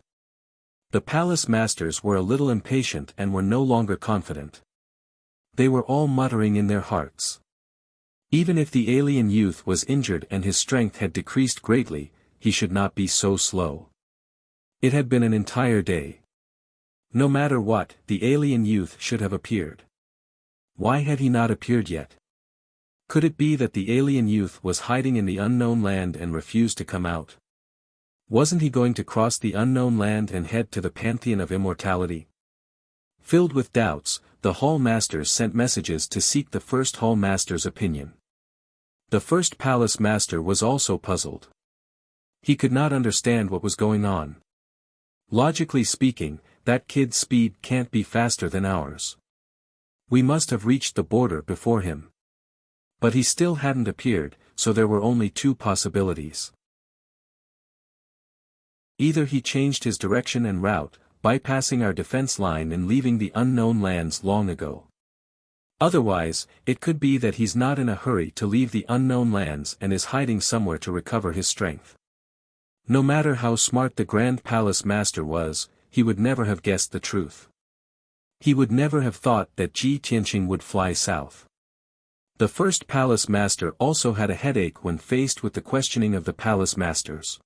The Palace Masters were a little impatient and were no longer confident. They were all muttering in their hearts. Even if the alien youth was injured and his strength had decreased greatly, he should not be so slow. It had been an entire day. No matter what, the alien youth should have appeared. Why had he not appeared yet? Could it be that the alien youth was hiding in the unknown land and refused to come out? Wasn't he going to cross the unknown land and head to the Pantheon of Immortality? Filled with doubts, the Hall Masters sent messages to seek the 1st Hall Master's opinion. The 1st Palace Master was also puzzled. He could not understand what was going on. Logically speaking, that kid's speed can't be faster than ours. We must have reached the border before him. But he still hadn't appeared, so there were only 2 possibilities. Either he changed his direction and route, bypassing our defense line and leaving the unknown lands long ago. Otherwise, it could be that he's not in a hurry to leave the unknown lands and is hiding somewhere to recover his strength. No matter how smart the Grand Palace Master was, he would never have guessed the truth. He would never have thought that Ji Tianqing would fly south. The first Palace Master also had a headache when faced with the questioning of the Palace Masters.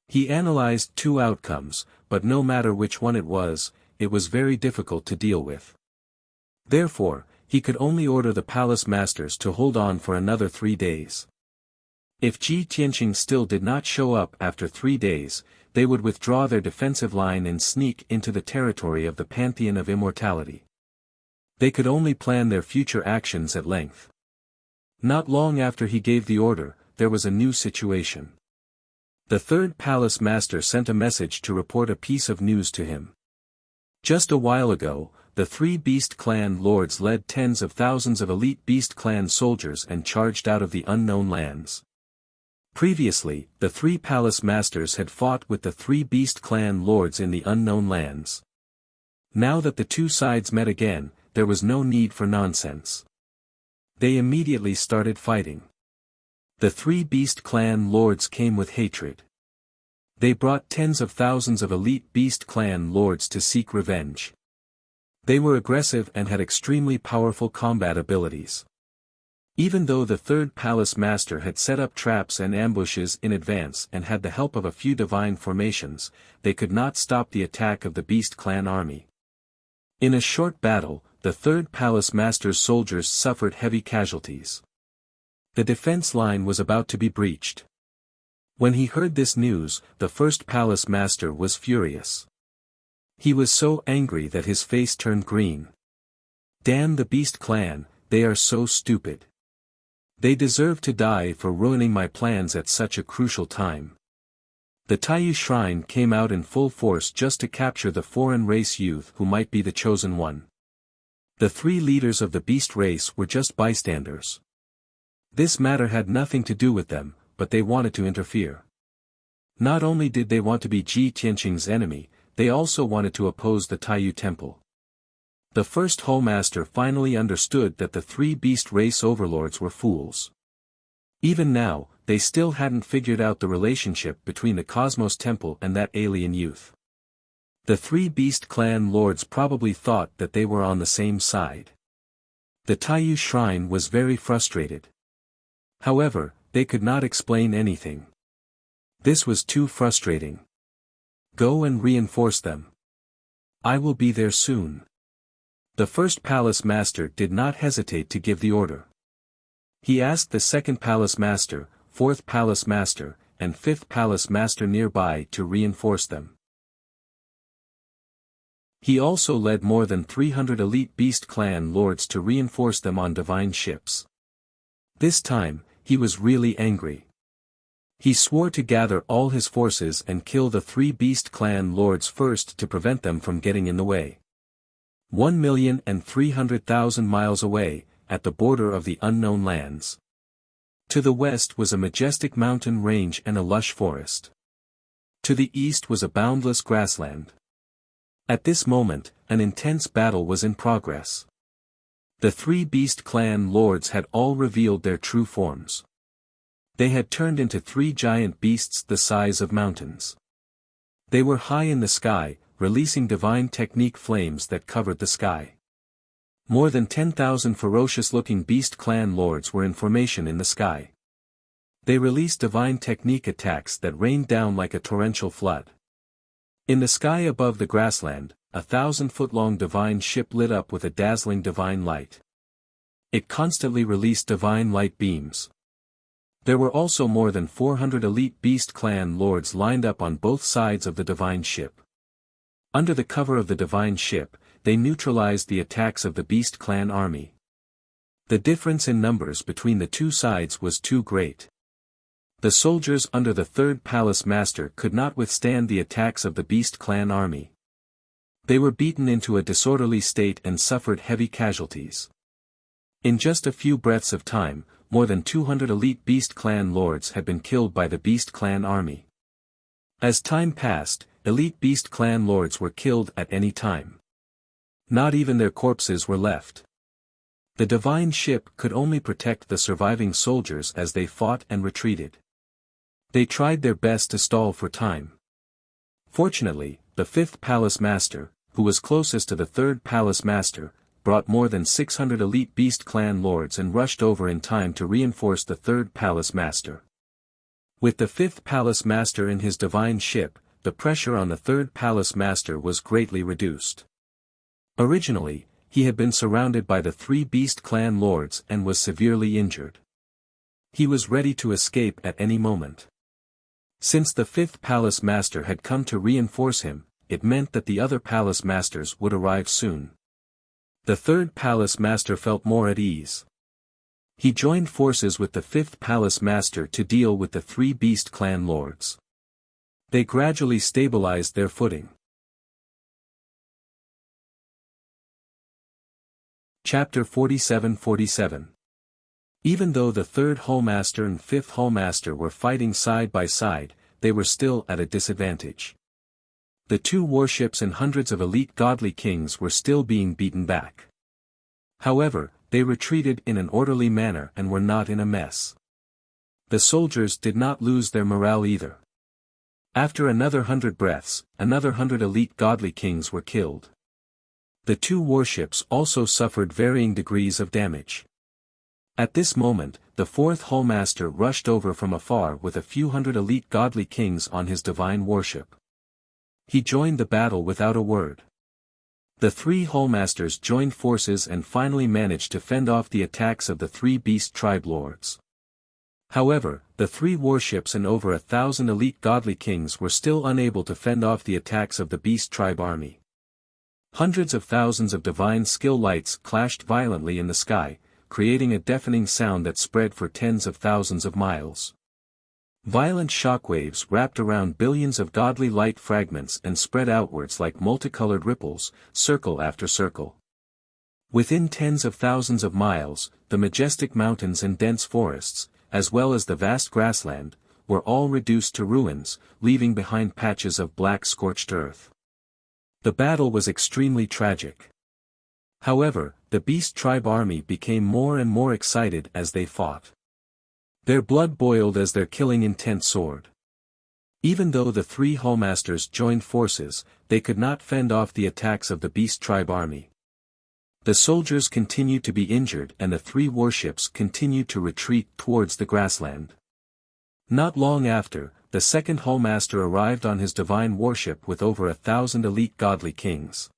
He analyzed two outcomes, but no matter which one it was very difficult to deal with. Therefore, he could only order the Palace Masters to hold on for another 3 days. If Ji Tianqing still did not show up after 3 days, they would withdraw their defensive line and sneak into the territory of the Pantheon of Immortality. They could only plan their future actions at length. Not long after he gave the order, there was a new situation. The third Palace Master sent a message to report a piece of news to him. Just a while ago, the 3 Beast Clan lords led tens of thousands of elite Beast Clan soldiers and charged out of the unknown lands. Previously, the 3 Palace Masters had fought with the 3 Beast Clan lords in the unknown lands. Now that the two sides met again, there was no need for nonsense. They immediately started fighting. The 3 Beast Clan lords came with hatred. They brought tens of thousands of elite Beast Clan lords to seek revenge. They were aggressive and had extremely powerful combat abilities. Even though the third Palace Master had set up traps and ambushes in advance and had the help of a few divine formations, they could not stop the attack of the Beast Clan army. In a short battle, the third Palace Master's soldiers suffered heavy casualties. The defense line was about to be breached. When he heard this news, the first Palace Master was furious. He was so angry that his face turned green. Damn the Beast Clan, they are so stupid. They deserve to die for ruining my plans at such a crucial time. The Taiyu Shrine came out in full force just to capture the foreign race youth who might be the chosen one. The 3 leaders of the beast race were just bystanders. This matter had nothing to do with them, but they wanted to interfere. Not only did they want to be Ji Tianqing's enemy, they also wanted to oppose the Taiyu Temple. The first Master finally understood that the 3 beast race overlords were fools. Even now, they still hadn't figured out the relationship between the Cosmos Temple and that alien youth. The 3 Beast Clan lords probably thought that they were on the same side. The Taiyu Shrine was very frustrated. However, they could not explain anything. This was too frustrating. Go and reinforce them. I will be there soon. The first Palace Master did not hesitate to give the order. He asked the second Palace Master, fourth Palace Master, and fifth Palace Master nearby to reinforce them. He also led more than 300 elite Beast Clan lords to reinforce them on divine ships. This time, he was really angry. He swore to gather all his forces and kill the 3 Beast Clan lords first to prevent them from getting in the way. 1,300,000 miles away, at the border of the unknown lands. To the west was a majestic mountain range and a lush forest. To the east was a boundless grassland. At this moment, an intense battle was in progress. The 3 Beast Clan lords had all revealed their true forms. They had turned into 3 giant beasts the size of mountains. They were high in the sky, releasing divine technique flames that covered the sky. More than 10,000 ferocious-looking Beast Clan lords were in formation in the sky. They released divine technique attacks that rained down like a torrential flood. In the sky above the grassland, a 1,000-foot-long divine ship lit up with a dazzling divine light. It constantly released divine light beams. There were also more than 400 elite Beast Clan lords lined up on both sides of the divine ship. Under the cover of the divine ship, they neutralized the attacks of the Beast Clan army. The difference in numbers between the two sides was too great. The soldiers under the third Palace Master could not withstand the attacks of the Beast Clan army. They were beaten into a disorderly state and suffered heavy casualties. In just a few breaths of time, more than 200 elite Beast Clan lords had been killed by the Beast Clan army. As time passed, elite beast clan lords were killed at any time. Not even their corpses were left. The divine ship could only protect the surviving soldiers as they fought and retreated. They tried their best to stall for time. Fortunately, the fifth palace master, who was closest to the third palace master, brought more than 600 elite beast clan lords and rushed over in time to reinforce the third palace master. With the fifth palace master in his divine ship, the pressure on the third palace master was greatly reduced. Originally, he had been surrounded by the three beast clan lords and was severely injured. He was ready to escape at any moment. Since the fifth palace master had come to reinforce him, it meant that the other palace masters would arrive soon. The third palace master felt more at ease. He joined forces with the fifth palace master to deal with the three beast clan lords. They gradually stabilized their footing. Chapter 47-47. Even though the third Hallmaster and fifth Hallmaster were fighting side by side, they were still at a disadvantage. The two warships and hundreds of elite godly kings were still being beaten back. However, they retreated in an orderly manner and were not in a mess. The soldiers did not lose their morale either. After another 100 breaths, another 100 elite godly kings were killed. The two warships also suffered varying degrees of damage. At this moment, the fourth Hallmaster rushed over from afar with a few hundred elite godly kings on his divine warship. He joined the battle without a word. The three Hallmasters joined forces and finally managed to fend off the attacks of the three beast tribe lords. However, the three warships and over 1,000 elite godly kings were still unable to fend off the attacks of the beast tribe army. Hundreds of thousands of divine skill lights clashed violently in the sky, creating a deafening sound that spread for tens of thousands of miles. Violent shockwaves wrapped around billions of godly light fragments and spread outwards like multicolored ripples, circle after circle. Within tens of thousands of miles, the majestic mountains and dense forests, as well as the vast grassland, were all reduced to ruins, leaving behind patches of black scorched earth. The battle was extremely tragic. However, the beast tribe army became more and more excited as they fought. Their blood boiled as their killing intent soared. Even though the three Hallmasters joined forces, they could not fend off the attacks of the beast tribe army. The soldiers continued to be injured and the three warships continued to retreat towards the grassland. Not long after, the second Hallmaster arrived on his divine warship with over 1,000 elite godly kings.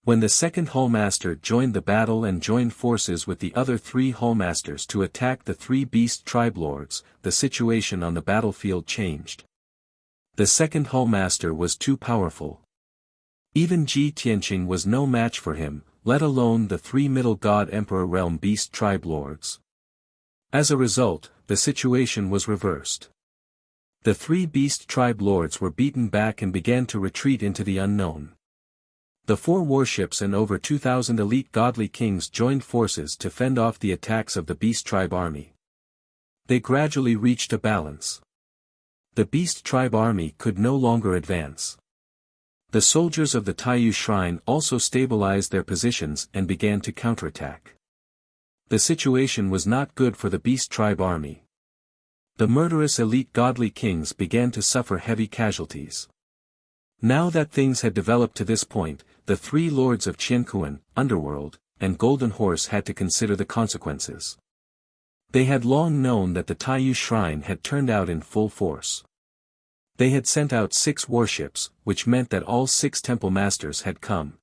When the second Hallmaster joined the battle and joined forces with the other three Hallmasters to attack the three beast tribe lords, the situation on the battlefield changed. The second Hallmaster was too powerful. Even Ji Tianqing was no match for him, let alone the three middle god emperor realm beast tribe lords. As a result, the situation was reversed. The three beast tribe lords were beaten back and began to retreat into the unknown. The four warships and over 2,000 elite godly kings joined forces to fend off the attacks of the beast tribe army. They gradually reached a balance. The beast tribe army could no longer advance. The soldiers of the Taiyu Shrine also stabilized their positions and began to counterattack. The situation was not good for the beast tribe army. The murderous elite godly kings began to suffer heavy casualties. Now that things had developed to this point, the three lords of Qiankuan, Underworld, and Golden Horse had to consider the consequences. They had long known that the Taiyu Shrine had turned out in full force. They had sent out 6 warships, which meant that all 6 temple masters had come.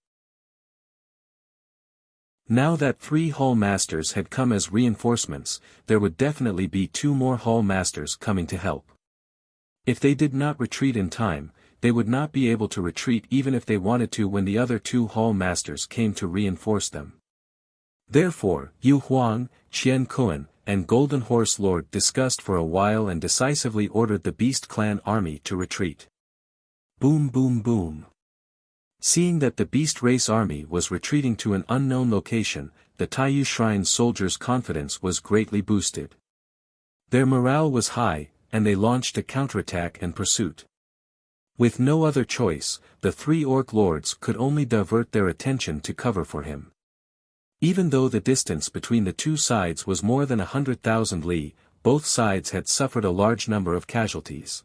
Now that 3 hall masters had come as reinforcements, there would definitely be 2 more hall masters coming to help. If they did not retreat in time, they would not be able to retreat even if they wanted to when the other 2 hall masters came to reinforce them. Therefore, Yu Huang, Qian Kuan, and Golden Horse Lord discussed for a while and decisively ordered the Beast Clan army to retreat. Boom boom boom. Seeing that the Beast Race army was retreating to an unknown location, the Taiyu Shrine soldiers' confidence was greatly boosted. Their morale was high, and they launched a counterattack and pursuit. With no other choice, the three orc lords could only divert their attention to cover for him. Even though the distance between the two sides was more than 100,000 li, both sides had suffered a large number of casualties.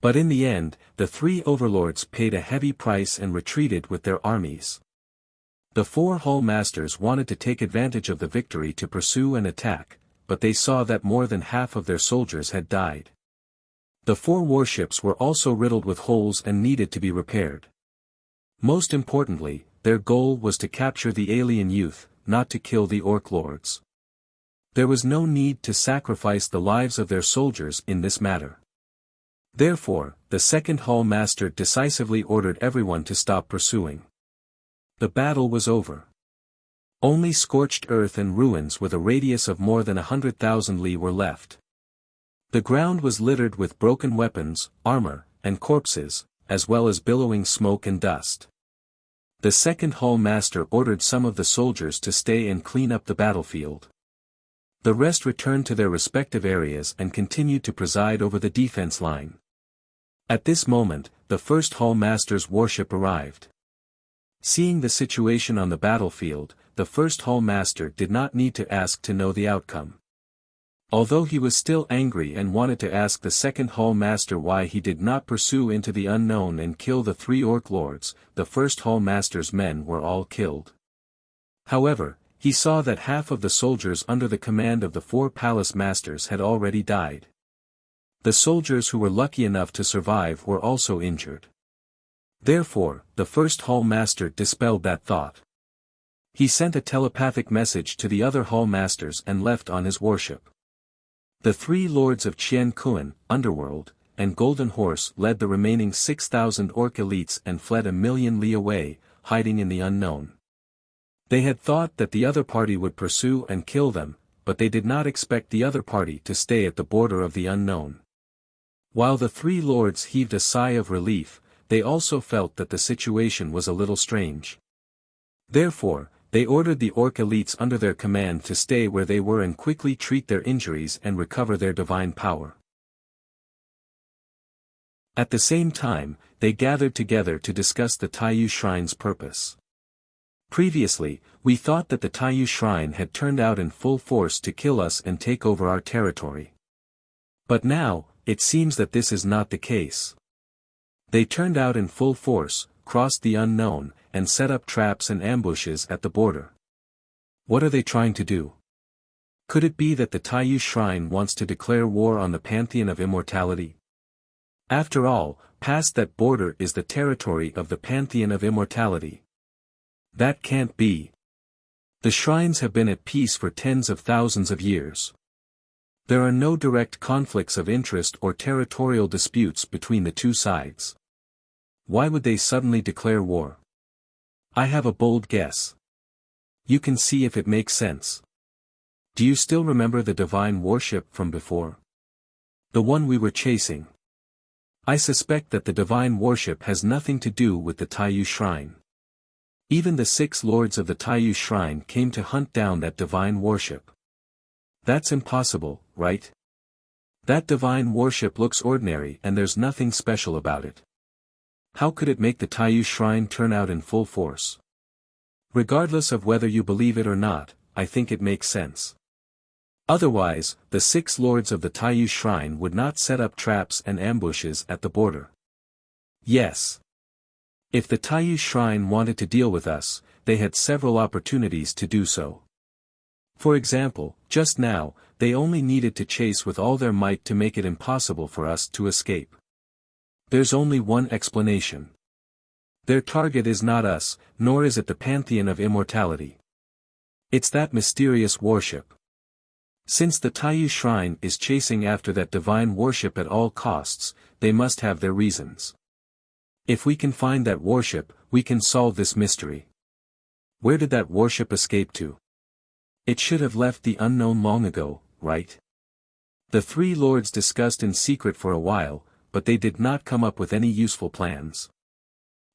But in the end, the three overlords paid a heavy price and retreated with their armies. The four hall masters wanted to take advantage of the victory to pursue and attack, but they saw that more than half of their soldiers had died. The four warships were also riddled with holes and needed to be repaired. Most importantly, their goal was to capture the alien youth, not to kill the orc lords. There was no need to sacrifice the lives of their soldiers in this matter. Therefore, the second hall master decisively ordered everyone to stop pursuing. The battle was over. Only scorched earth and ruins with a radius of more than 100,000 li were left. The ground was littered with broken weapons, armor, and corpses, as well as billowing smoke and dust. The second hall master ordered some of the soldiers to stay and clean up the battlefield. The rest returned to their respective areas and continued to preside over the defense line. At this moment, the first hall master's warship arrived. Seeing the situation on the battlefield, the first hall master did not need to ask to know the outcome. Although he was still angry and wanted to ask the second hall master why he did not pursue into the unknown and kill the three orc lords, the first hall master's men were all killed. However, he saw that half of the soldiers under the command of the four palace masters had already died. The soldiers who were lucky enough to survive were also injured. Therefore, the first hall master dispelled that thought. He sent a telepathic message to the other hall masters and left on his warship. The three lords of Qian Kuan, Underworld, and Golden Horse led the remaining 6,000 orc elites and fled 1,000,000 li away, hiding in the unknown. They had thought that the other party would pursue and kill them, but they did not expect the other party to stay at the border of the unknown. While the three lords heaved a sigh of relief, they also felt that the situation was a little strange. Therefore, they ordered the orc elites under their command to stay where they were and quickly treat their injuries and recover their divine power. At the same time, they gathered together to discuss the Taiyu Shrine's purpose. Previously, we thought that the Taiyu Shrine had turned out in full force to kill us and take over our territory. But now, it seems that this is not the case. They turned out in full force, crossed the unknown, and set up traps and ambushes at the border. What are they trying to do? Could it be that the Taiyu Shrine wants to declare war on the Pantheon of Immortality? After all, past that border is the territory of the Pantheon of Immortality. That can't be. The shrines have been at peace for tens of thousands of years. There are no direct conflicts of interest or territorial disputes between the two sides. Why would they suddenly declare war? I have a bold guess. You can see if it makes sense. Do you still remember the divine warship from before? The one we were chasing. I suspect that the divine warship has nothing to do with the Taiyu Shrine. Even the 6 lords of the Taiyu Shrine came to hunt down that divine warship. That's impossible, right? That divine warship looks ordinary and there's nothing special about it. How could it make the Taiyu Shrine turn out in full force? Regardless of whether you believe it or not, I think it makes sense. Otherwise, the 6 lords of the Taiyu Shrine would not set up traps and ambushes at the border. Yes. If the Taiyu Shrine wanted to deal with us, they had several opportunities to do so. For example, just now, they only needed to chase with all their might to make it impossible for us to escape. There's only one explanation. Their target is not us, nor is it the Pantheon of Immortality. It's that mysterious warship. Since the Taiyu Shrine is chasing after that divine warship at all costs, they must have their reasons. If we can find that warship, we can solve this mystery. Where did that warship escape to? It should have left the unknown long ago, right? The 3 lords discussed in secret for a while, but they did not come up with any useful plans.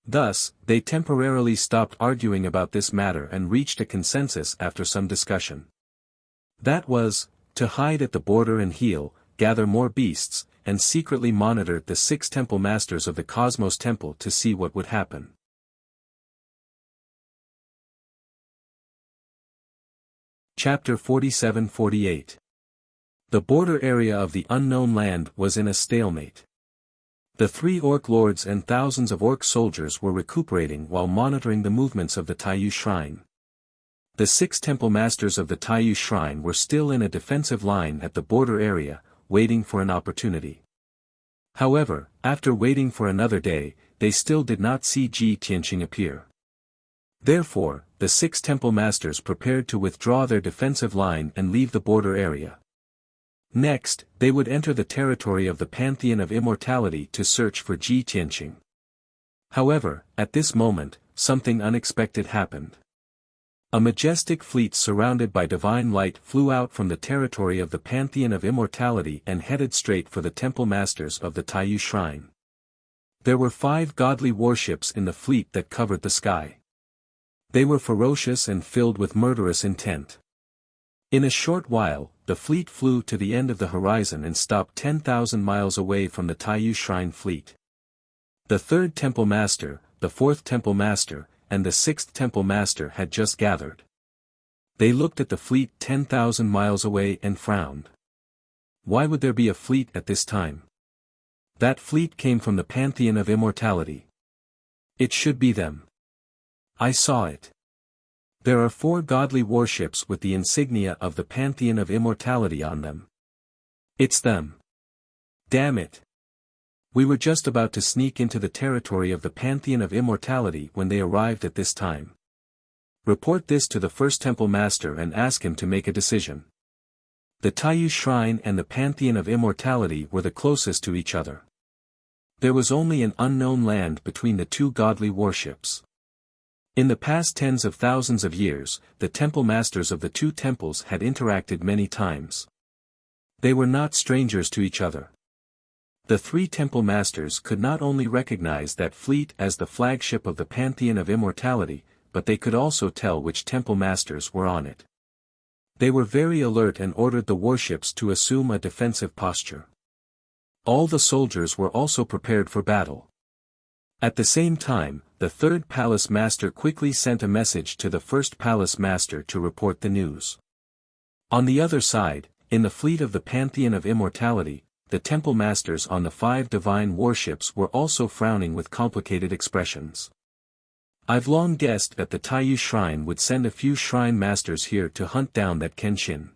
Thus, they temporarily stopped arguing about this matter and reached a consensus after some discussion. That was, to hide at the border and heal, gather more beasts, and secretly monitored the 6 temple masters of the Cosmos Temple to see what would happen. Chapter 47-48. The border area of the unknown land was in a stalemate. The 3 orc lords and thousands of orc soldiers were recuperating while monitoring the movements of the Taiyu Shrine. The 6 temple masters of the Taiyu Shrine were still in a defensive line at the border area, waiting for an opportunity. However, after waiting for another day, they still did not see Ji Tianqing appear. Therefore, the 6 temple masters prepared to withdraw their defensive line and leave the border area. Next, they would enter the territory of the Pantheon of Immortality to search for Ji Tianqing. However, at this moment, something unexpected happened. A majestic fleet surrounded by divine light flew out from the territory of the Pantheon of Immortality and headed straight for the temple masters of the Taiyu Shrine. There were 5 godly warships in the fleet that covered the sky. They were ferocious and filled with murderous intent. In a short while, the fleet flew to the end of the horizon and stopped 10,000 miles away from the Taiyu Shrine fleet. The 3rd temple master, the 4th temple master, and the 6th temple master had just gathered. They looked at the fleet 10,000 miles away and frowned. Why would there be a fleet at this time? That fleet came from the Pantheon of Immortality. It should be them. I saw it. There are 4 godly warships with the insignia of the Pantheon of Immortality on them. It's them. Damn it. We were just about to sneak into the territory of the Pantheon of Immortality when they arrived at this time. Report this to the 1st temple master and ask him to make a decision. The Taiyu Shrine and the Pantheon of Immortality were the closest to each other. There was only an unknown land between the 2 godly warships. In the past tens of thousands of years, the temple masters of the 2 temples had interacted many times. They were not strangers to each other. The 3 temple masters could not only recognize that fleet as the flagship of the Pantheon of Immortality, but they could also tell which temple masters were on it. They were very alert and ordered the warships to assume a defensive posture. All the soldiers were also prepared for battle. At the same time, the 3rd palace master quickly sent a message to the 1st palace master to report the news. On the other side, in the fleet of the Pantheon of Immortality, the temple masters on the 5 divine warships were also frowning with complicated expressions. I've long guessed that the Taiyu Shrine would send a few shrine masters here to hunt down that Kenshin.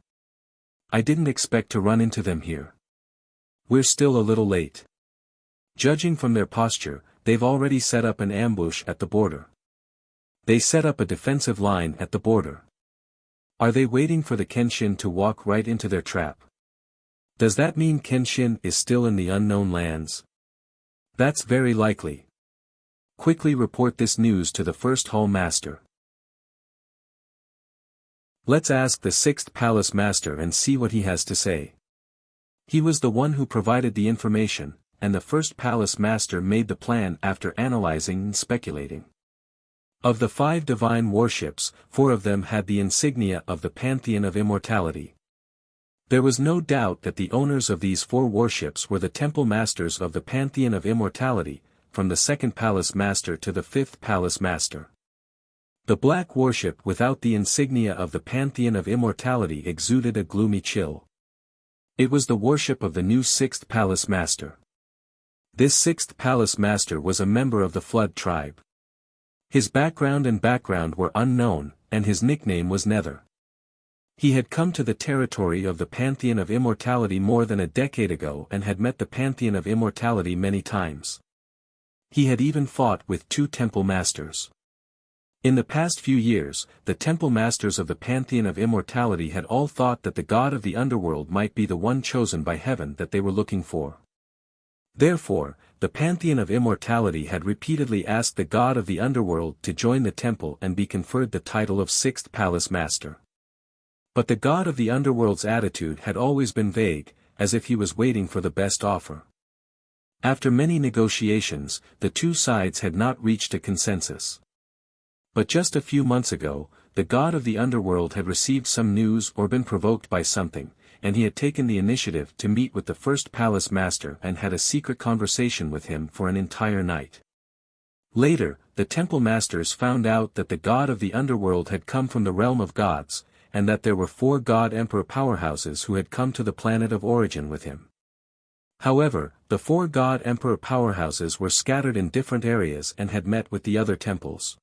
I didn't expect to run into them here. We're still a little late. Judging from their posture, they've already set up an ambush at the border. They set up a defensive line at the border. Are they waiting for the Kenshin to walk right into their trap? Does that mean Kenshin is still in the unknown lands? That's very likely. Quickly report this news to the 1st hall master. Let's ask the 6th palace master and see what he has to say. He was the one who provided the information, and the 1st palace master made the plan after analyzing and speculating. Of the 5 divine warships, 4 of them had the insignia of the Pantheon of Immortality. There was no doubt that the owners of these 4 warships were the temple masters of the Pantheon of Immortality, from the 2nd palace master to the 5th palace master. The black warship without the insignia of the Pantheon of Immortality exuded a gloomy chill. It was the warship of the new 6th palace master. This 6th palace master was a member of the Flood tribe. His background were unknown, and his nickname was Nether. He had come to the territory of the Pantheon of Immortality more than a decade ago and had met the Pantheon of Immortality many times. He had even fought with 2 temple masters. In the past few years, the temple masters of the Pantheon of Immortality had all thought that the god of the underworld might be the one chosen by heaven that they were looking for. Therefore, the Pantheon of Immortality had repeatedly asked the god of the underworld to join the temple and be conferred the title of 6th palace master. But the god of the underworld's attitude had always been vague, as if he was waiting for the best offer. After many negotiations, the 2 sides had not reached a consensus. But just a few months ago, the god of the underworld had received some news or been provoked by something, and he had taken the initiative to meet with the first palace master and had a secret conversation with him for an entire night. Later, the temple masters found out that the god of the underworld had come from the realm of gods, and that there were 4 god-emperor powerhouses who had come to the planet of origin with him. However, the 4 god-emperor powerhouses were scattered in different areas and had met with the other temples.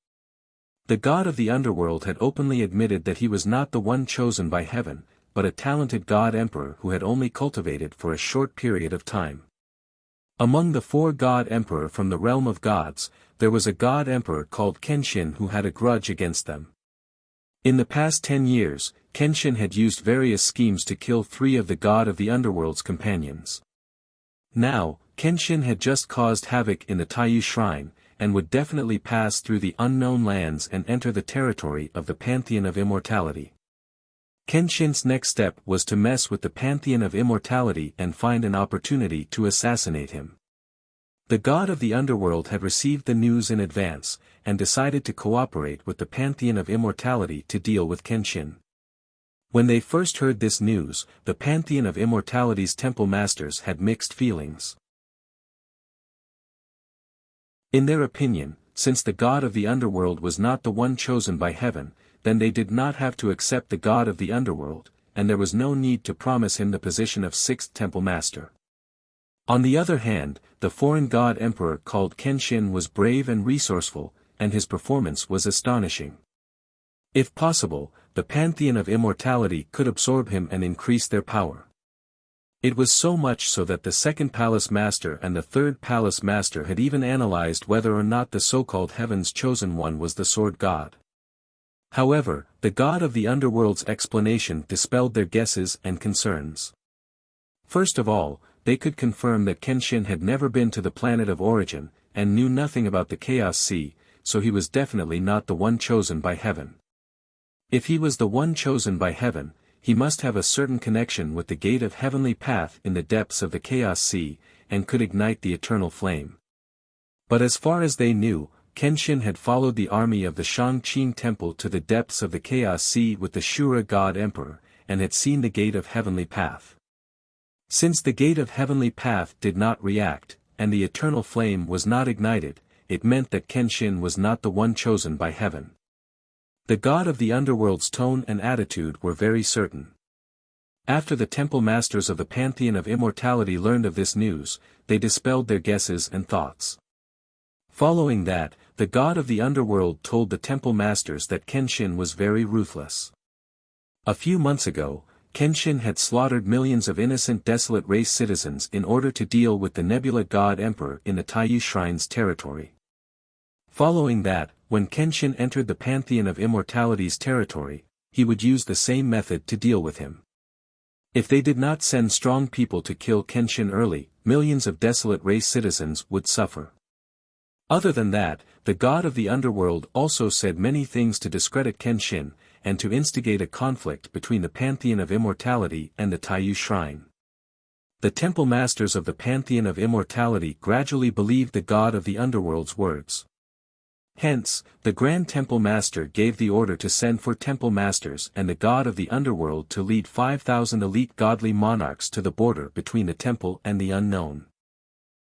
The god of the underworld had openly admitted that he was not the one chosen by heaven, but a talented god-emperor who had only cultivated for a short period of time. Among the 4 god-emperor from the realm of gods, there was a god-emperor called Kenshin who had a grudge against them. In the past 10 years, Kenshin had used various schemes to kill 3 of the god of the underworld's companions. Now, Kenshin had just caused havoc in the Taiyu Shrine, and would definitely pass through the unknown lands and enter the territory of the Pantheon of Immortality. Kenshin's next step was to mess with the Pantheon of Immortality and find an opportunity to assassinate him. The god of the underworld had received the news in advance, and decided to cooperate with the Pantheon of Immortality to deal with Kenshin. When they first heard this news, the Pantheon of Immortality's temple masters had mixed feelings. In their opinion, since the god of the underworld was not the one chosen by heaven, then they did not have to accept the god of the underworld, and there was no need to promise him the position of 6th temple master. On the other hand, the foreign god emperor called Kenshin was brave and resourceful, and his performance was astonishing. If possible, the Pantheon of Immortality could absorb him and increase their power. It was so much so that the 2nd palace master and the 3rd palace master had even analyzed whether or not the so-called heaven's chosen one was the sword god. However, the god of the underworld's explanation dispelled their guesses and concerns. First of all, they could confirm that Kenshin had never been to the planet of origin, and knew nothing about the Chaos Sea, so he was definitely not the one chosen by heaven. If he was the one chosen by heaven, he must have a certain connection with the gate of heavenly path in the depths of the Chaos Sea, and could ignite the eternal flame. But as far as they knew, Kenshin had followed the army of the Shangqing Temple to the depths of the Chaos Sea with the Shura God Emperor, and had seen the gate of heavenly path. Since the gate of heavenly path did not react, and the eternal flame was not ignited, it meant that Kenshin was not the one chosen by heaven. The god of the underworld's tone and attitude were very certain. After the temple masters of the Pantheon of Immortality learned of this news, they dispelled their guesses and thoughts. Following that, the god of the underworld told the temple masters that Kenshin was very ruthless. A few months ago, Kenshin had slaughtered millions of innocent desolate race citizens in order to deal with the Nebula God Emperor in the Taiyu Shrine's territory. Following that, when Kenshin entered the Pantheon of Immortality's territory, he would use the same method to deal with him. If they did not send strong people to kill Kenshin early, millions of desolate race citizens would suffer. Other than that, the god of the underworld also said many things to discredit Kenshin, and to instigate a conflict between the Pantheon of Immortality and the Taiyu Shrine. The temple masters of the Pantheon of Immortality gradually believed the god of the underworld's words. Hence, the Grand Temple Master gave the order to send for temple masters and the god of the underworld to lead 5,000 elite godly monarchs to the border between the temple and the unknown.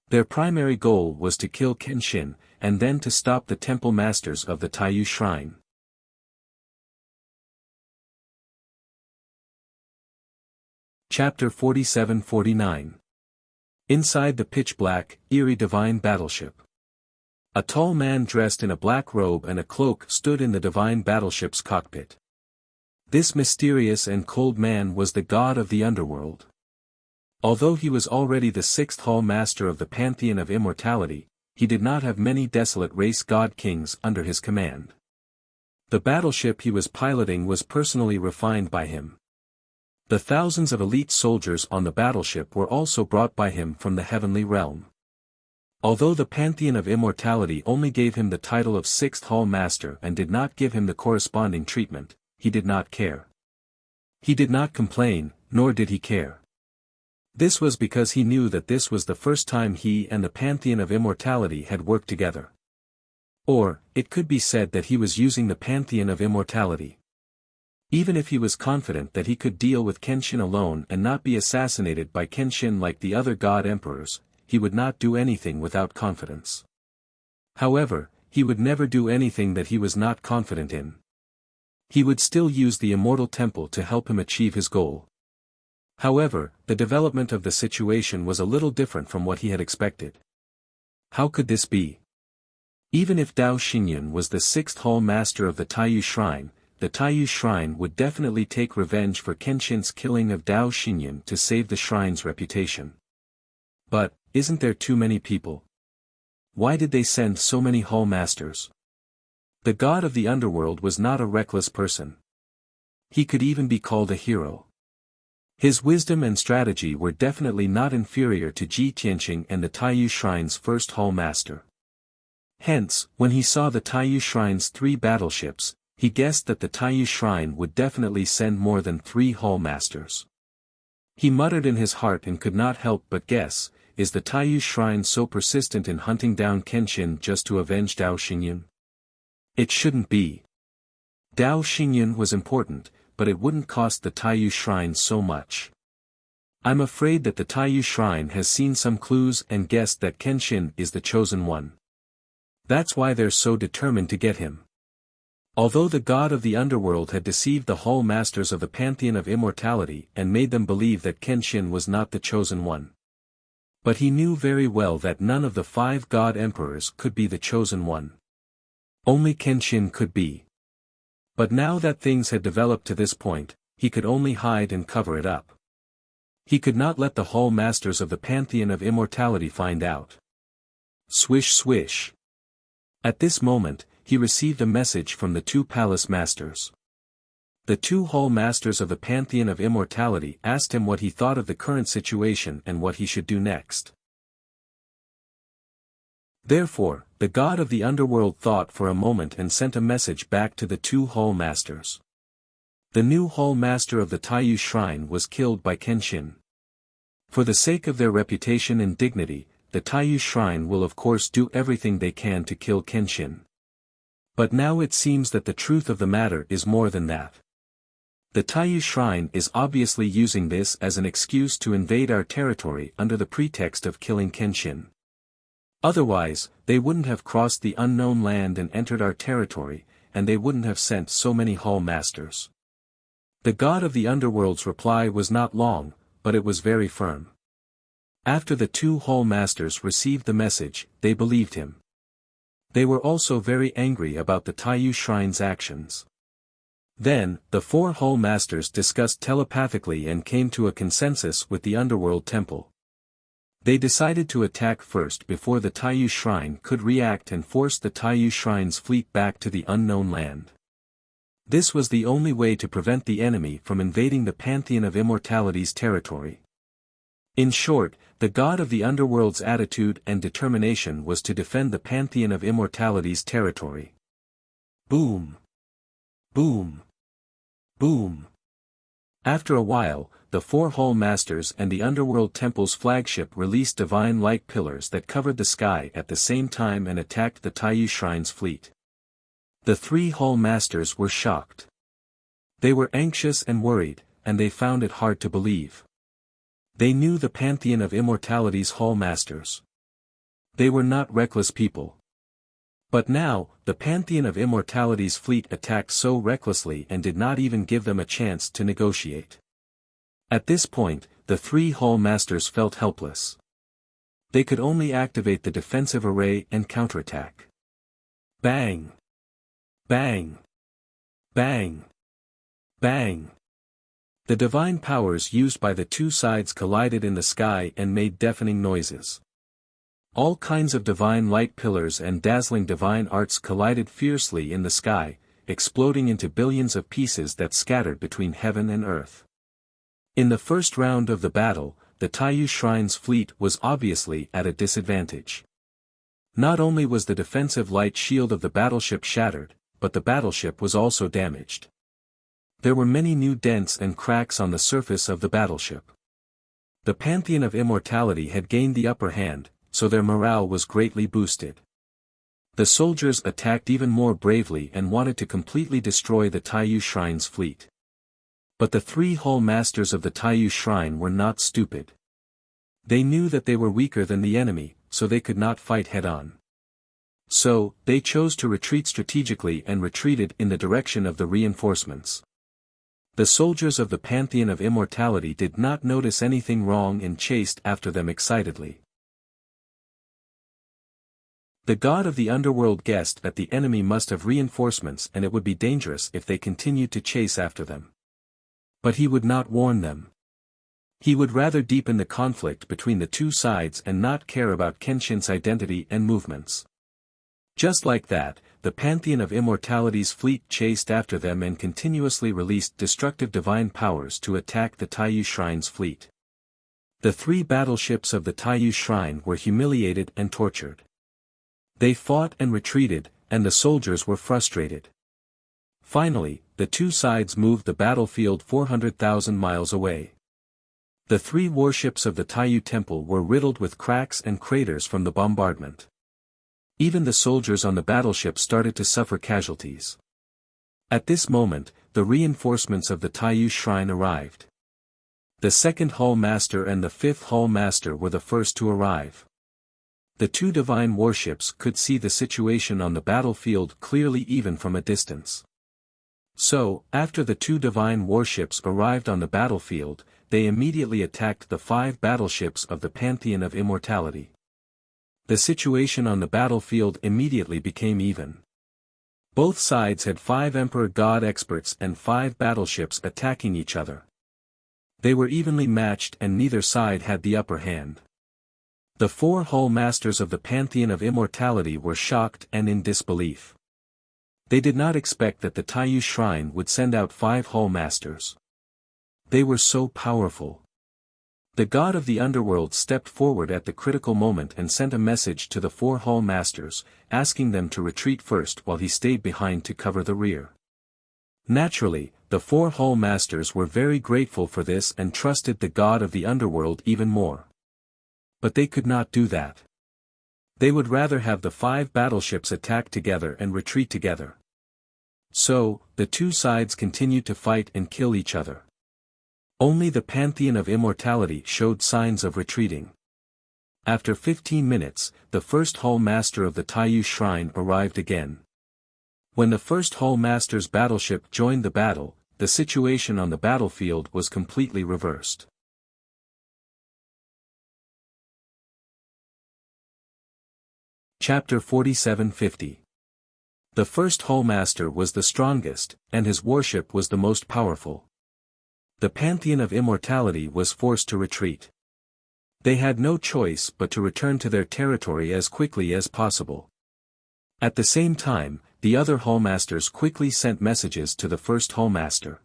Their primary goal was to kill Kenshin, and then to stop the temple masters of the Taiyu Shrine. Chapter 47-49. Inside the pitch-black, eerie divine battleship. A tall man dressed in a black robe and a cloak stood in the divine battleship's cockpit. This mysterious and cold man was the god of the underworld. Although he was already the 6th Hall Master of the Pantheon of Immortality, he did not have many desolate race god kings under his command. The battleship he was piloting was personally refined by him. The thousands of elite soldiers on the battleship were also brought by him from the heavenly realm. Although the Pantheon of Immortality only gave him the title of 6th Hall Master and did not give him the corresponding treatment, he did not care. He did not complain, nor did he care. This was because he knew that this was the first time he and the Pantheon of Immortality had worked together. Or, it could be said that he was using the Pantheon of Immortality. Even if he was confident that he could deal with Kenshin alone and not be assassinated by Kenshin like the other god emperors, he would not do anything without confidence. However, he would never do anything that he was not confident in. He would still use the immortal temple to help him achieve his goal. However, the development of the situation was a little different from what he had expected. How could this be? Even if Dao Xingyun was the sixth hall master of the Taiyu Shrine, the Taiyu Shrine would definitely take revenge for Kenshin's killing of Dao Xingyun to save the shrine's reputation. But, isn't there too many people? Why did they send so many hall masters? The god of the underworld was not a reckless person. He could even be called a hero. His wisdom and strategy were definitely not inferior to Ji Tianqing and the Taiyu Shrine's first hall master. Hence, when he saw the Taiyu Shrine's 3 battleships, he guessed that the Taiyu Shrine would definitely send more than 3 hall masters. He muttered in his heart and could not help but guess, is the Taiyu Shrine so persistent in hunting down Kenshin just to avenge Dao Xingyun? It shouldn't be. Dao Xingyun was important, but it wouldn't cost the Taiyu Shrine so much. I'm afraid that the Taiyu Shrine has seen some clues and guessed that Kenshin is the chosen one. That's why they're so determined to get him. Although the god of the underworld had deceived the hall masters of the Pantheon of Immortality and made them believe that Kenshin was not the chosen one. But he knew very well that none of the 5 god emperors could be the chosen one. Only Kenshin could be. But now that things had developed to this point, he could only hide and cover it up. He could not let the hall masters of the Pantheon of Immortality find out. Swish swish. At this moment, he received a message from the 2 palace masters. The 2 hall masters of the Pantheon of Immortality asked him what he thought of the current situation and what he should do next. Therefore, the god of the underworld thought for a moment and sent a message back to the 2 hall masters. The new hall master of the Taiyu Shrine was killed by Kenshin. For the sake of their reputation and dignity, the Taiyu Shrine will of course do everything they can to kill Kenshin. But now it seems that the truth of the matter is more than that. The Taiyu Shrine is obviously using this as an excuse to invade our territory under the pretext of killing Kenshin. Otherwise, they wouldn't have crossed the unknown land and entered our territory, and they wouldn't have sent so many hall masters. The god of the underworld's reply was not long, but it was very firm. After the 2 hall masters received the message, they believed him. They were also very angry about the Taiyu Shrine's actions. Then, the 4 hall masters discussed telepathically and came to a consensus with the underworld temple. They decided to attack first before the Taiyu Shrine could react and force the Taiyu Shrine's fleet back to the unknown land. This was the only way to prevent the enemy from invading the Pantheon of Immortality's territory. In short, the god of the underworld's attitude and determination was to defend the Pantheon of Immortality's territory. Boom! Boom! Boom! After a while, the 4 hall masters and the underworld temple's flagship released divine light pillars that covered the sky at the same time and attacked the Taiyu Shrine's fleet. The 3 hall masters were shocked. They were anxious and worried, and they found it hard to believe. They knew the Pantheon of Immortality's hall masters. They were not reckless people. But now, the Pantheon of Immortality's fleet attacked so recklessly and did not even give them a chance to negotiate. At this point, the 3 hall masters felt helpless. They could only activate the defensive array and counterattack. Bang! Bang! Bang! Bang! The divine powers used by the 2 sides collided in the sky and made deafening noises. All kinds of divine light pillars and dazzling divine arts collided fiercely in the sky, exploding into billions of pieces that scattered between heaven and earth. In the first round of the battle, the Taiyu Shrine's fleet was obviously at a disadvantage. Not only was the defensive light shield of the battleship shattered, but the battleship was also damaged. There were many new dents and cracks on the surface of the battleship. The Pantheon of Immortality had gained the upper hand, so their morale was greatly boosted. The soldiers attacked even more bravely and wanted to completely destroy the Taiyu Shrine's fleet. But the three Hall Masters of the Taiyu Shrine were not stupid. They knew that they were weaker than the enemy, so they could not fight head-on. So, they chose to retreat strategically and retreated in the direction of the reinforcements. The soldiers of the Pantheon of Immortality did not notice anything wrong and chased after them excitedly. The god of the underworld guessed that the enemy must have reinforcements and it would be dangerous if they continued to chase after them. But he would not warn them. He would rather deepen the conflict between the two sides and not care about Kenshin's identity and movements. Just like that, the Pantheon of Immortality's fleet chased after them and continuously released destructive divine powers to attack the Taiyu Shrine's fleet. The three battleships of the Taiyu Shrine were humiliated and tortured. They fought and retreated, and the soldiers were frustrated. Finally, the two sides moved the battlefield 400,000 miles away. The three warships of the Taiyu Temple were riddled with cracks and craters from the bombardment. Even the soldiers on the battleship started to suffer casualties. At this moment, the reinforcements of the Taiyu Shrine arrived. The second Hall Master and the fifth Hall Master were the first to arrive. The two divine warships could see the situation on the battlefield clearly even from a distance. So, after the two divine warships arrived on the battlefield, they immediately attacked the 5 battleships of the Pantheon of Immortality. The situation on the battlefield immediately became even. Both sides had 5 Emperor God experts and 5 battleships attacking each other. They were evenly matched and neither side had the upper hand. The 4 Hall Masters of the Pantheon of Immortality were shocked and in disbelief. They did not expect that the Taiyu Shrine would send out 5 Hall Masters. They were so powerful. The god of the underworld stepped forward at the critical moment and sent a message to the 4 Hall Masters, asking them to retreat first while he stayed behind to cover the rear. Naturally, the 4 Hall Masters were very grateful for this and trusted the god of the underworld even more. But they could not do that. They would rather have the 5 battleships attack together and retreat together. So, the two sides continued to fight and kill each other. Only the Pantheon of Immortality showed signs of retreating. After 15 minutes, the first Hall Master of the Taiyu Shrine arrived again. When the first Hall Master's battleship joined the battle, the situation on the battlefield was completely reversed. Chapter 4750. The first Hall Master was the strongest, and his warship was the most powerful. The Pantheon of Immortality was forced to retreat. They had no choice but to return to their territory as quickly as possible. At the same time, the other Hall Masters quickly sent messages to the first Hall Master.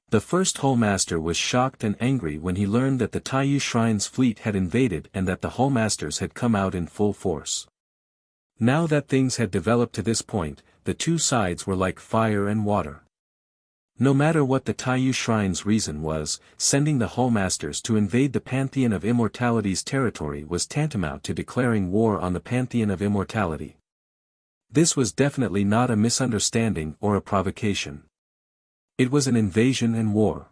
The first Hall Master was shocked and angry when he learned that the Taiyu Shrine's fleet had invaded and that the Hall Masters had come out in full force. Now that things had developed to this point, the two sides were like fire and water. No matter what the Taiyu Shrine's reason was, sending the Hall Masters to invade the Pantheon of Immortality's territory was tantamount to declaring war on the Pantheon of Immortality. This was definitely not a misunderstanding or a provocation. It was an invasion and war.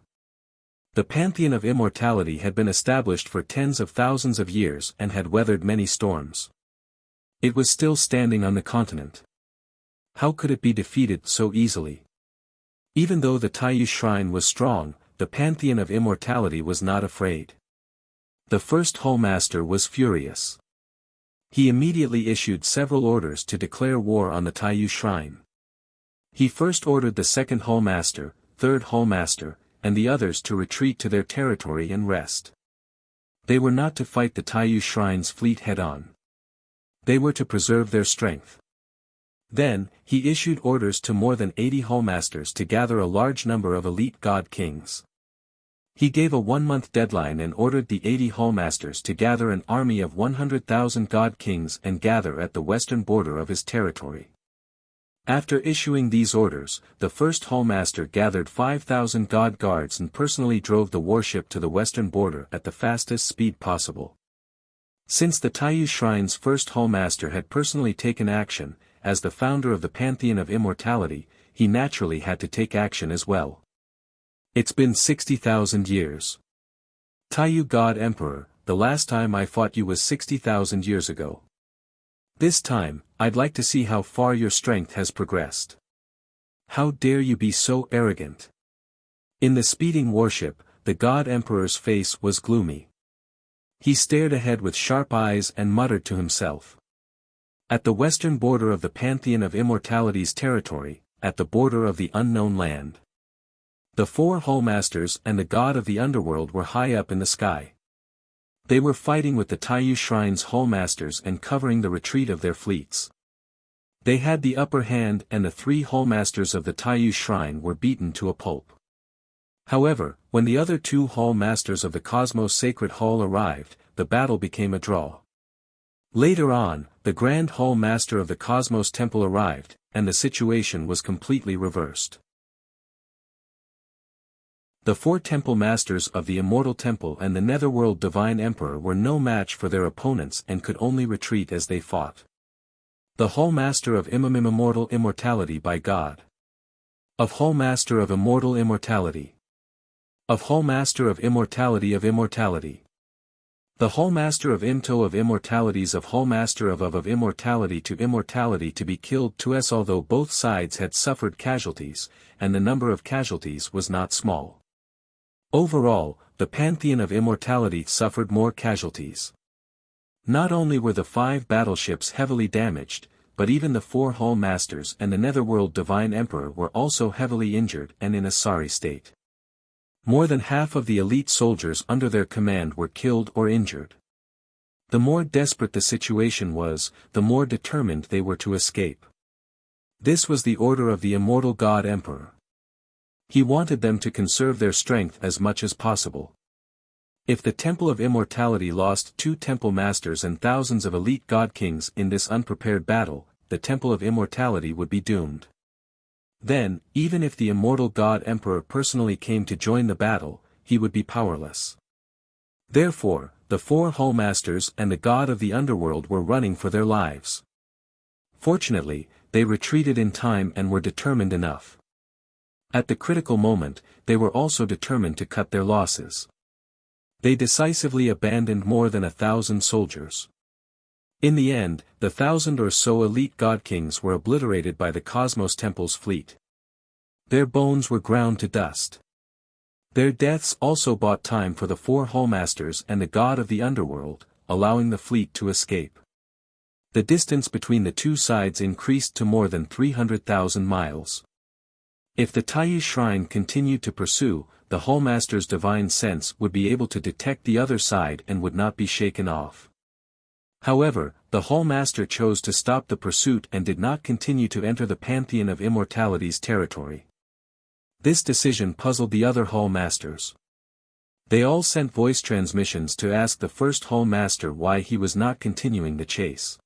The Pantheon of Immortality had been established for tens of thousands of years and had weathered many storms. It was still standing on the continent. How could it be defeated so easily? Even though the Taiyu Shrine was strong, the Pantheon of Immortality was not afraid. The first Hall Master was furious. He immediately issued several orders to declare war on the Taiyu Shrine. He first ordered the second Hall Master, third Hall Master, and the others to retreat to their territory and rest. They were not to fight the Taiyu Shrine's fleet head-on. They were to preserve their strength. Then, he issued orders to more than 80 Hall Masters to gather a large number of elite god kings. He gave a 1-month deadline and ordered the 80 Hall Masters to gather an army of 100,000 god kings and gather at the western border of his territory. After issuing these orders, the first Hall Master gathered 5,000 god guards and personally drove the warship to the western border at the fastest speed possible. Since the Taiyu Shrine's first Hall Master had personally taken action, as the founder of the Pantheon of Immortality, he naturally had to take action as well. It's been 60,000 years. Taiyu God Emperor, the last time I fought you was 60,000 years ago. This time, I'd like to see how far your strength has progressed. How dare you be so arrogant? In the speeding warship, the God Emperor's face was gloomy. He stared ahead with sharp eyes and muttered to himself. At the western border of the Pantheon of Immortality's territory, at the border of the unknown land, the four Hullmasters and the god of the underworld were high up in the sky. They were fighting with the Taiyu Shrine's Hullmasters and covering the retreat of their fleets. They had the upper hand and the three Hullmasters of the Taiyu Shrine were beaten to a pulp. However, when the other two Hullmasters of the Cosmos Sacred Hall arrived, the battle became a draw. Later on, the Grand Hullmaster of the Cosmos Temple arrived, and the situation was completely reversed. The four Temple Masters of the Immortal Temple and the Netherworld Divine Emperor were no match for their opponents and could only retreat as they fought. The Hullmaster of Immortal Immortality by God. Of Hullmaster of Immortal Immortality. Of Hullmaster of Immortality of Immortality. The Hullmaster of Imto of Immortalities of Hullmaster of Immortality to be killed to us. Although both sides had suffered casualties, and the number of casualties was not small. Overall, the Pantheon of Immortality suffered more casualties. Not only were the 5 battleships heavily damaged, but even the 4 Hullmasters and the Netherworld Divine Emperor were also heavily injured and in a sorry state. More than half of the elite soldiers under their command were killed or injured. The more desperate the situation was, the more determined they were to escape. This was the order of the immortal God Emperor. He wanted them to conserve their strength as much as possible. If the Temple of Immortality lost 2 Temple Masters and thousands of elite God Kings in this unprepared battle, the Temple of Immortality would be doomed. Then, even if the immortal God Emperor personally came to join the battle, he would be powerless. Therefore, the 4 Hullmasters and the God of the Underworld were running for their lives. Fortunately, they retreated in time and were determined enough. At the critical moment, they were also determined to cut their losses. They decisively abandoned more than 1,000 soldiers. In the end, the 1,000 or so elite God Kings were obliterated by the Cosmos Temple's fleet. Their bones were ground to dust. Their deaths also bought time for the 4 Hullmasters and the God of the Underworld, allowing the fleet to escape. The distance between the two sides increased to more than 300,000 miles. If the Taiyu Shrine continued to pursue, the Hullmaster's divine sense would be able to detect the other side and would not be shaken off. However, the Hullmaster chose to stop the pursuit and did not continue to enter the Pantheon of Immortality's territory. This decision puzzled the other Hullmasters. They all sent voice transmissions to ask the first Hullmaster why he was not continuing the chase.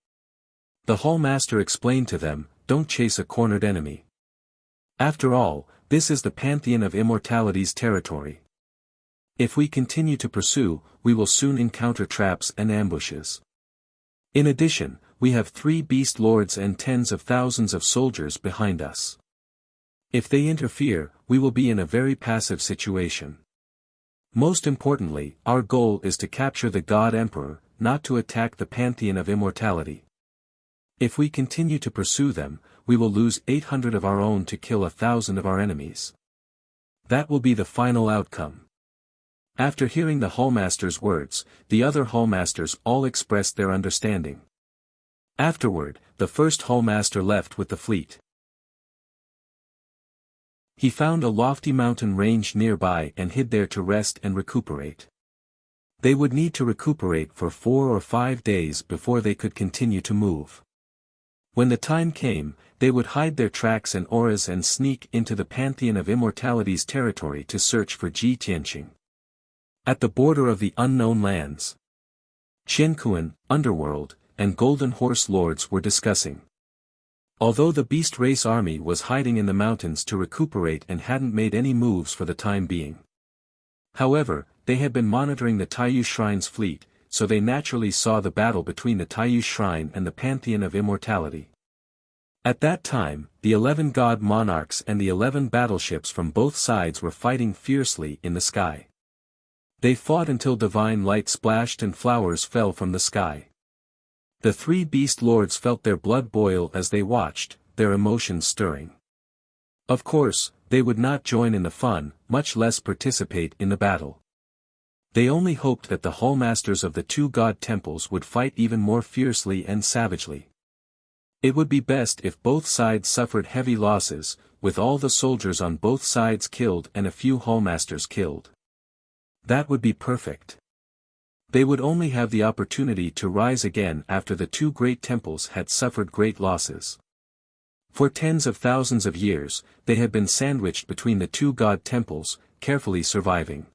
The Hullmaster explained to them, "Don't chase a cornered enemy. After all, this is the Pantheon of Immortality's territory. If we continue to pursue, we will soon encounter traps and ambushes. In addition, we have 3 beast lords and tens of thousands of soldiers behind us. If they interfere, we will be in a very passive situation. Most importantly, our goal is to capture the God Emperor, not to attack the Pantheon of Immortality. If we continue to pursue them, we will lose 800 of our own to kill 1,000 of our enemies. That will be the final outcome." After hearing the Hullmaster's words, the other Hullmasters all expressed their understanding. Afterward, the first Hullmaster left with the fleet. He found a lofty mountain range nearby and hid there to rest and recuperate. They would need to recuperate for 4 or 5 days before they could continue to move. When the time came, they would hide their tracks and auras and sneak into the Pantheon of Immortality's territory to search for Ji Tianqing. At the border of the unknown lands, Qiankuan, Underworld, and Golden Horse Lords were discussing. Although the Beast Race army was hiding in the mountains to recuperate and hadn't made any moves for the time being. However, they had been monitoring the Taiyu Shrine's fleet, so they naturally saw the battle between the Taiyu Shrine and the Pantheon of Immortality. At that time, the 11 god monarchs and the 11 battleships from both sides were fighting fiercely in the sky. They fought until divine light splashed and flowers fell from the sky. The three beast lords felt their blood boil as they watched, their emotions stirring. Of course, they would not join in the fun, much less participate in the battle. They only hoped that the hallmasters of the two god temples would fight even more fiercely and savagely. It would be best if both sides suffered heavy losses, with all the soldiers on both sides killed and a few hallmasters killed. That would be perfect. They would only have the opportunity to rise again after the two great temples had suffered great losses. For tens of thousands of years, they had been sandwiched between the two god temples, carefully surviving.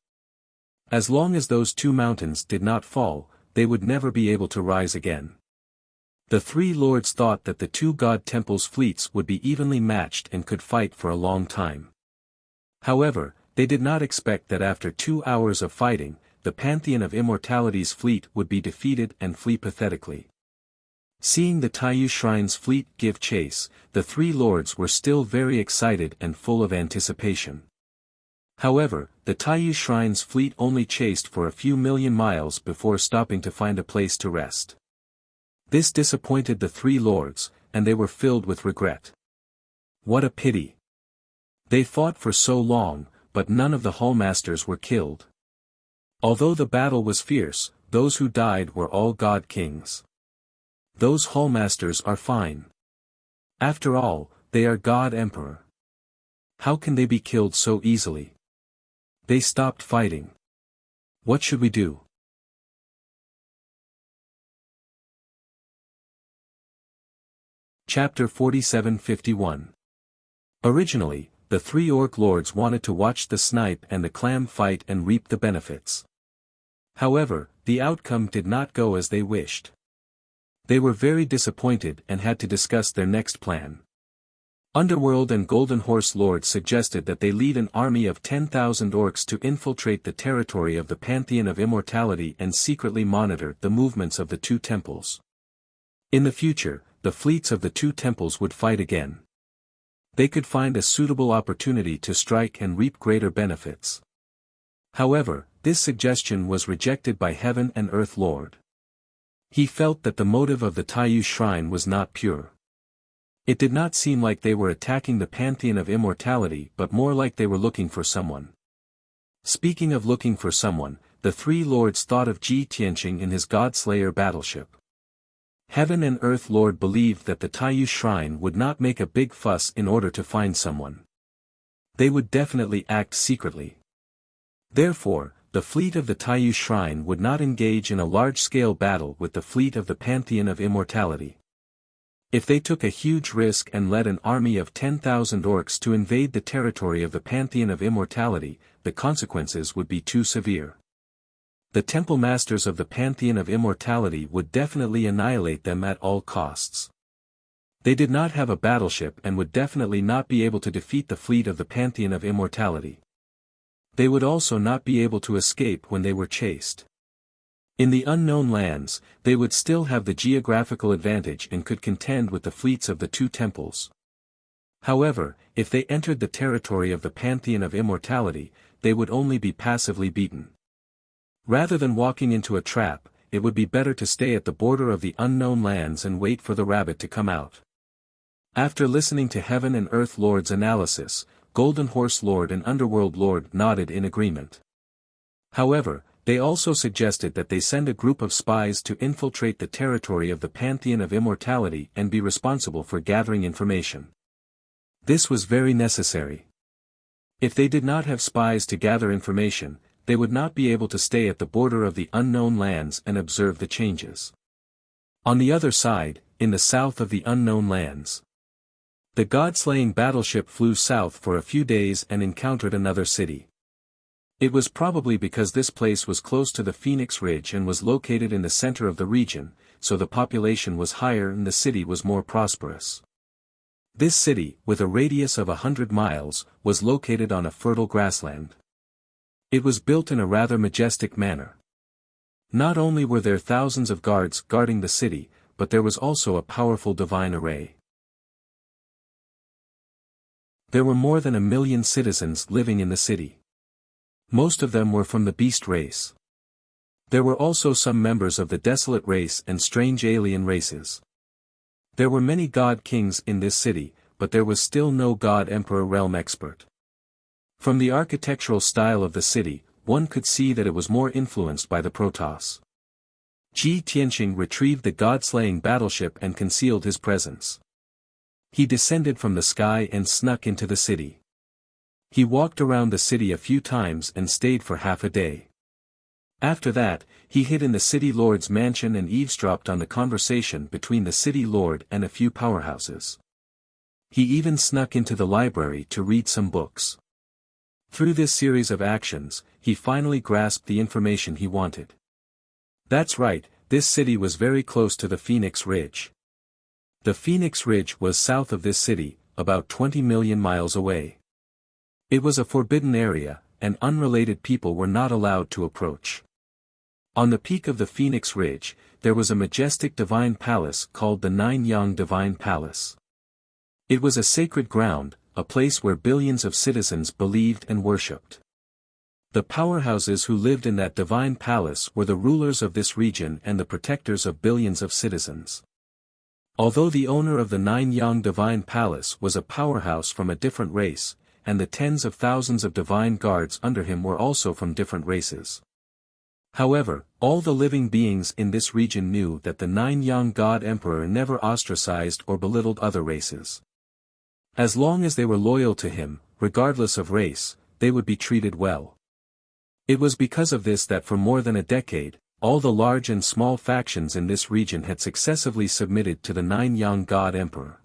As long as those two mountains did not fall, they would never be able to rise again. The three lords thought that the two god temples' fleets would be evenly matched and could fight for a long time. However, they did not expect that after 2 hours of fighting, the Pantheon of Immortality's fleet would be defeated and flee pathetically. Seeing the Taiyu Shrine's fleet give chase, the three lords were still very excited and full of anticipation. However, the Taiyu Shrine's fleet only chased for a few million miles before stopping to find a place to rest. This disappointed the three lords, and they were filled with regret. What a pity! They fought for so long, but none of the hallmasters were killed. Although the battle was fierce, those who died were all god kings. Those hallmasters are fine. After all, they are god emperor. How can they be killed so easily? They stopped fighting. What should we do? Chapter 47-51. Originally, the three orc lords wanted to watch the snipe and the clam fight and reap the benefits. However, the outcome did not go as they wished. They were very disappointed and had to discuss their next plan. Underworld and Golden Horse lords suggested that they lead an army of 10,000 orcs to infiltrate the territory of the Pantheon of Immortality and secretly monitor the movements of the two temples. In the future, the fleets of the two temples would fight again. They could find a suitable opportunity to strike and reap greater benefits. However, this suggestion was rejected by Heaven and Earth Lord. He felt that the motive of the Taiyu Shrine was not pure. It did not seem like they were attacking the Pantheon of Immortality but more like they were looking for someone. Speaking of looking for someone, the three lords thought of Ji Tianqing in his Godslayer battleship. Heaven and Earth Lord believed that the Taiyu Shrine would not make a big fuss in order to find someone. They would definitely act secretly. Therefore, the fleet of the Taiyu Shrine would not engage in a large-scale battle with the fleet of the Pantheon of Immortality. If they took a huge risk and led an army of 10,000 orcs to invade the territory of the Pantheon of Immortality, the consequences would be too severe. The temple masters of the Pantheon of Immortality would definitely annihilate them at all costs. They did not have a battleship and would definitely not be able to defeat the fleet of the Pantheon of Immortality. They would also not be able to escape when they were chased. In the unknown lands, they would still have the geographical advantage and could contend with the fleets of the two temples. However, if they entered the territory of the Pantheon of Immortality, they would only be passively beaten. Rather than walking into a trap, it would be better to stay at the border of the unknown lands and wait for the rabbit to come out. After listening to Heaven and Earth Lord's analysis, Golden Horse Lord and Underworld Lord nodded in agreement. However, they also suggested that they send a group of spies to infiltrate the territory of the Pantheon of Immortality and be responsible for gathering information. This was very necessary. If they did not have spies to gather information, they would not be able to stay at the border of the unknown lands and observe the changes. On the other side, in the south of the unknown lands, the god-slaying battleship flew south for a few days and encountered another city. It was probably because this place was close to the Phoenix Ridge and was located in the center of the region, so the population was higher and the city was more prosperous. This city, with a radius of 100 miles, was located on a fertile grassland. It was built in a rather majestic manner. Not only were there thousands of guards guarding the city, but there was also a powerful divine array. There were more than 1 million citizens living in the city. Most of them were from the beast race. There were also some members of the desolate race and strange alien races. There were many god kings in this city, but there was still no god emperor realm expert. From the architectural style of the city, one could see that it was more influenced by the Protoss. Ji Tianqing retrieved the god-slaying battleship and concealed his presence. He descended from the sky and snuck into the city. He walked around the city a few times and stayed for half a day. After that, he hid in the city lord's mansion and eavesdropped on the conversation between the city lord and a few powerhouses. He even snuck into the library to read some books. Through this series of actions, he finally grasped the information he wanted. That's right, this city was very close to the Phoenix Ridge. The Phoenix Ridge was south of this city, about 20 million miles away. It was a forbidden area, and unrelated people were not allowed to approach. On the peak of the Phoenix Ridge, there was a majestic divine palace called the Nine-Yang Divine Palace. It was a sacred ground, a place where billions of citizens believed and worshipped. The powerhouses who lived in that divine palace were the rulers of this region and the protectors of billions of citizens. Although the owner of the Nine-Yang Divine Palace was a powerhouse from a different race, and the tens of thousands of divine guards under him were also from different races. However, all the living beings in this region knew that the Nine-Yang God Emperor never ostracized or belittled other races. As long as they were loyal to him, regardless of race, they would be treated well. It was because of this that for more than a decade, all the large and small factions in this region had successively submitted to the Nine-Yang God Emperor.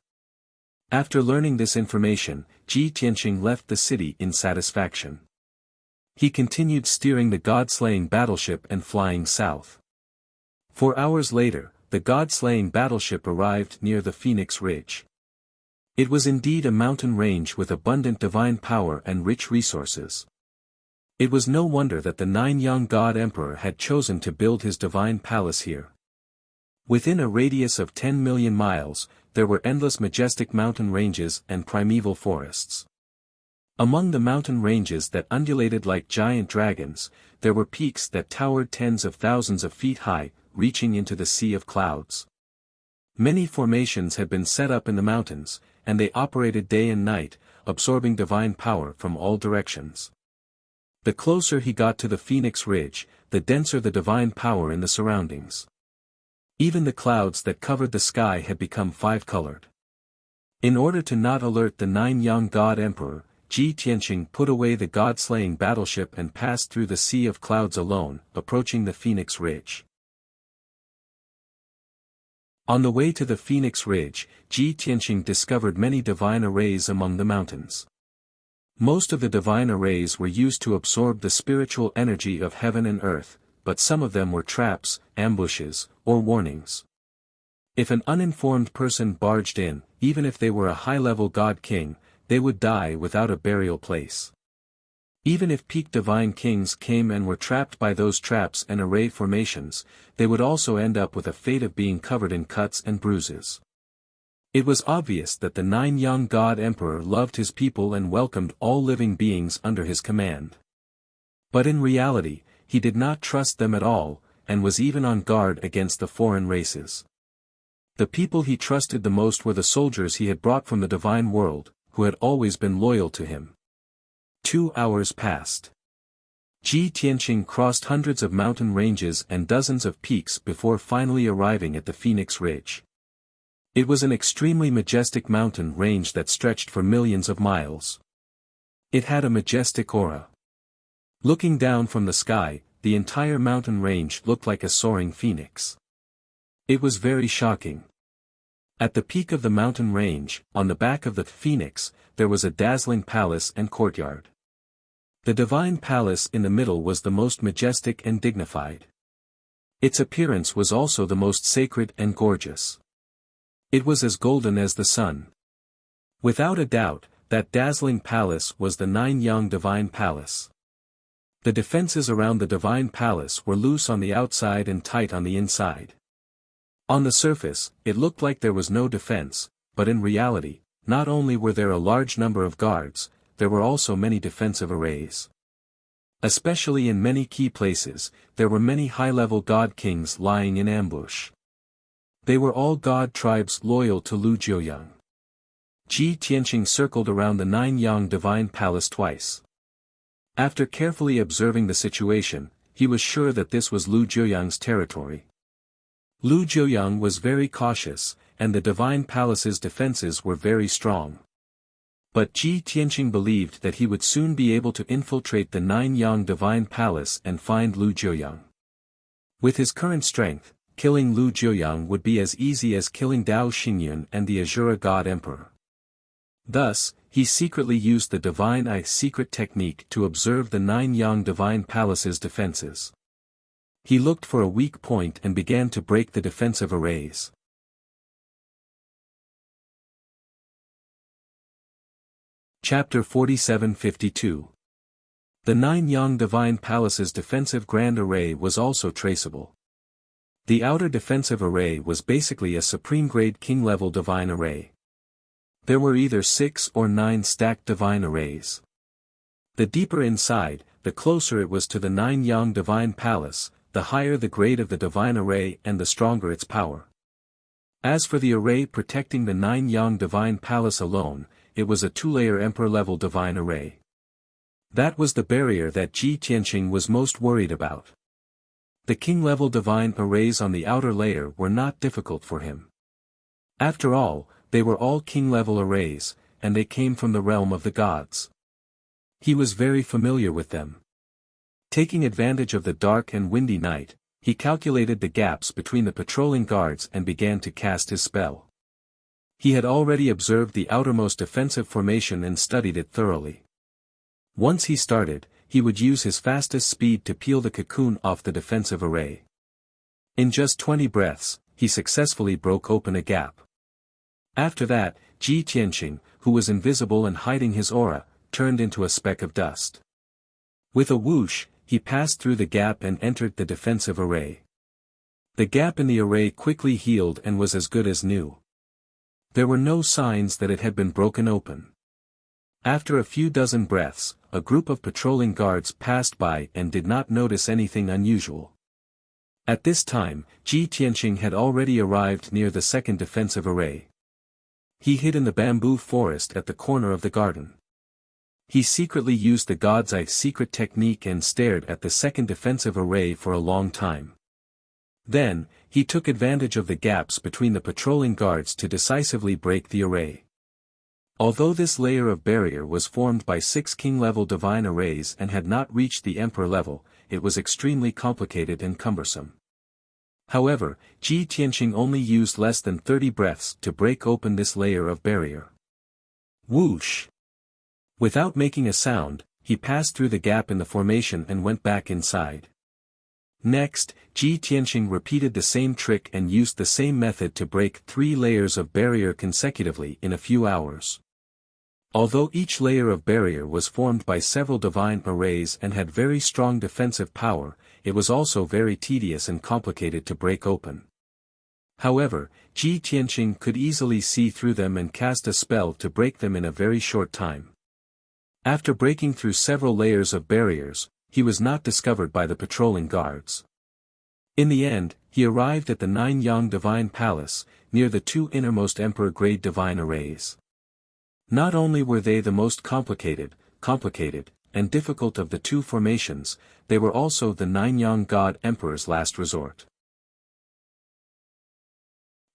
After learning this information, Ji Tianqing left the city in satisfaction. He continued steering the god-slaying battleship and flying south. 4 hours later, the god-slaying battleship arrived near the Phoenix Ridge. It was indeed a mountain range with abundant divine power and rich resources. It was no wonder that the Nine-Yang God Emperor had chosen to build his divine palace here. Within a radius of 10 million miles, there were endless majestic mountain ranges and primeval forests. Among the mountain ranges that undulated like giant dragons, there were peaks that towered tens of thousands of feet high, reaching into the sea of clouds. Many formations had been set up in the mountains, and they operated day and night, absorbing divine power from all directions. The closer he got to the Phoenix Ridge, the denser the divine power in the surroundings. Even the clouds that covered the sky had become five-colored. In order to not alert the Nine-Yang God Emperor, Ji Tianqing put away the god-slaying battleship and passed through the sea of clouds alone, approaching the Phoenix Ridge. On the way to the Phoenix Ridge, Ji Tianqing discovered many divine arrays among the mountains. Most of the divine arrays were used to absorb the spiritual energy of heaven and earth, but some of them were traps, ambushes, or warnings. If an uninformed person barged in, even if they were a high-level god king, they would die without a burial place. Even if peak divine kings came and were trapped by those traps and array formations, they would also end up with a fate of being covered in cuts and bruises. It was obvious that the Nine-Yang God Emperor loved his people and welcomed all living beings under his command. But in reality, he did not trust them at all, and was even on guard against the foreign races. The people he trusted the most were the soldiers he had brought from the divine world, who had always been loyal to him. 2 hours passed. Ji Tianqing crossed hundreds of mountain ranges and dozens of peaks before finally arriving at the Phoenix Ridge. It was an extremely majestic mountain range that stretched for millions of miles. It had a majestic aura. Looking down from the sky, the entire mountain range looked like a soaring phoenix. It was very shocking. At the peak of the mountain range, on the back of the phoenix, there was a dazzling palace and courtyard. The divine palace in the middle was the most majestic and dignified. Its appearance was also the most sacred and gorgeous. It was as golden as the sun. Without a doubt, that dazzling palace was the Nine-Yang Divine Palace. The defenses around the divine palace were loose on the outside and tight on the inside. On the surface, it looked like there was no defense, but in reality, not only were there a large number of guards, there were also many defensive arrays. Especially in many key places, there were many high-level god kings lying in ambush. They were all god tribes loyal to Lu Jiuyang. Ji Tianqing circled around the Nine-Yang Divine Palace twice. After carefully observing the situation, he was sure that this was Lu Jiuyang's territory. Lu Jiuyang was very cautious, and the Divine Palace's defenses were very strong. But Ji Tianqing believed that he would soon be able to infiltrate the Nine-Yang Divine Palace and find Lu Jiuyang. With his current strength, killing Lu Jiuyang would be as easy as killing Dao Xingyun and the Azura God Emperor. Thus, he secretly used the Divine Eye secret technique to observe the Nine-Yang Divine Palace's defenses. He looked for a weak point and began to break the defensive arrays. Chapter 47-52. The Nine-Yang Divine Palace's defensive grand array was also traceable. The outer defensive array was basically a supreme-grade king-level divine array. There were either 6 or 9 stacked divine arrays. The deeper inside, the closer it was to the Nine-Yang Divine Palace, the higher the grade of the divine array and the stronger its power. As for the array protecting the Nine-Yang Divine Palace alone, it was a 2-layer emperor-level divine array. That was the barrier that Ji Tianqing was most worried about. The king-level divine arrays on the outer layer were not difficult for him. After all, they were all king-level arrays, and they came from the realm of the gods. He was very familiar with them. Taking advantage of the dark and windy night, he calculated the gaps between the patrolling guards and began to cast his spell. He had already observed the outermost defensive formation and studied it thoroughly. Once he started, he would use his fastest speed to peel the cocoon off the defensive array. In just 20 breaths, he successfully broke open a gap. After that, Ji Tianqing, who was invisible and hiding his aura, turned into a speck of dust. With a whoosh, he passed through the gap and entered the defensive array. The gap in the array quickly healed and was as good as new. There were no signs that it had been broken open. After a few dozen breaths, a group of patrolling guards passed by and did not notice anything unusual. At this time, Ji Tianqing had already arrived near the second defensive array. He hid in the bamboo forest at the corner of the garden. He secretly used the God's Eye secret technique and stared at the second defensive array for a long time. Then, he took advantage of the gaps between the patrolling guards to decisively break the array. Although this layer of barrier was formed by 6 king-level divine arrays and had not reached the emperor level, it was extremely complicated and cumbersome. However, Ji Tianqing only used less than 30 breaths to break open this layer of barrier. Whoosh! Without making a sound, he passed through the gap in the formation and went back inside. Next, Ji Tianqing repeated the same trick and used the same method to break 3 layers of barrier consecutively in a few hours. Although each layer of barrier was formed by several divine arrays and had very strong defensive power, it was also very tedious and complicated to break open. However, Ji Tianqing could easily see through them and cast a spell to break them in a very short time. After breaking through several layers of barriers, he was not discovered by the patrolling guards. In the end, he arrived at the Nine-Yang Divine Palace, near the 2 innermost emperor-grade divine arrays. Not only were they the most complicated, and difficult of the 2 formations, they were also the Nine-Yang God Emperor's last resort.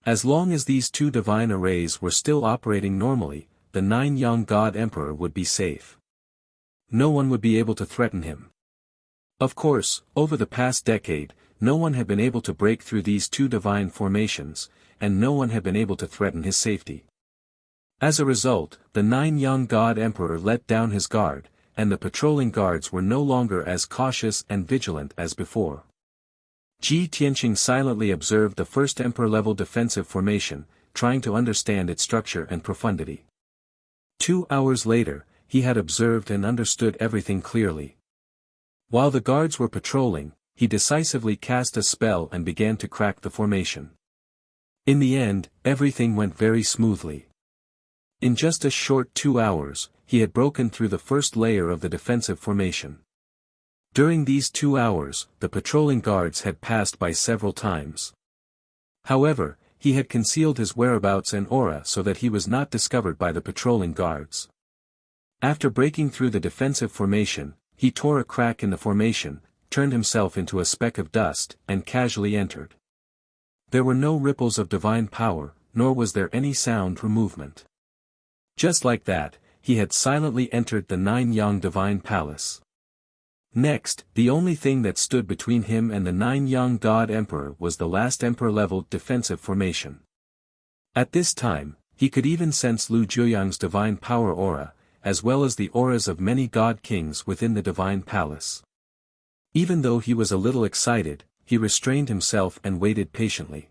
As long as these 2 divine arrays were still operating normally, the Nine-Yang God Emperor would be safe. No one would be able to threaten him. Of course, over the past decade, no one had been able to break through these 2 divine formations, and no one had been able to threaten his safety. As a result, the Nine-Yang God Emperor let down his guard, and the patrolling guards were no longer as cautious and vigilant as before. Ji Tianqing silently observed the first emperor-level defensive formation, trying to understand its structure and profundity. 2 hours later, he had observed and understood everything clearly. While the guards were patrolling, he decisively cast a spell and began to crack the formation. In the end, everything went very smoothly. In just a short 2 hours, he had broken through the first layer of the defensive formation. During these 2 hours, the patrolling guards had passed by several times. However, he had concealed his whereabouts and aura so that he was not discovered by the patrolling guards. After breaking through the defensive formation, he tore a crack in the formation, turned himself into a speck of dust, and casually entered. There were no ripples of divine power, nor was there any sound or movement. Just like that, he had silently entered the Nine-Yang Divine Palace. Next, the only thing that stood between him and the Nine-Yang God Emperor was the last Emperor-level defensive formation. At this time, he could even sense Lu Jiuyang's divine power aura, as well as the auras of many God Kings within the Divine Palace. Even though he was a little excited, he restrained himself and waited patiently.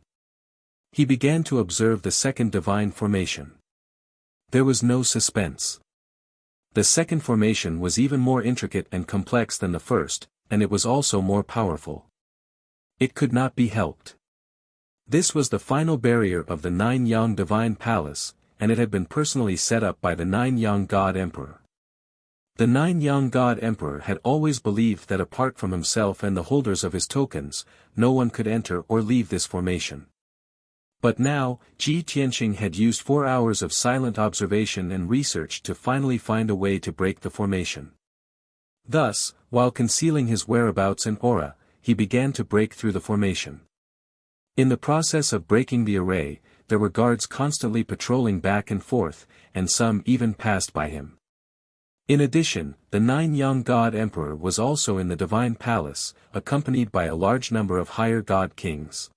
He began to observe the second divine formation. There was no suspense. The second formation was even more intricate and complex than the first, and it was also more powerful. It could not be helped. This was the final barrier of the Nine-Yang Divine Palace, and it had been personally set up by the Nine-Yang God Emperor. The Nine-Yang God Emperor had always believed that apart from himself and the holders of his tokens, no one could enter or leave this formation. But now, Ji Tianqing had used 4 hours of silent observation and research to finally find a way to break the formation. Thus, while concealing his whereabouts and aura, he began to break through the formation. In the process of breaking the array, there were guards constantly patrolling back and forth, and some even passed by him. In addition, the Nine-Yang God Emperor was also in the Divine Palace, accompanied by a large number of higher God Kings.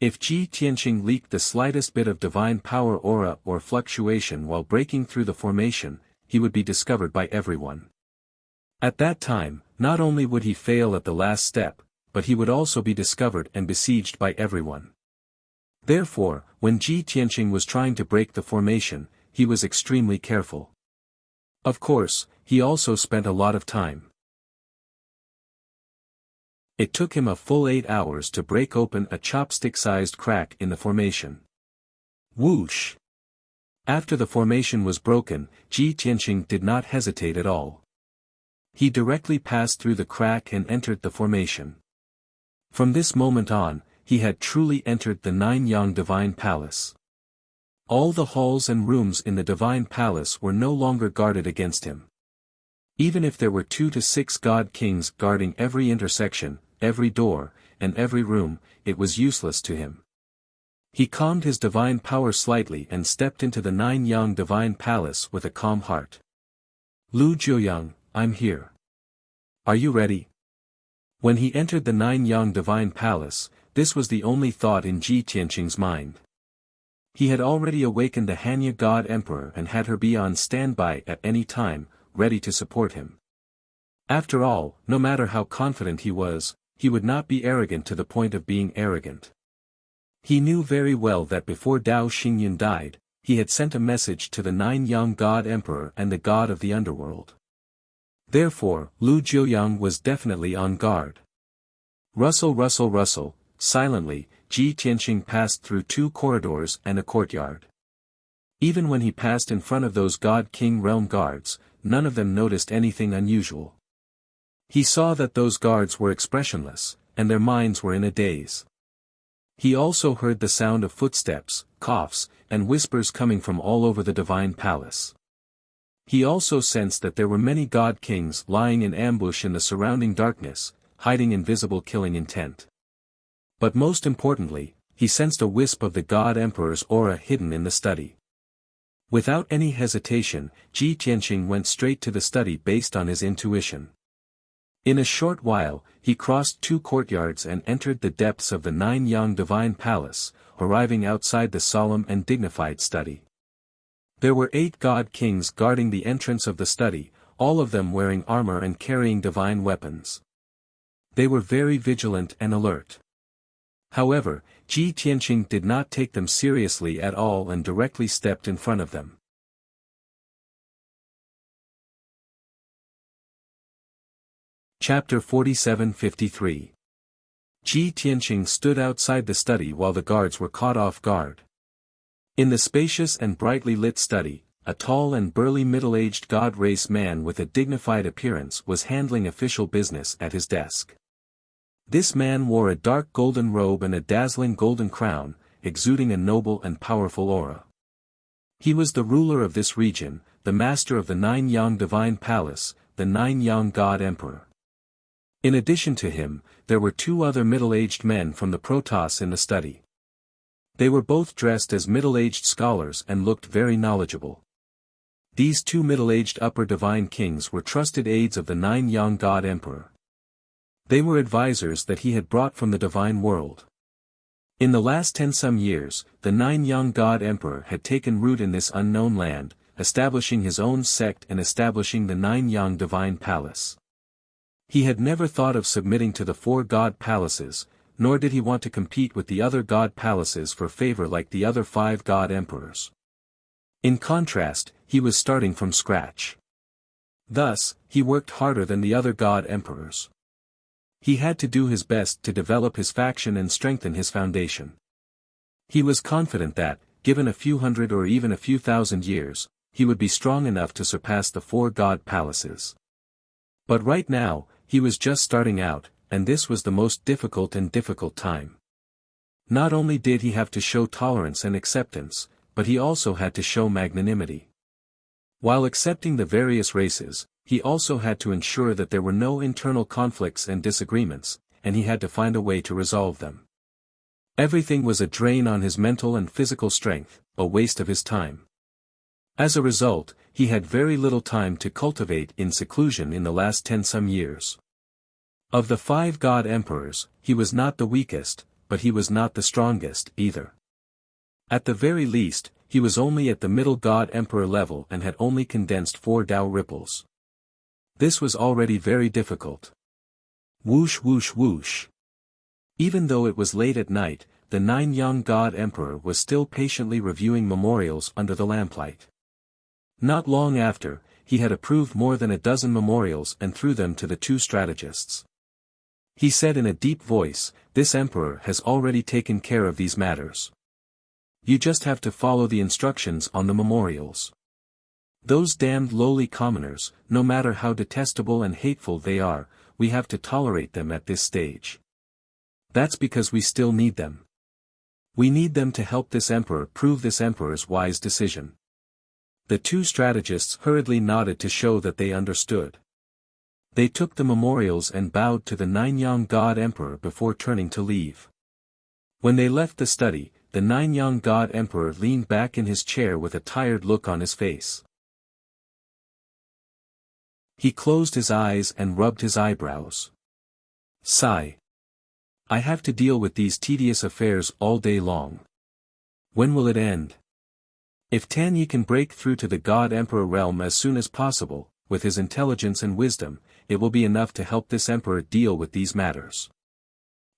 If Ji Tianqing leaked the slightest bit of divine power aura or fluctuation while breaking through the formation, he would be discovered by everyone. At that time, not only would he fail at the last step, but he would also be discovered and besieged by everyone. Therefore, when Ji Tianqing was trying to break the formation, he was extremely careful. Of course, he also spent a lot of time. It took him a full 8 hours to break open a chopstick-sized crack in the formation. Whoosh! After the formation was broken, Ji Tianqing did not hesitate at all. He directly passed through the crack and entered the formation. From this moment on, he had truly entered the Nine-Yang Divine Palace. All the halls and rooms in the Divine Palace were no longer guarded against him. Even if there were 2 to 6 God Kings guarding every intersection, every door, and every room, it was useless to him. He calmed his divine power slightly and stepped into the Nine-Yang Divine Palace with a calm heart. Lu Jiuyang, I'm here. Are you ready? When he entered the Nine-Yang Divine Palace, this was the only thought in Ji Tianqing's mind. He had already awakened the Hanya God Emperor and had her be on standby at any time, ready to support him. After all, no matter how confident he was, he would not be arrogant to the point of being arrogant. He knew very well that before Dao Xingyun died, he had sent a message to the Nine-Yang God Emperor and the God of the Underworld. Therefore, Lu Jiuyang was definitely on guard. Rustle, rustle, rustle, silently, Ji Tianqing passed through 2 corridors and a courtyard. Even when he passed in front of those God King realm guards, none of them noticed anything unusual. He saw that those guards were expressionless, and their minds were in a daze. He also heard the sound of footsteps, coughs, and whispers coming from all over the Divine Palace. He also sensed that there were many God Kings lying in ambush in the surrounding darkness, hiding invisible killing intent. But most importantly, he sensed a wisp of the God Emperor's aura hidden in the study. Without any hesitation, Ji Tianqing went straight to the study based on his intuition. In a short while, he crossed 2 courtyards and entered the depths of the Nine-Yang Divine Palace, arriving outside the solemn and dignified study. There were 8 God Kings guarding the entrance of the study, all of them wearing armor and carrying divine weapons. They were very vigilant and alert. However, Ji Tianqing did not take them seriously at all and directly stepped in front of them. Chapter 47-53. Ji Tianqing stood outside the study while the guards were caught off guard. In the spacious and brightly lit study, a tall and burly middle-aged god-race man with a dignified appearance was handling official business at his desk. This man wore a dark golden robe and a dazzling golden crown, exuding a noble and powerful aura. He was the ruler of this region, the master of the Nine-Yang Divine Palace, the Nine-Yang God Emperor. In addition to him, there were two other middle-aged men from the Protoss in the study. They were both dressed as middle-aged scholars and looked very knowledgeable. These two middle-aged upper divine kings were trusted aides of the Nine-Yang God Emperor. They were advisors that he had brought from the divine world. In the last 10-some years, the Nine-Yang God Emperor had taken root in this unknown land, establishing his own sect and establishing the Nine-Yang Divine Palace. He had never thought of submitting to the four god palaces, nor did he want to compete with the other god palaces for favor like the other 5 god emperors. In contrast, he was starting from scratch. Thus, he worked harder than the other god emperors. He had to do his best to develop his faction and strengthen his foundation. He was confident that, given a few hundred or even a few thousand years, he would be strong enough to surpass the 4 god palaces. But right now, he was just starting out, and this was the most difficult time. Not only did he have to show tolerance and acceptance, but he also had to show magnanimity. While accepting the various races, he also had to ensure that there were no internal conflicts and disagreements, and he had to find a way to resolve them. Everything was a drain on his mental and physical strength, a waste of his time. As a result, he had very little time to cultivate in seclusion in the last 10-some years. Of the 5 god emperors, he was not the weakest, but he was not the strongest, either. At the very least, he was only at the middle god emperor level and had only condensed 4 Tao ripples. This was already very difficult. Whoosh whoosh whoosh. Even though it was late at night, the Nine-Yang God Emperor was still patiently reviewing memorials under the lamplight. Not long after, he had approved more than a dozen memorials and threw them to the 2 strategists. He said in a deep voice, "This emperor has already taken care of these matters. You just have to follow the instructions on the memorials. Those damned lowly commoners, no matter how detestable and hateful they are, we have to tolerate them at this stage. That's because we still need them. We need them to help this emperor prove this emperor's wise decision." The 2 strategists hurriedly nodded to show that they understood. They took the memorials and bowed to the Nine-Yang God Emperor before turning to leave. When they left the study, the Nine-Yang God Emperor leaned back in his chair with a tired look on his face. He closed his eyes and rubbed his eyebrows. Sigh. I have to deal with these tedious affairs all day long. When will it end? If Tanya can break through to the God Emperor realm as soon as possible, with his intelligence and wisdom, it will be enough to help this emperor deal with these matters.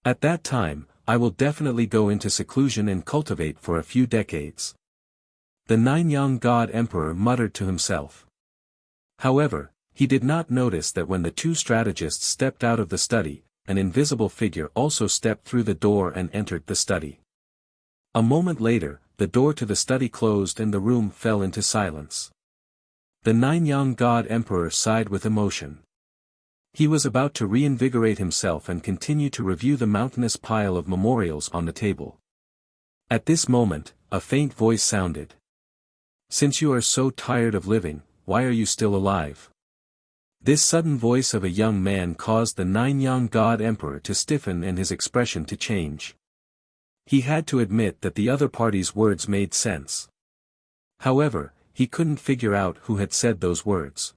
At that time, I will definitely go into seclusion and cultivate for a few decades. The Nine-Yang God Emperor muttered to himself. However, he did not notice that when the 2 strategists stepped out of the study, an invisible figure also stepped through the door and entered the study. A moment later, the door to the study closed and the room fell into silence. The Nine-Yang God Emperor sighed with emotion. He was about to reinvigorate himself and continue to review the mountainous pile of memorials on the table. At this moment, a faint voice sounded. "Since you are so tired of living, why are you still alive?" This sudden voice of a young man caused the Nine-Yang God Emperor to stiffen and his expression to change. He had to admit that the other party's words made sense. However, he couldn't figure out who had said those words.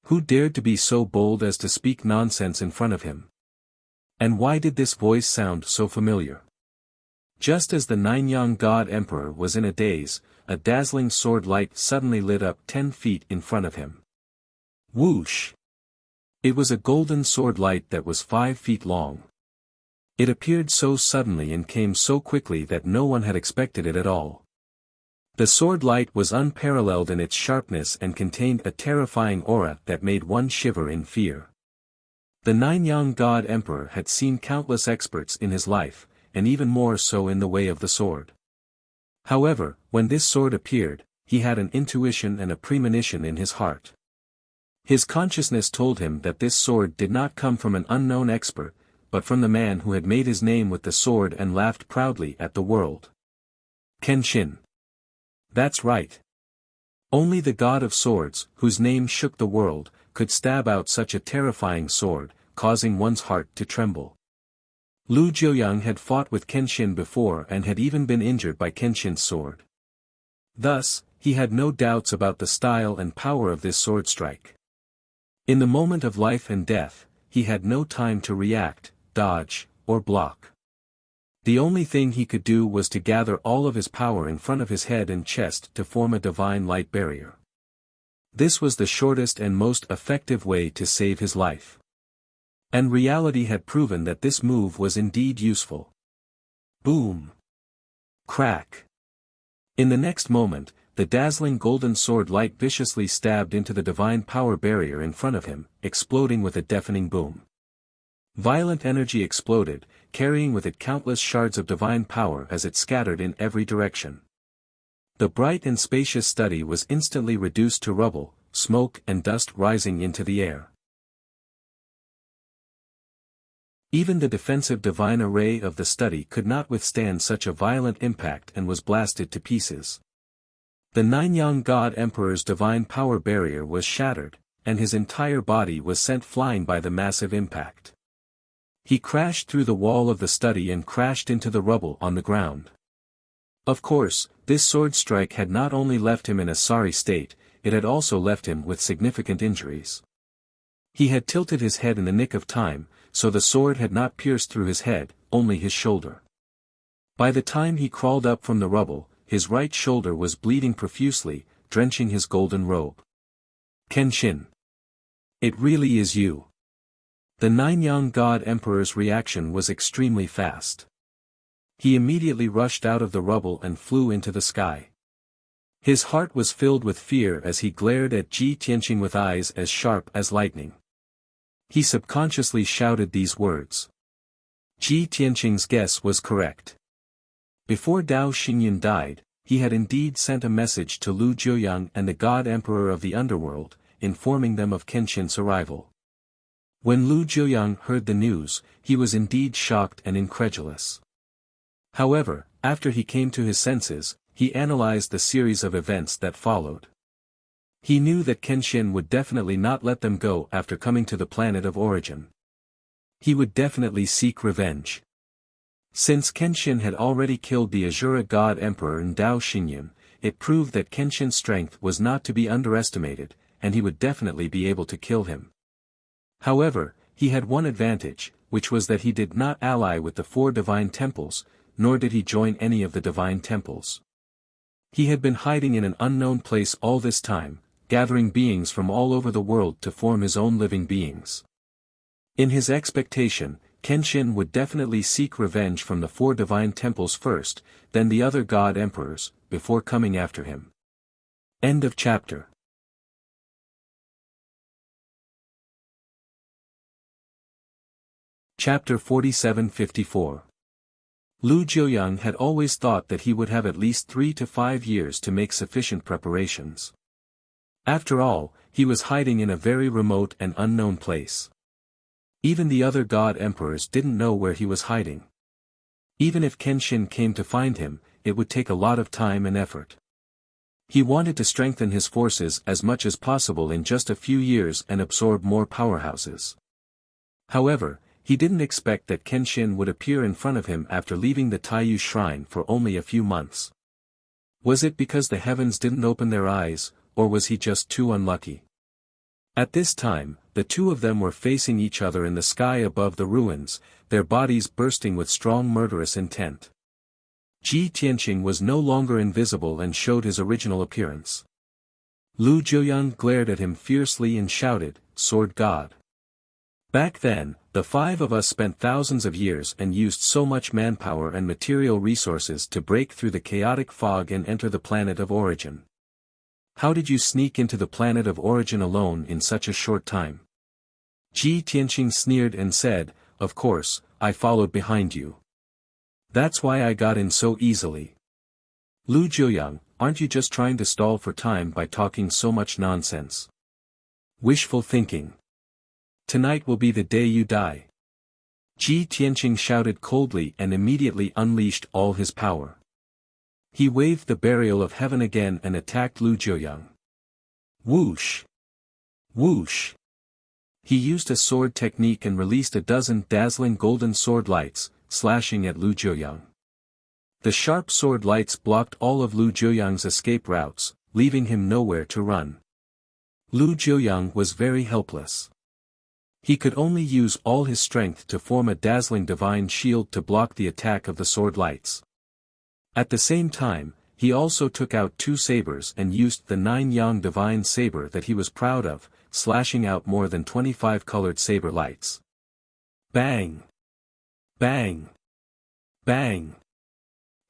Who dared to be so bold as to speak nonsense in front of him? And why did this voice sound so familiar? Just as the Nine-Yang God Emperor was in a daze, a dazzling sword light suddenly lit up 10 feet in front of him. Whoosh! It was a golden sword light that was 5 feet long. It appeared so suddenly and came so quickly that no one had expected it at all. The sword light was unparalleled in its sharpness and contained a terrifying aura that made one shiver in fear. The Nine-Yang God Emperor had seen countless experts in his life, and even more so in the way of the sword. However, when this sword appeared, he had an intuition and a premonition in his heart. His consciousness told him that this sword did not come from an unknown expert, but from the man who had made his name with the sword and laughed proudly at the world. Kenshin. That's right. Only the god of swords, whose name shook the world, could stab out such a terrifying sword, causing one's heart to tremble. Lu Jiuyang had fought with Kenshin before and had even been injured by Kenshin's sword. Thus, he had no doubts about the style and power of this sword strike. In the moment of life and death, he had no time to react, dodge, or block. The only thing he could do was to gather all of his power in front of his head and chest to form a divine light barrier. This was the shortest and most effective way to save his life. And reality had proven that this move was indeed useful. Boom! Crack! In the next moment, the dazzling golden sword light viciously stabbed into the divine power barrier in front of him, exploding with a deafening boom. Violent energy exploded, carrying with it countless shards of divine power as it scattered in every direction. The bright and spacious study was instantly reduced to rubble, smoke and dust rising into the air. Even the defensive divine array of the study could not withstand such a violent impact and was blasted to pieces. The Ninefold God Emperor's divine power barrier was shattered, and his entire body was sent flying by the massive impact. He crashed through the wall of the study and crashed into the rubble on the ground. Of course, this sword strike had not only left him in a sorry state, it had also left him with significant injuries. He had tilted his head in the nick of time, so the sword had not pierced through his head, only his shoulder. By the time he crawled up from the rubble, his right shoulder was bleeding profusely, drenching his golden robe. Kenshin. It really is you. The Ninefold God Emperor's reaction was extremely fast. He immediately rushed out of the rubble and flew into the sky. His heart was filled with fear as he glared at Ji Tianqing with eyes as sharp as lightning. He subconsciously shouted these words. Ji Tianqing's guess was correct. Before Dao Xinyan died, he had indeed sent a message to Lu Jiuyang and the God Emperor of the Underworld, informing them of Kenshin's arrival. When Lu Jiuyang heard the news, he was indeed shocked and incredulous. However, after he came to his senses, he analyzed the series of events that followed. He knew that Kenshin would definitely not let them go after coming to the planet of origin. He would definitely seek revenge. Since Kenshin had already killed the Azura God Emperor and Dao Xinyan, it proved that Kenshin's strength was not to be underestimated, and he would definitely be able to kill him. However, he had one advantage, which was that he did not ally with the 4 divine temples, nor did he join any of the divine temples. He had been hiding in an unknown place all this time, gathering beings from all over the world to form his own living beings. In his expectation, Kenshin would definitely seek revenge from the 4 divine temples first, then the other god emperors, before coming after him. End of chapter. Chapter 47-54. Lu Jiuyang had always thought that he would have at least 3 to 5 years to make sufficient preparations. After all, he was hiding in a very remote and unknown place. Even the other god emperors didn't know where he was hiding. Even if Kenshin came to find him, it would take a lot of time and effort. He wanted to strengthen his forces as much as possible in just a few years and absorb more powerhouses. However, he didn't expect that Kenshin would appear in front of him after leaving the Taiyu Shrine for only a few months. Was it because the heavens didn't open their eyes, or was he just too unlucky? At this time, the two of them were facing each other in the sky above the ruins, their bodies bursting with strong murderous intent. Ji Tianqing was no longer invisible and showed his original appearance. Lu Jiuyang glared at him fiercely and shouted, "Sword God." Back then, the 5 of us spent thousands of years and used so much manpower and material resources to break through the chaotic fog and enter the planet of origin. How did you sneak into the planet of origin alone in such a short time? Ji Tianqing sneered and said, "Of course, I followed behind you. That's why I got in so easily." Lu Jiuyang, aren't you just trying to stall for time by talking so much nonsense? Wishful thinking. Tonight will be the day you die. Ji Tianqing shouted coldly and immediately unleashed all his power. He waved the burial of heaven again and attacked Lu Jiuyang. Whoosh! Whoosh! He used a sword technique and released a dozen dazzling golden sword lights, slashing at Lu Jiuyang. The sharp sword lights blocked all of Lu Jiuyang's escape routes, leaving him nowhere to run. Lu Jiuyang was very helpless. He could only use all his strength to form a dazzling divine shield to block the attack of the sword lights. At the same time, he also took out two sabers and used the 9-yang divine saber that he was proud of, slashing out more than 25 colored saber lights. Bang! Bang! Bang!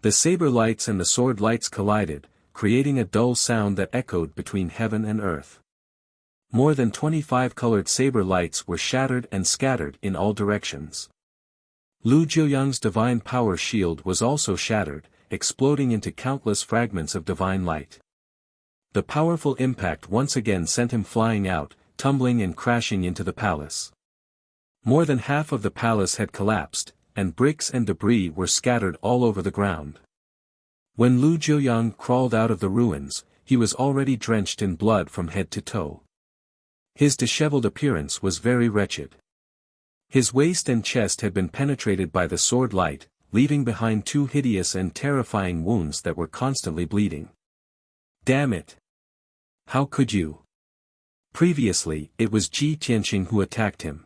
The saber lights and the sword lights collided, creating a dull sound that echoed between heaven and earth. More than 25 colored saber lights were shattered and scattered in all directions. Lu Jiuyang's divine power shield was also shattered, exploding into countless fragments of divine light. The powerful impact once again sent him flying out, tumbling and crashing into the palace. More than half of the palace had collapsed, and bricks and debris were scattered all over the ground. When Lu Jiuyang crawled out of the ruins, he was already drenched in blood from head to toe. His disheveled appearance was very wretched. His waist and chest had been penetrated by the sword light, leaving behind two hideous and terrifying wounds that were constantly bleeding. Damn it! How could you? Previously, it was Ji Tianqing who attacked him.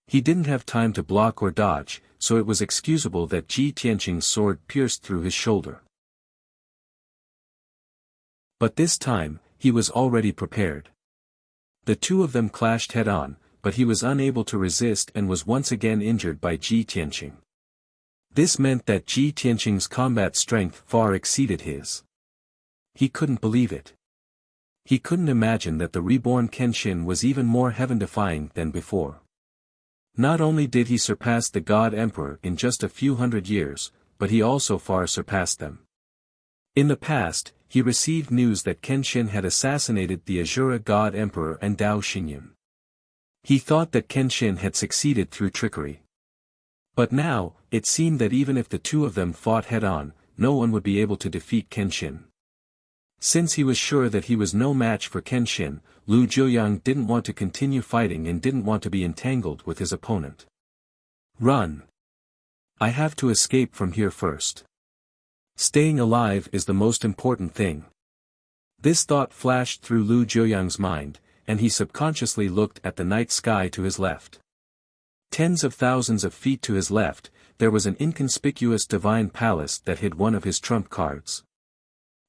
He didn't have time to block or dodge, so it was excusable that Ji Tianqing's sword pierced through his shoulder. But this time, he was already prepared. The two of them clashed head-on, but he was unable to resist and was once again injured by Ji Tianqing. This meant that Ji Tianqing's combat strength far exceeded his. He couldn't believe it. He couldn't imagine that the reborn Kenshin was even more heaven-defying than before. Not only did he surpass the God Emperor in just a few hundred years, but he also far surpassed them. In the past, he received news that Kenshin had assassinated the Azura God Emperor and Dao Xingyun. He thought that Kenshin had succeeded through trickery. But now, it seemed that even if the two of them fought head-on, no one would be able to defeat Kenshin. Since he was sure that he was no match for Kenshin, Lu Jiuyang didn't want to continue fighting and didn't want to be entangled with his opponent. Run! I have to escape from here first. Staying alive is the most important thing. This thought flashed through Lu Jiuyang's mind, and he subconsciously looked at the night sky to his left. Tens of thousands of feet to his left, there was an inconspicuous divine palace that hid one of his trump cards.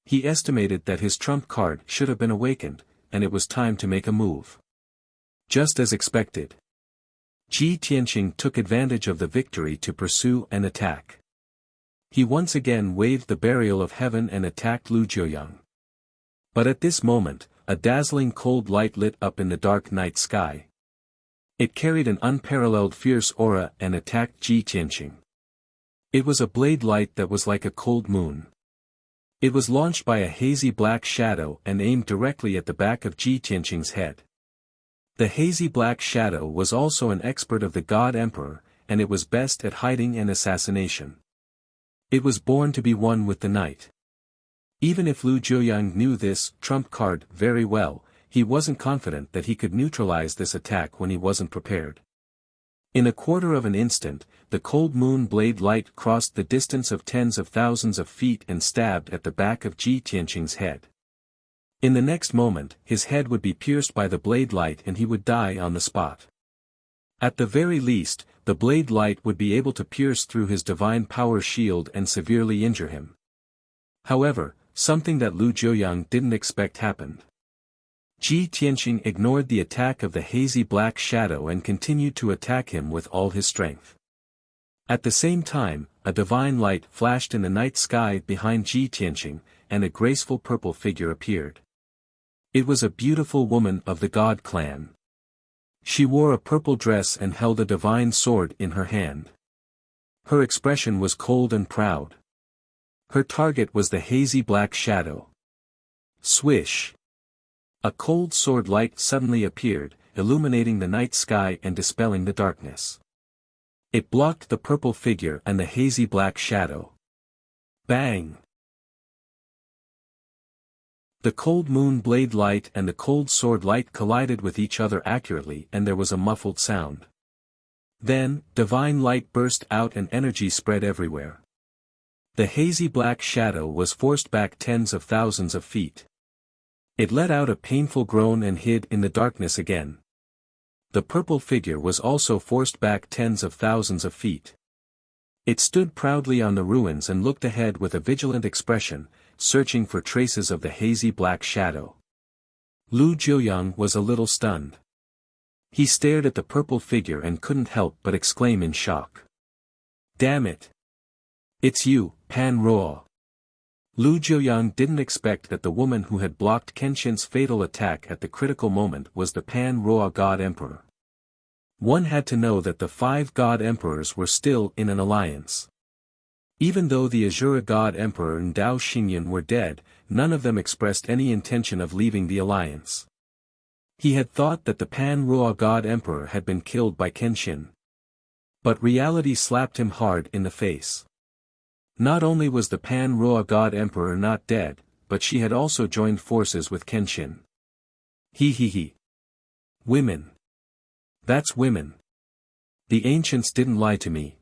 He estimated that his trump card should have been awakened, and it was time to make a move. Just as expected. Ji Tianqing took advantage of the victory to pursue and attack. He once again waved the burial of heaven and attacked Lu Jiuyang. But at this moment, a dazzling cold light lit up in the dark night sky. It carried an unparalleled fierce aura and attacked Ji Tianqing. It was a blade light that was like a cold moon. It was launched by a hazy black shadow and aimed directly at the back of Ji Tianqing's head. The hazy black shadow was also an expert of the God Emperor, and it was best at hiding and assassination. It was born to be one with the night. Even if Lu Jiuyang knew this trump card very well, he wasn't confident that he could neutralize this attack when he wasn't prepared. In a quarter of an instant, the cold moon blade light crossed the distance of tens of thousands of feet and stabbed at the back of Ji Tianqing's head. In the next moment, his head would be pierced by the blade light and he would die on the spot. At the very least, the blade light would be able to pierce through his divine power shield and severely injure him. However, something that Lu Jiuyang didn't expect happened. Ji Tianqing ignored the attack of the hazy black shadow and continued to attack him with all his strength. At the same time, a divine light flashed in the night sky behind Ji Tianqing, and a graceful purple figure appeared. It was a beautiful woman of the God clan. She wore a purple dress and held a divine sword in her hand. Her expression was cold and proud. Her target was the hazy black shadow. Swish! A cold sword light suddenly appeared, illuminating the night sky and dispelling the darkness. It blocked the purple figure and the hazy black shadow. Bang! The cold moon blade light and the cold sword light collided with each other accurately, and there was a muffled sound. Then, divine light burst out and energy spread everywhere. The hazy black shadow was forced back tens of thousands of feet. It let out a painful groan and hid in the darkness again. The purple figure was also forced back tens of thousands of feet. It stood proudly on the ruins and looked ahead with a vigilant expression, searching for traces of the hazy black shadow. Lu Jiuyang was a little stunned. He stared at the purple figure and couldn't help but exclaim in shock. "Damn it! It's you, Pan Ruo." Lu Jiuyang didn't expect that the woman who had blocked Kenshin's fatal attack at the critical moment was the Pan Ruo God Emperor. One had to know that the 5 God Emperors were still in an alliance. Even though the Azura God Emperor and Dao Xingyan were dead, none of them expressed any intention of leaving the alliance. He had thought that the Pan Ruo God Emperor had been killed by Kenshin. But reality slapped him hard in the face. Not only was the Pan Ruo God Emperor not dead, but she had also joined forces with Kenshin. He. Women. That's women. The ancients didn't lie to me.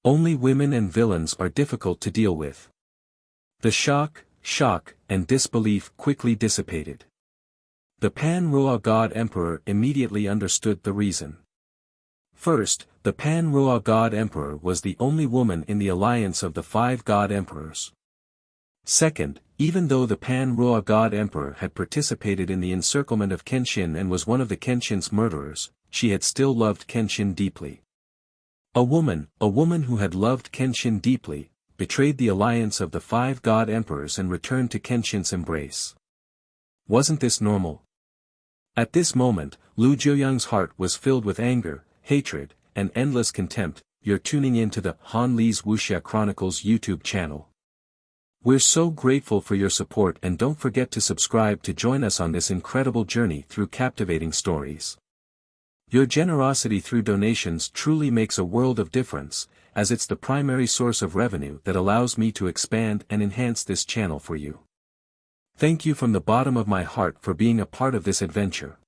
Only women and villains are difficult to deal with. The shock, and disbelief quickly dissipated. The Pan Ruo God Emperor immediately understood the reason. First, the Pan Ruo God Emperor was the only woman in the alliance of the 5 God Emperors. Second, even though the Pan Ruo God Emperor had participated in the encirclement of Kenshin and was one of the Kenshin's murderers, she had still loved Kenshin deeply. A woman who had loved Kenshin deeply, betrayed the alliance of the 5 God Emperors and returned to Kenshin's embrace. Wasn't this normal? At this moment, Lu Jiuyang's heart was filled with anger, hatred, and endless contempt. You're tuning in to the Han Li's Wuxia Chronicles YouTube channel. We're so grateful for your support, and don't forget to subscribe to join us on this incredible journey through captivating stories. Your generosity through donations truly makes a world of difference, as it's the primary source of revenue that allows me to expand and enhance this channel for you. Thank you from the bottom of my heart for being a part of this adventure.